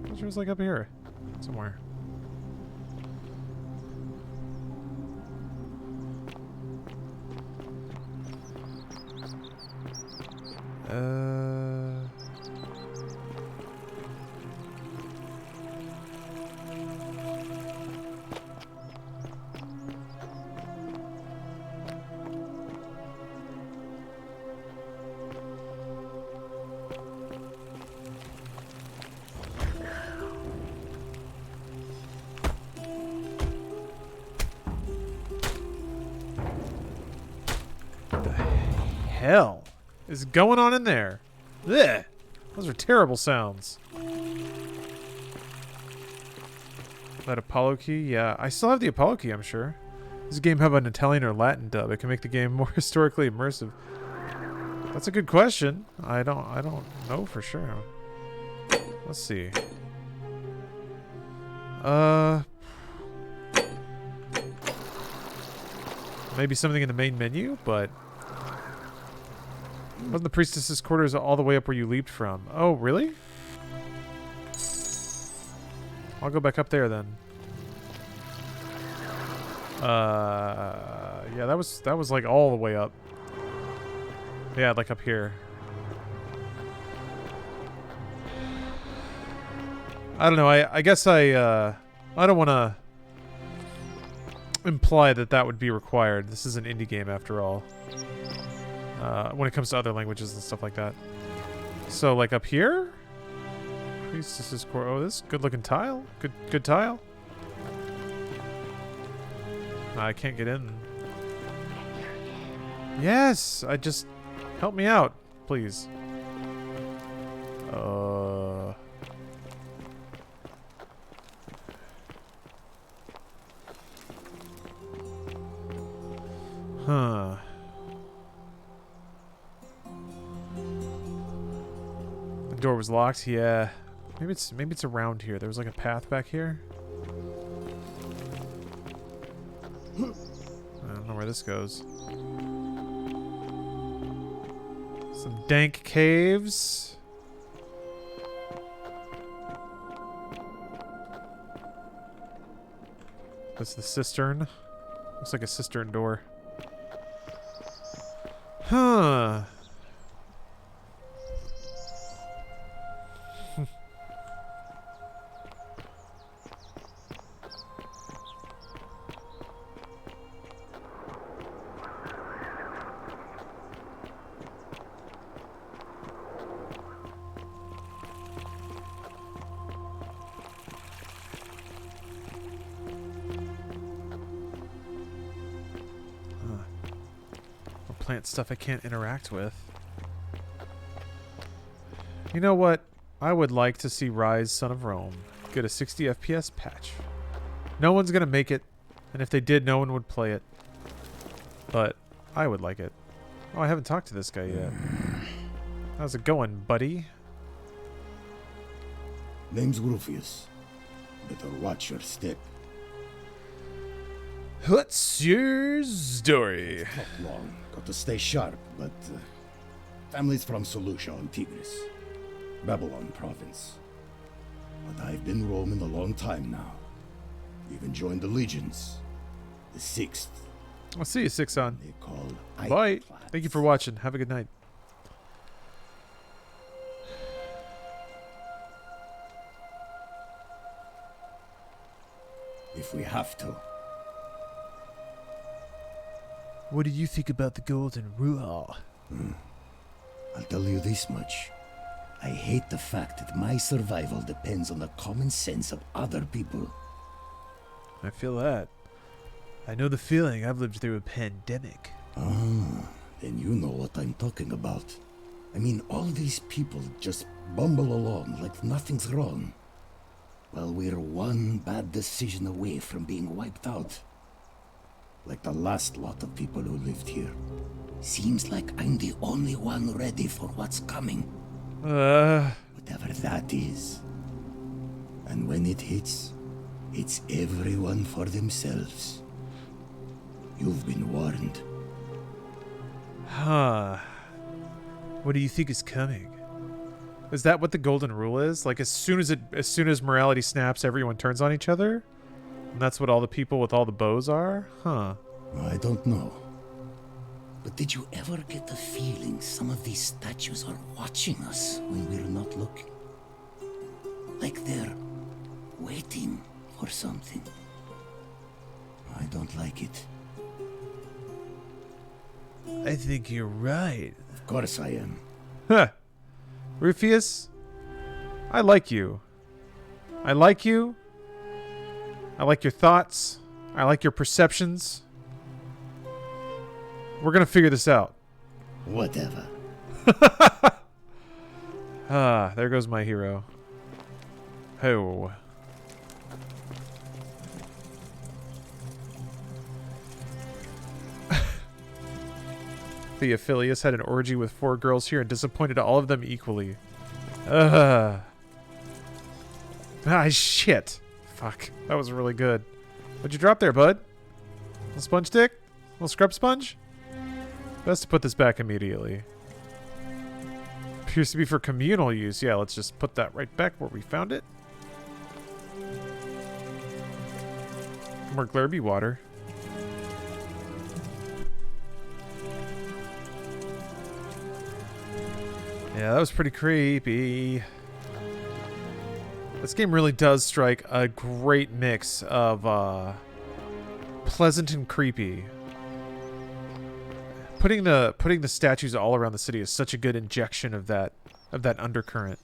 I thought she was like up here. Somewhere. hell is going on in there? Ugh. Those are terrible sounds. That Apollo key? Yeah, I still have the Apollo key, I'm sure. Does the game have an Italian or Latin dub? It can make the game more historically immersive. That's a good question. I don't know for sure. Let's see. Maybe something in the main menu, but wasn't the priestess's quarters all the way up where you leaped from? Oh, really? I'll go back up there then. Yeah, that was like all the way up. Yeah, like up here. I don't know. I guess I don't want to imply that would be required. This is an indie game after all. When it comes to other languages and stuff like that. So like up here? Priestess's core. Oh, this good looking tile. Good tile. I can't get in. Yes, I just help me out, please. Huh. The door was locked. Yeah. Maybe it's around here. There was like a path back here. I don't know where this goes. Some dank caves. That's the cistern. Looks like a cistern door. Huh. Plant stuff I can't interact with. You know what? I would like to see Rise Son of Rome get a 60 FPS patch. No one's gonna make it, and if they did, no one would play it. But I would like it. Oh, I haven't talked to this guy yet. How's it going, buddy? Name's Rufius. Better watch your step. What's your story? It's not long. Got to stay sharp, but family's from Seleucia on Tigris, Babylon province. But I've been roaming a long time now. Even joined the legions, the 6th. I'll see you, Sixon. They call Bye. Thank you for watching. Have a good night. If we have to. What do you think about the Golden Rule? I'll tell you this much. I hate the fact that my survival depends on the common sense of other people. I feel that. I know the feeling. I've lived through a pandemic. Ah, then you know what I'm talking about. I mean, all these people just bumble along like nothing's wrong. Well, we're one bad decision away from being wiped out. Like the last lot of people who lived here. Seems like I'm the only one ready for what's coming. Whatever that is. And when it hits, it's everyone for themselves. You've been warned. Huh. What do you think is coming? Is that what the Golden Rule is? Like as soon as morality snaps, everyone turns on each other? And that's what all the people with all the bows are? Huh. I don't know. But did you ever get the feeling some of these statues are watching us when we're not looking? Like they're waiting for something. I don't like it. I think you're right. Of course I am. Huh. Rufius, I like you. I like you. I like your thoughts. I like your perceptions. We're gonna figure this out. Whatever. Ah, there goes my hero. Ho. Theophilus had an orgy with 4 girls here and disappointed all of them equally. Ugh. Ah, shit. Fuck. That was really good. What'd you drop there, bud? Little sponge stick? Little scrub sponge? Best to put this back immediately. Appears to be for communal use. Yeah, let's just put that right back where we found it. More Glurby water. Yeah, that was pretty creepy. This game really does strike a great mix of pleasant and creepy. Putting the statues all around the city is such a good injection of that undercurrent.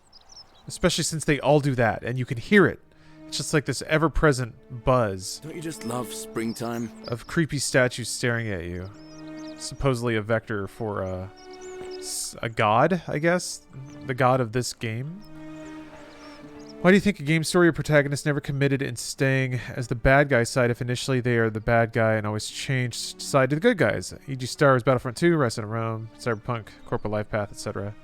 Especially since they all do that and you can hear it. It's just like this ever-present buzz. Don't you just love springtime? Of creepy statues staring at you. Supposedly a vector for a god, I guess? The god of this game? Why do you think a game story or protagonist never committed in staying as the bad guy side if initially they are the bad guy and always changed side to the good guys? E.g. Star Wars Battlefront 2, Rise of Rome, Cyberpunk, Corporate Life Path, etc.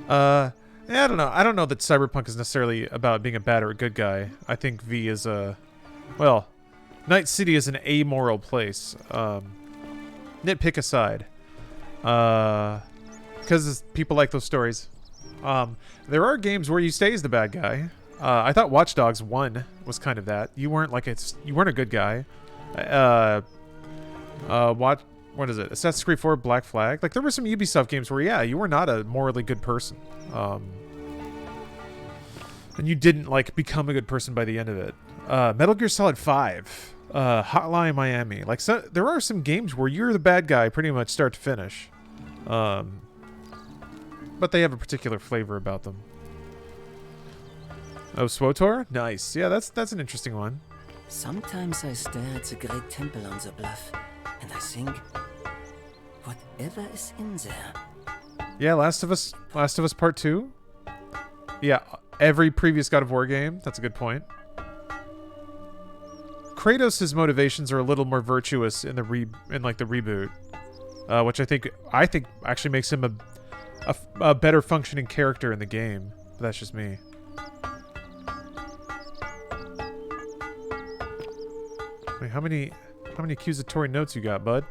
Yeah, I don't know. I don't know that Cyberpunk is necessarily about being a bad or a good guy. I think V is a... Well, Night City is an amoral place. Nitpick aside. Because people like those stories. There are games where you stay as the bad guy. I thought Watch Dogs 1 was kind of that. You weren't like you weren't a good guy. What is it? Assassin's Creed 4 Black Flag. Like there were some Ubisoft games where yeah, you were not a morally good person. And you didn't like become a good person by the end of it. Metal Gear Solid 5, Hotline Miami. Like so, there are some games where you're the bad guy pretty much start to finish. But they have a particular flavor about them. Oh, SWTOR? Nice. Yeah, that's an interesting one. Sometimes I stare at the great temple on the bluff, and I think, whatever is in there. Yeah, Last of Us Part 2? Yeah, every previous God of War game. That's a good point. Kratos' motivations are a little more virtuous in the reboot, which I think actually makes him a better functioning character in the game. But that's just me. Wait, how many accusatory notes you got, bud?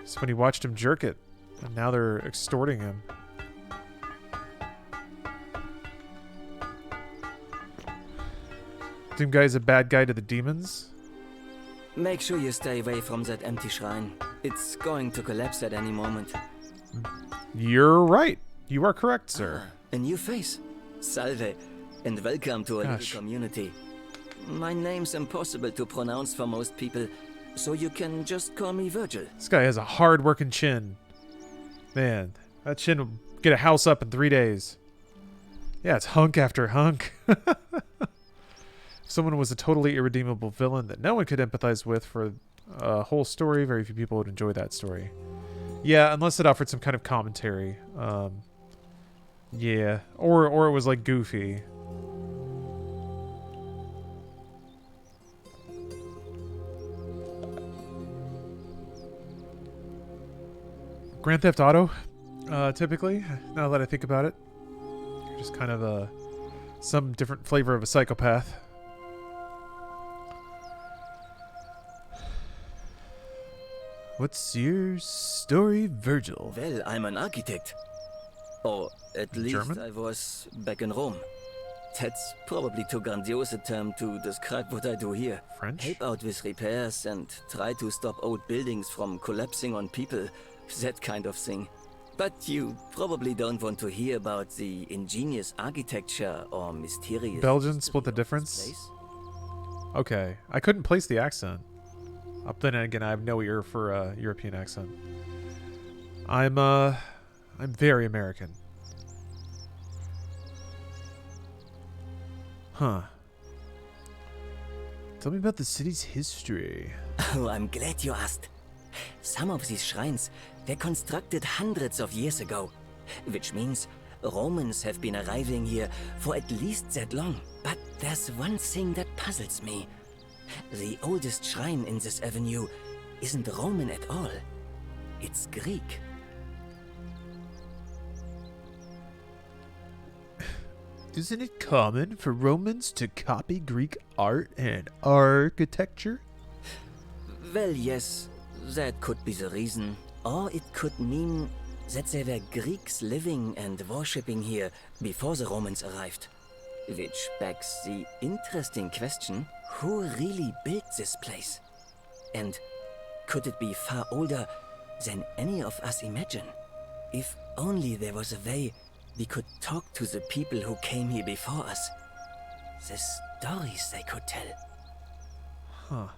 Somebody watched him jerk it, and now they're extorting him. Doom Guy's a bad guy to the demons? Make sure you stay away from that empty shrine. It's going to collapse at any moment. You're right. You are correct, sir. A new face. Salve, and welcome to our little community. My name's impossible to pronounce for most people, so you can just call me Virgil. This guy has a hard-working chin. Man, that chin will get a house up in 3 days. Yeah, it's hunk after hunk. Someone was a totally irredeemable villain that no one could empathize with for a whole story. Very few people would enjoy that story. Yeah, unless it offered some kind of commentary. Yeah, or it was like goofy. Grand Theft Auto, typically, now that I think about it. Just kind of some different flavor of a psychopath. What's your story, Virgil? Well, I'm an architect. Or at least German? I was back in Rome. That's probably too grandiose a term to describe what I do here. French? Help out with repairs and try to stop old buildings from collapsing on people. That kind of thing. But you probably don't want to hear about the ingenious architecture or mysterious... Belgian split the difference? Okay. I couldn't place the accent. Then again, I have no ear for a European accent. I'm very American. Huh. Tell me about the city's history. Oh, I'm glad you asked. Some of these shrines were constructed hundreds of years ago, which means Romans have been arriving here for at least that long. But there's one thing that puzzles me. The oldest shrine in this avenue isn't Roman at all. It's Greek. Isn't it common for Romans to copy Greek art and architecture? Well, yes, that could be the reason. Or it could mean that there were Greeks living and worshipping here before the Romans arrived. Which begs the interesting question, who really built this place? And could it be far older than any of us imagine? If only there was a way we could talk to the people who came here before us. The stories they could tell. Huh.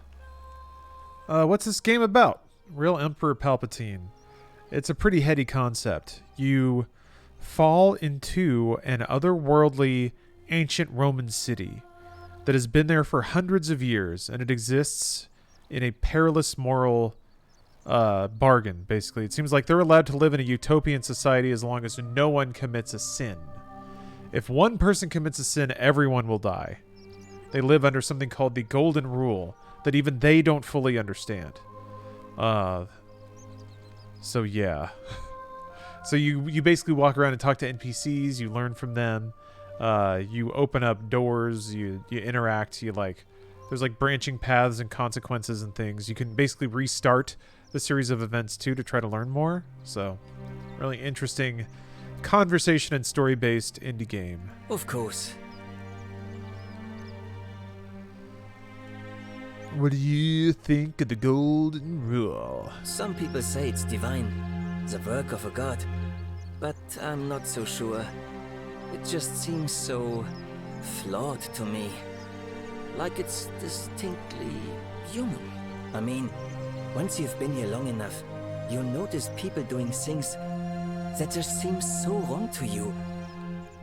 What's this game about? Real Emperor Palpatine. It's a pretty heady concept. You fall into an otherworldly ancient Roman city that has been there for hundreds of years, and it exists in a perilous moral bargain, basically. It seems like they're allowed to live in a utopian society as long as no one commits a sin. If one person commits a sin, everyone will die. They live under something called the Golden Rule that even they don't fully understand. So yeah. So you basically walk around and talk to NPCs, you learn from them, you open up doors, you interact, there's like branching paths and consequences and things. You can basically restart the series of events too to try to learn more. So, really interesting conversation and story-based indie game. Of course. What do you think of the Golden Rule? Some people say it's divine, the work of a god, but I'm not so sure. It just seems so flawed to me. Like it's distinctly human. I mean, once you've been here long enough, you'll notice people doing things that just seem so wrong to you.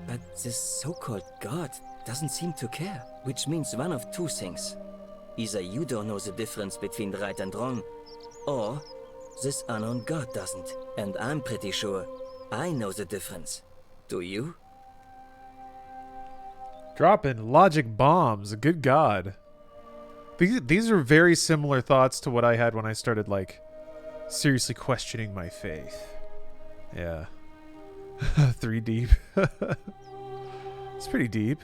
But this so-called god doesn't seem to care, which means one of two things. Either you don't know the difference between right and wrong, or this unknown god doesn't. And I'm pretty sure I know the difference. Do you? Dropping logic bombs. Good God. These are very similar thoughts to what I had when I started, seriously questioning my faith. Yeah. 3 deep. It's pretty deep.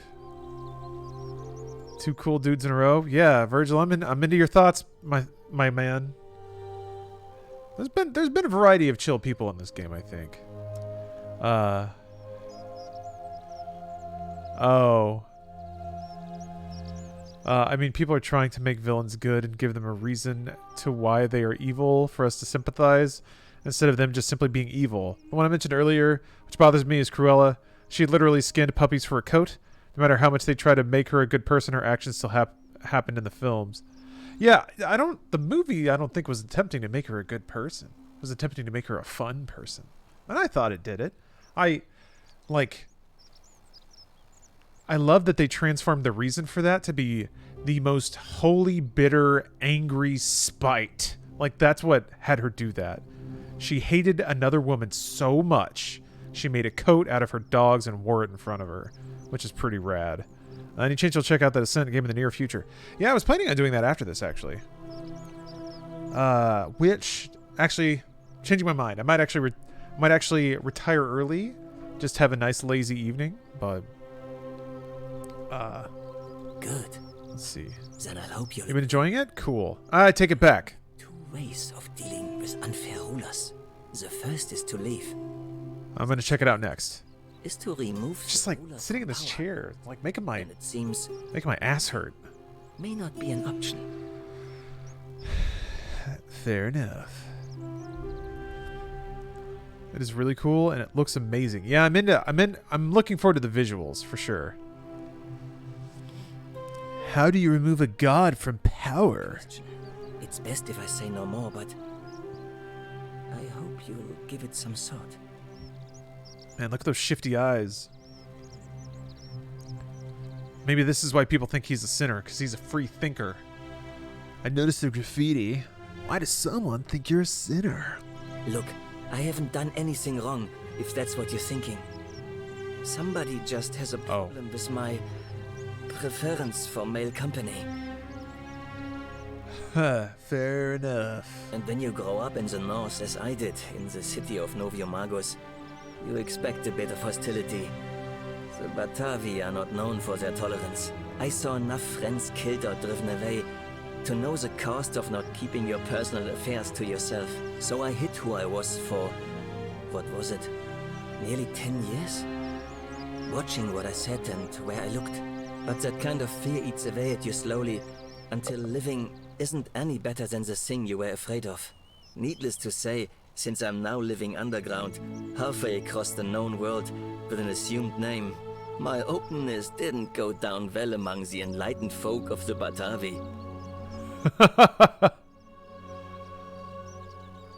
2 cool dudes in a row. Yeah, Virgil, I'm into your thoughts, my man. There's been a variety of chill people in this game, I think. I mean, people are trying to make villains good and give them a reason to why they are evil for us to sympathize, instead of them just simply being evil. The one I mentioned earlier, which bothers me, is Cruella. She literally skinned puppies for a coat. No matter how much they try to make her a good person, her actions still happened in the films. Yeah, the movie I don't think was attempting to make her a good person. It was attempting to make her a fun person. And I thought it did it. I love that they transformed the reason for that to be the most holy, bitter, angry spite. That's what had her do that. She hated another woman so much, she made a coat out of her dogs and wore it in front of her, which is pretty rad. Any chance you'll check out the Ascent game in the near future? Yeah, I was planning on doing that after this, actually. Actually, changing my mind. I might actually retire early, just have a nice lazy evening, but... Good. Let's see. Then I hope you've been enjoying it? Cool. I take it back. 2 ways of dealing with unfair rulers. The first is to leave. I'm gonna check it out next. Is to remove just sitting in this chair, making my ass hurt. May not be an option. Fair enough. It is really cool and it looks amazing. Yeah, I'm looking forward to the visuals for sure. How do you remove a god from power? It's best if I say no more, but I hope you'll give it some thought. Man, look at those shifty eyes. Maybe this is why people think he's a sinner, because he's a free thinker. I noticed the graffiti. Why does someone think you're a sinner? Look, I haven't done anything wrong, if that's what you're thinking. Somebody just has a problem with my preference for male company. Fair enough. And when you grow up in the north, as I did, in the city of Noviomagos, you expect a bit of hostility. The Batavi are not known for their tolerance. I saw enough friends killed or driven away to know the cost of not keeping your personal affairs to yourself. So I hid who I was for, what was it, nearly 10 years? Watching what I said and where I looked. But that kind of fear eats away at you slowly, until living isn't any better than the thing you were afraid of. Needless to say, since I'm now living underground, halfway across the known world, with an assumed name, my openness didn't go down well among the enlightened folk of the Batavi.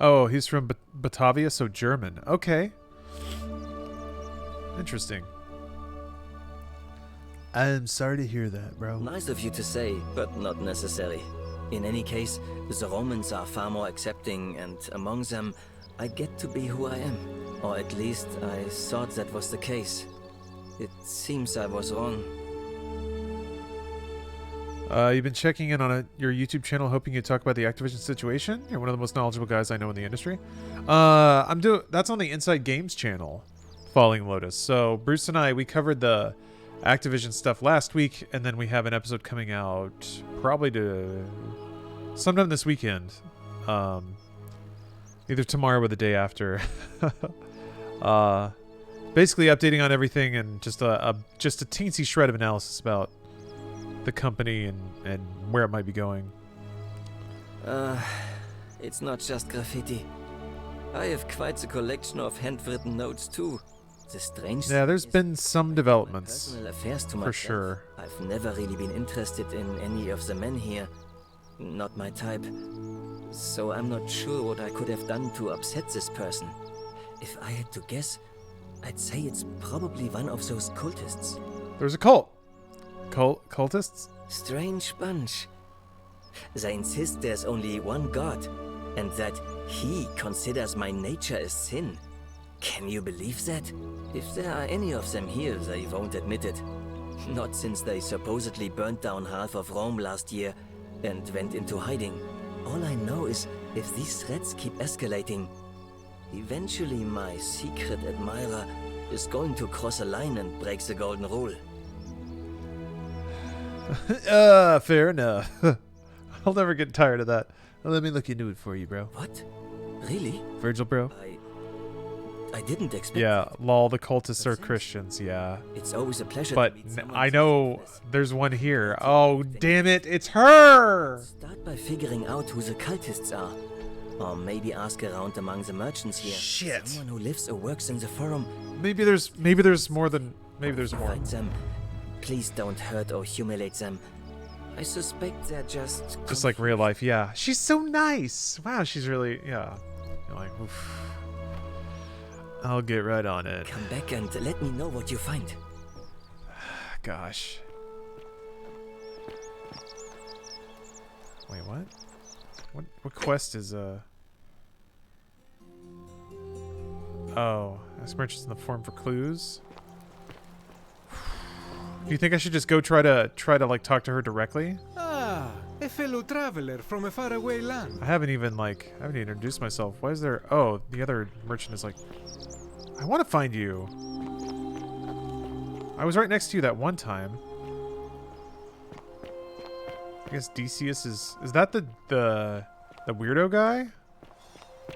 Oh, he's from Batavia, so German. Okay. Interesting. I'm sorry to hear that, bro. Nice of you to say, but not necessary. In any case, the Romans are far more accepting, and among them, I get to be who I am. Or at least, I thought that was the case. It seems I was wrong. You've been checking in on your YouTube channel, hoping you'd talk about the Activision situation. You're one of the most knowledgeable guys I know in the industry. That's on the Inside Games channel, Falling Lotus. So Bruce and I, we covered the Activision stuff last week, and then we have an episode coming out probably sometime this weekend, either tomorrow or the day after. Basically updating on everything and just a teensy shred of analysis about the company and where it might be going. It's not just graffiti. I have quite the collection of handwritten notes too. The strange there's been some developments, personal affairs to for myself. sure. I've never really been interested in any of the men here. Not my type. So I'm not sure what I could have done to upset this person. If I had to guess, I'd say it's probably one of those cultists. There's a cult. Cultists? Strange bunch. They insist there's only one God, and that he considers my nature a sin. Can you believe that? If there are any of them here, they won't admit it. Not since they supposedly burnt down half of Rome last year and went into hiding. All I know is if these threats keep escalating, eventually my secret admirer is going to cross a line and break the golden rule. Fair enough. I'll never get tired of that. Let me look into it for you, bro. What? Really? Virgil, bro? I didn't expect that. Lol, the cultists are Christians, yeah. It's always a pleasure but to meet someone I know there's one here. Oh, damn it, it's her! Start by figuring out who the cultists are. Or maybe ask around among the merchants here. Shit. Someone who lives or works in the forum. Maybe there's more. Find them. Please don't hurt or humiliate them. I suspect they're just like real life, yeah. She's so nice. Wow, she's really, yeah. You're like, oof. I'll get right on it. Come back and let me know what you find. Gosh. Wait, what? What quest is Oh, ask merchants in the form for clues. Do you think I should just go try to like talk to her directly? Ah, a fellow traveler from a faraway land. I haven't even introduced myself. Why is there? Oh, the other merchant is like, I want to find you. I was right next to you that one time. I guess Decius is that the weirdo guy?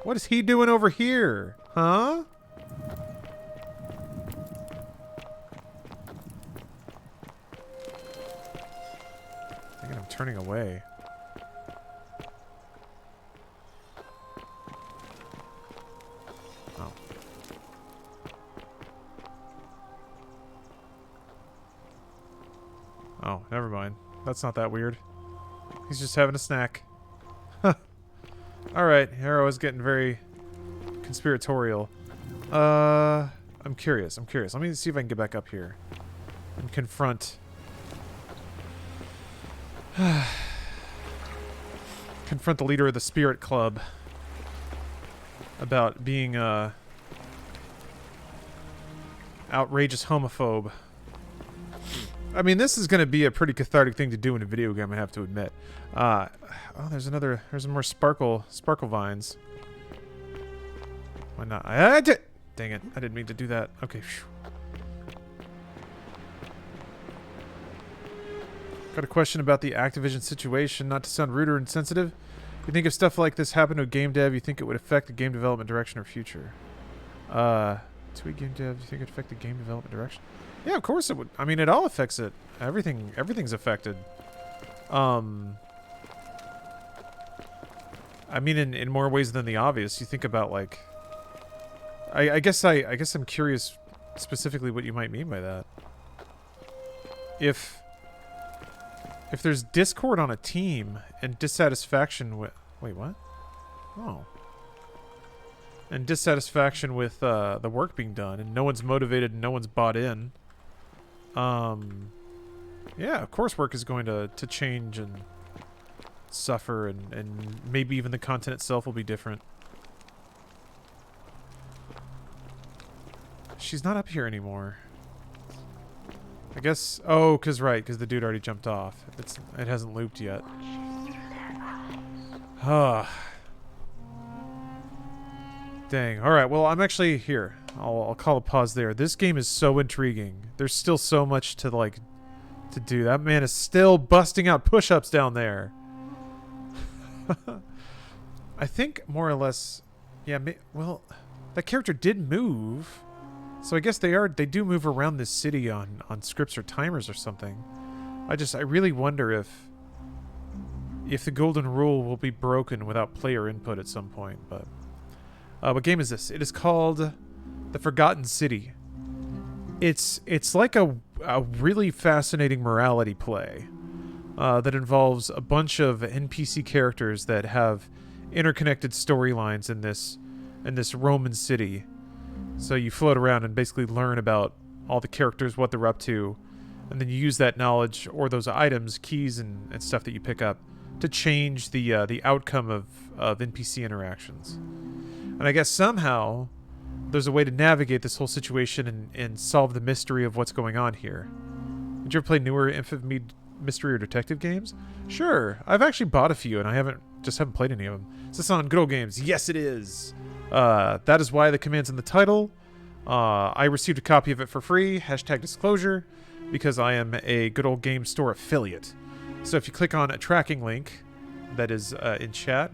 What is he doing over here? Huh? I think I'm turning away. Oh. Oh, never mind. That's not that weird. He's just having a snack. Alright, Hero is getting very conspiratorial. I'm curious. Let me see if I can get back up here and confront Confront the leader of the Spirit Club about being outrageous homophobe. I mean, this is going to be a pretty cathartic thing to do in a video game, I have to admit. Oh, there's more sparkle vines. Why not? Dang it, I didn't mean to do that. Okay. Got a question about the Activision situation, not to sound rude or insensitive. You think if stuff like this happened to a game dev, you think it would affect the game development direction or future? To a game dev, you think it would affect the game development direction? Yeah, of course it would. I mean, it all affects it. Everything's affected. I mean, in more ways than the obvious. You think about, like... I guess I'm curious specifically what you might mean by that. If there's discord on a team and dissatisfaction with... Wait, what? Oh. And dissatisfaction with the work being done, and no one's motivated and no one's bought in. Yeah, of course work is going to change and suffer, and maybe even the content itself will be different. She's not up here anymore. I guess... Oh, because the dude already jumped off. It hasn't looped yet. Dang. Alright, well, I'm actually here. I'll call a pause there. This game is so intriguing. There's still so much to, like, to do. That man is still busting out push-ups down there. I think, more or less... Yeah, well, that character did move... So I guess they do move around this city on scripts or timers or something. I really wonder if the golden rule will be broken without player input at some point. But what game is this? It is called The Forgotten City. It's like a really fascinating morality play that involves a bunch of NPC characters that have interconnected storylines in this Roman city. So you float around and basically learn about all the characters, what they're up to, and then you use that knowledge or those items, keys and stuff that you pick up to change the outcome of NPC interactions. And I guess somehow there's a way to navigate this whole situation and solve the mystery of what's going on here. Did you ever play newer Infamy mystery or detective games? Sure, I've actually bought a few and I haven't played any of them. Is this on Good Old Games? Yes, it is. That is why the command's in the title. I received a copy of it for free, #disclosure, because I am a Good Old Game Store affiliate. So if you click on a tracking link that is in chat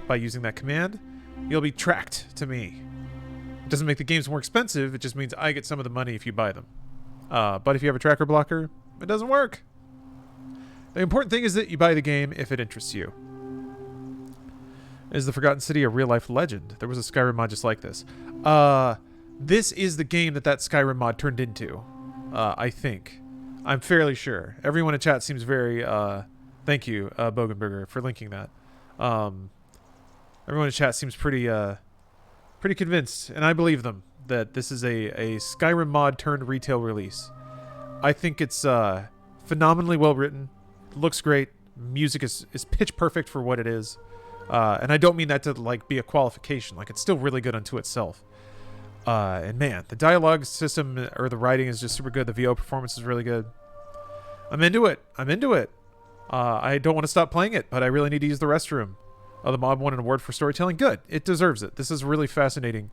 by using that command, you'll be tracked to me. It doesn't make the games more expensive, it just means I get some of the money if you buy them. But if you have a tracker blocker, it doesn't work. The important thing is that you buy the game if it interests you. Is the Forgotten City a real-life legend? There was a Skyrim mod just like this. This is the game that Skyrim mod turned into, I think. I'm fairly sure. Everyone in chat seems very... thank you, Bogenberger, for linking that. Everyone in chat seems pretty convinced, and I believe them, that this is a Skyrim mod turned retail release. I think it's phenomenally well written, looks great, music is pitch perfect for what it is. And I don't mean that to like be a qualification. Like, it's still really good unto itself. And man, the dialogue system or the writing is just super good. The VO performance is really good. I'm into it. I don't want to stop playing it, but I really need to use the restroom. The mod won an award for storytelling. Good. It deserves it. This is really fascinating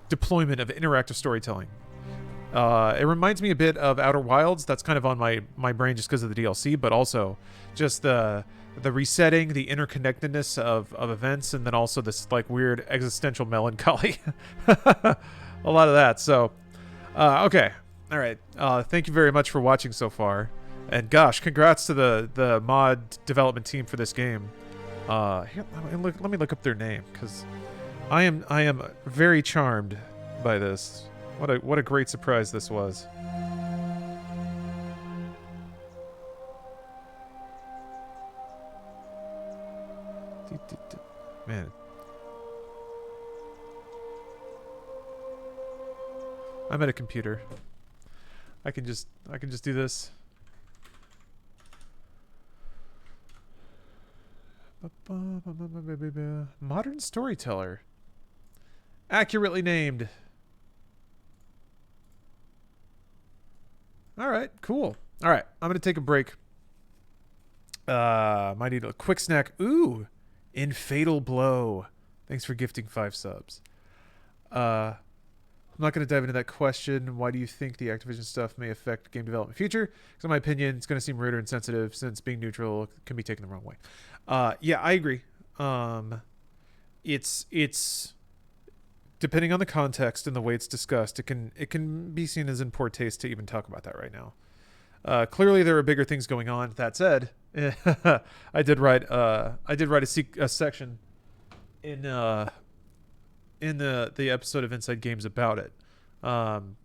deployment of interactive storytelling. It reminds me a bit of Outer Wilds. That's kind of on my brain just because of the DLC, but also just the resetting, the interconnectedness of events, and then also this like weird existential melancholy. A lot of that. So, okay. All right. Thank you very much for watching so far. And gosh, congrats to the mod development team for this game. Here, let me look up their name, because I am very charmed by this. What a great surprise this was. Man. I'm at a computer. I can just do this. Modern storyteller. Accurately named. All right, cool. All right, I'm going to take a break. Might need a quick snack. Ooh, in Fatal Blow. Thanks for gifting 5 subs. I'm not going to dive into that question. Why do you think the Activision stuff may affect game development future? Because in my opinion, it's going to seem rude or insensitive since being neutral can be taken the wrong way. Yeah, I agree. It's depending on the context and the way it's discussed, it can be seen as in poor taste to even talk about that right now. Clearly, there are bigger things going on. That said, I did write a section in the episode of Inside Games about it,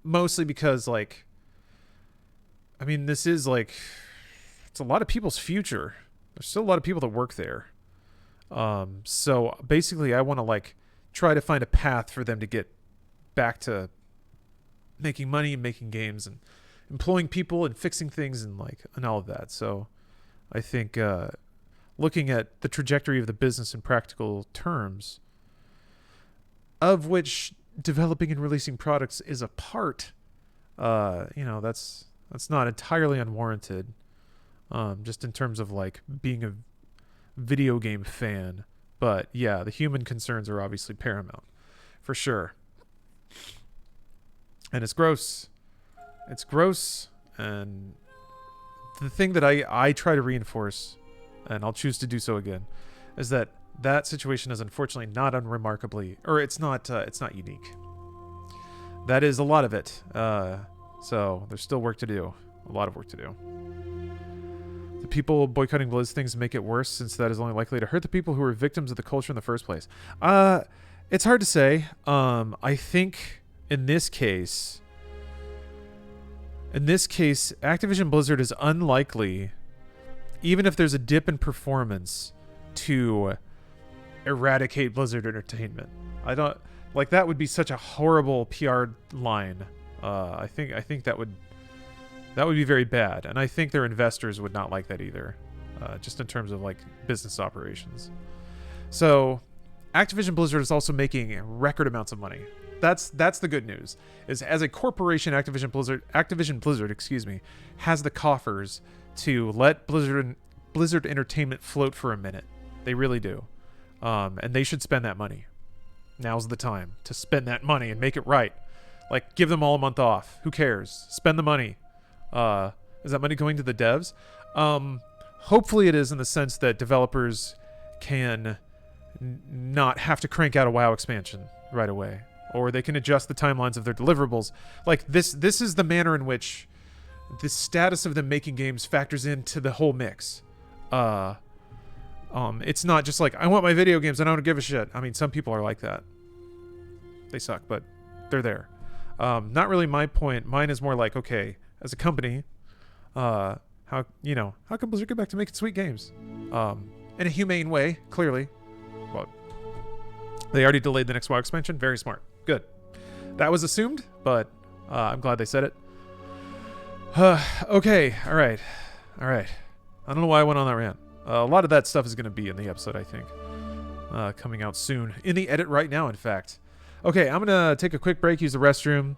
mostly because this is it's a lot of people's future. There's still a lot of people that work there. So basically, I want to try to find a path for them to get back to making money and making games and employing people and fixing things and all of that. So I think looking at the trajectory of the business in practical terms, of which developing and releasing products is a part, that's not entirely unwarranted. Just in terms of being a video game fan. But yeah, the human concerns are obviously paramount, for sure. And it's gross. It's gross. And the thing that I try to reinforce, and I'll choose to do so again, is that situation is unfortunately not unremarkably, or it's not unique. That is a lot of it. So there's still work to do. A lot of work to do. The people boycotting Blizz things make it worse, since that is only likely to hurt the people who are victims of the culture in the first place. It's hard to say. I think in this case, Activision Blizzard is unlikely, even if there's a dip in performance, to eradicate Blizzard Entertainment. I don't that would be such a horrible PR line. I think that would be very bad, and I think their investors would not like that either, just in terms of business operations. So Activision Blizzard is also making record amounts of money. That's the good news. Is as a corporation, Activision Blizzard, has the coffers to let Blizzard Entertainment float for a minute. They really do. And they should spend that money. Now's the time to spend that money and make it right. Give them all a month off. Who cares? Spend the money. Is that money going to the devs? Hopefully it is, in the sense that developers can not have to crank out a WoW expansion right away, or they can adjust the timelines of their deliverables. This is the manner in which the status of them making games factors into the whole mix. It's not just I want my video games and I don't give a shit. I mean, some people are like that. They suck, but they're there. Not really my point. Mine is more okay, as a company, how come Blizzard get back to making sweet games? In a humane way, clearly. But they already delayed the next WoW expansion. Very smart. Good. That was assumed, but I'm glad they said it. Okay. All right. I don't know why I went on that rant. A lot of that stuff is going to be in the episode, I think. Coming out soon. In the edit right now, in fact. Okay, I'm going to take a quick break, use the restroom.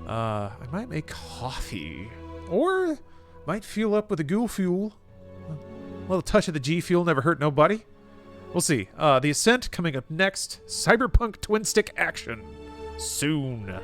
I might make coffee. Or might fuel up with a ghoul fuel. A little touch of the G fuel never hurt nobody. We'll see. The Ascent coming up next. Cyberpunk twin stick action. Soon.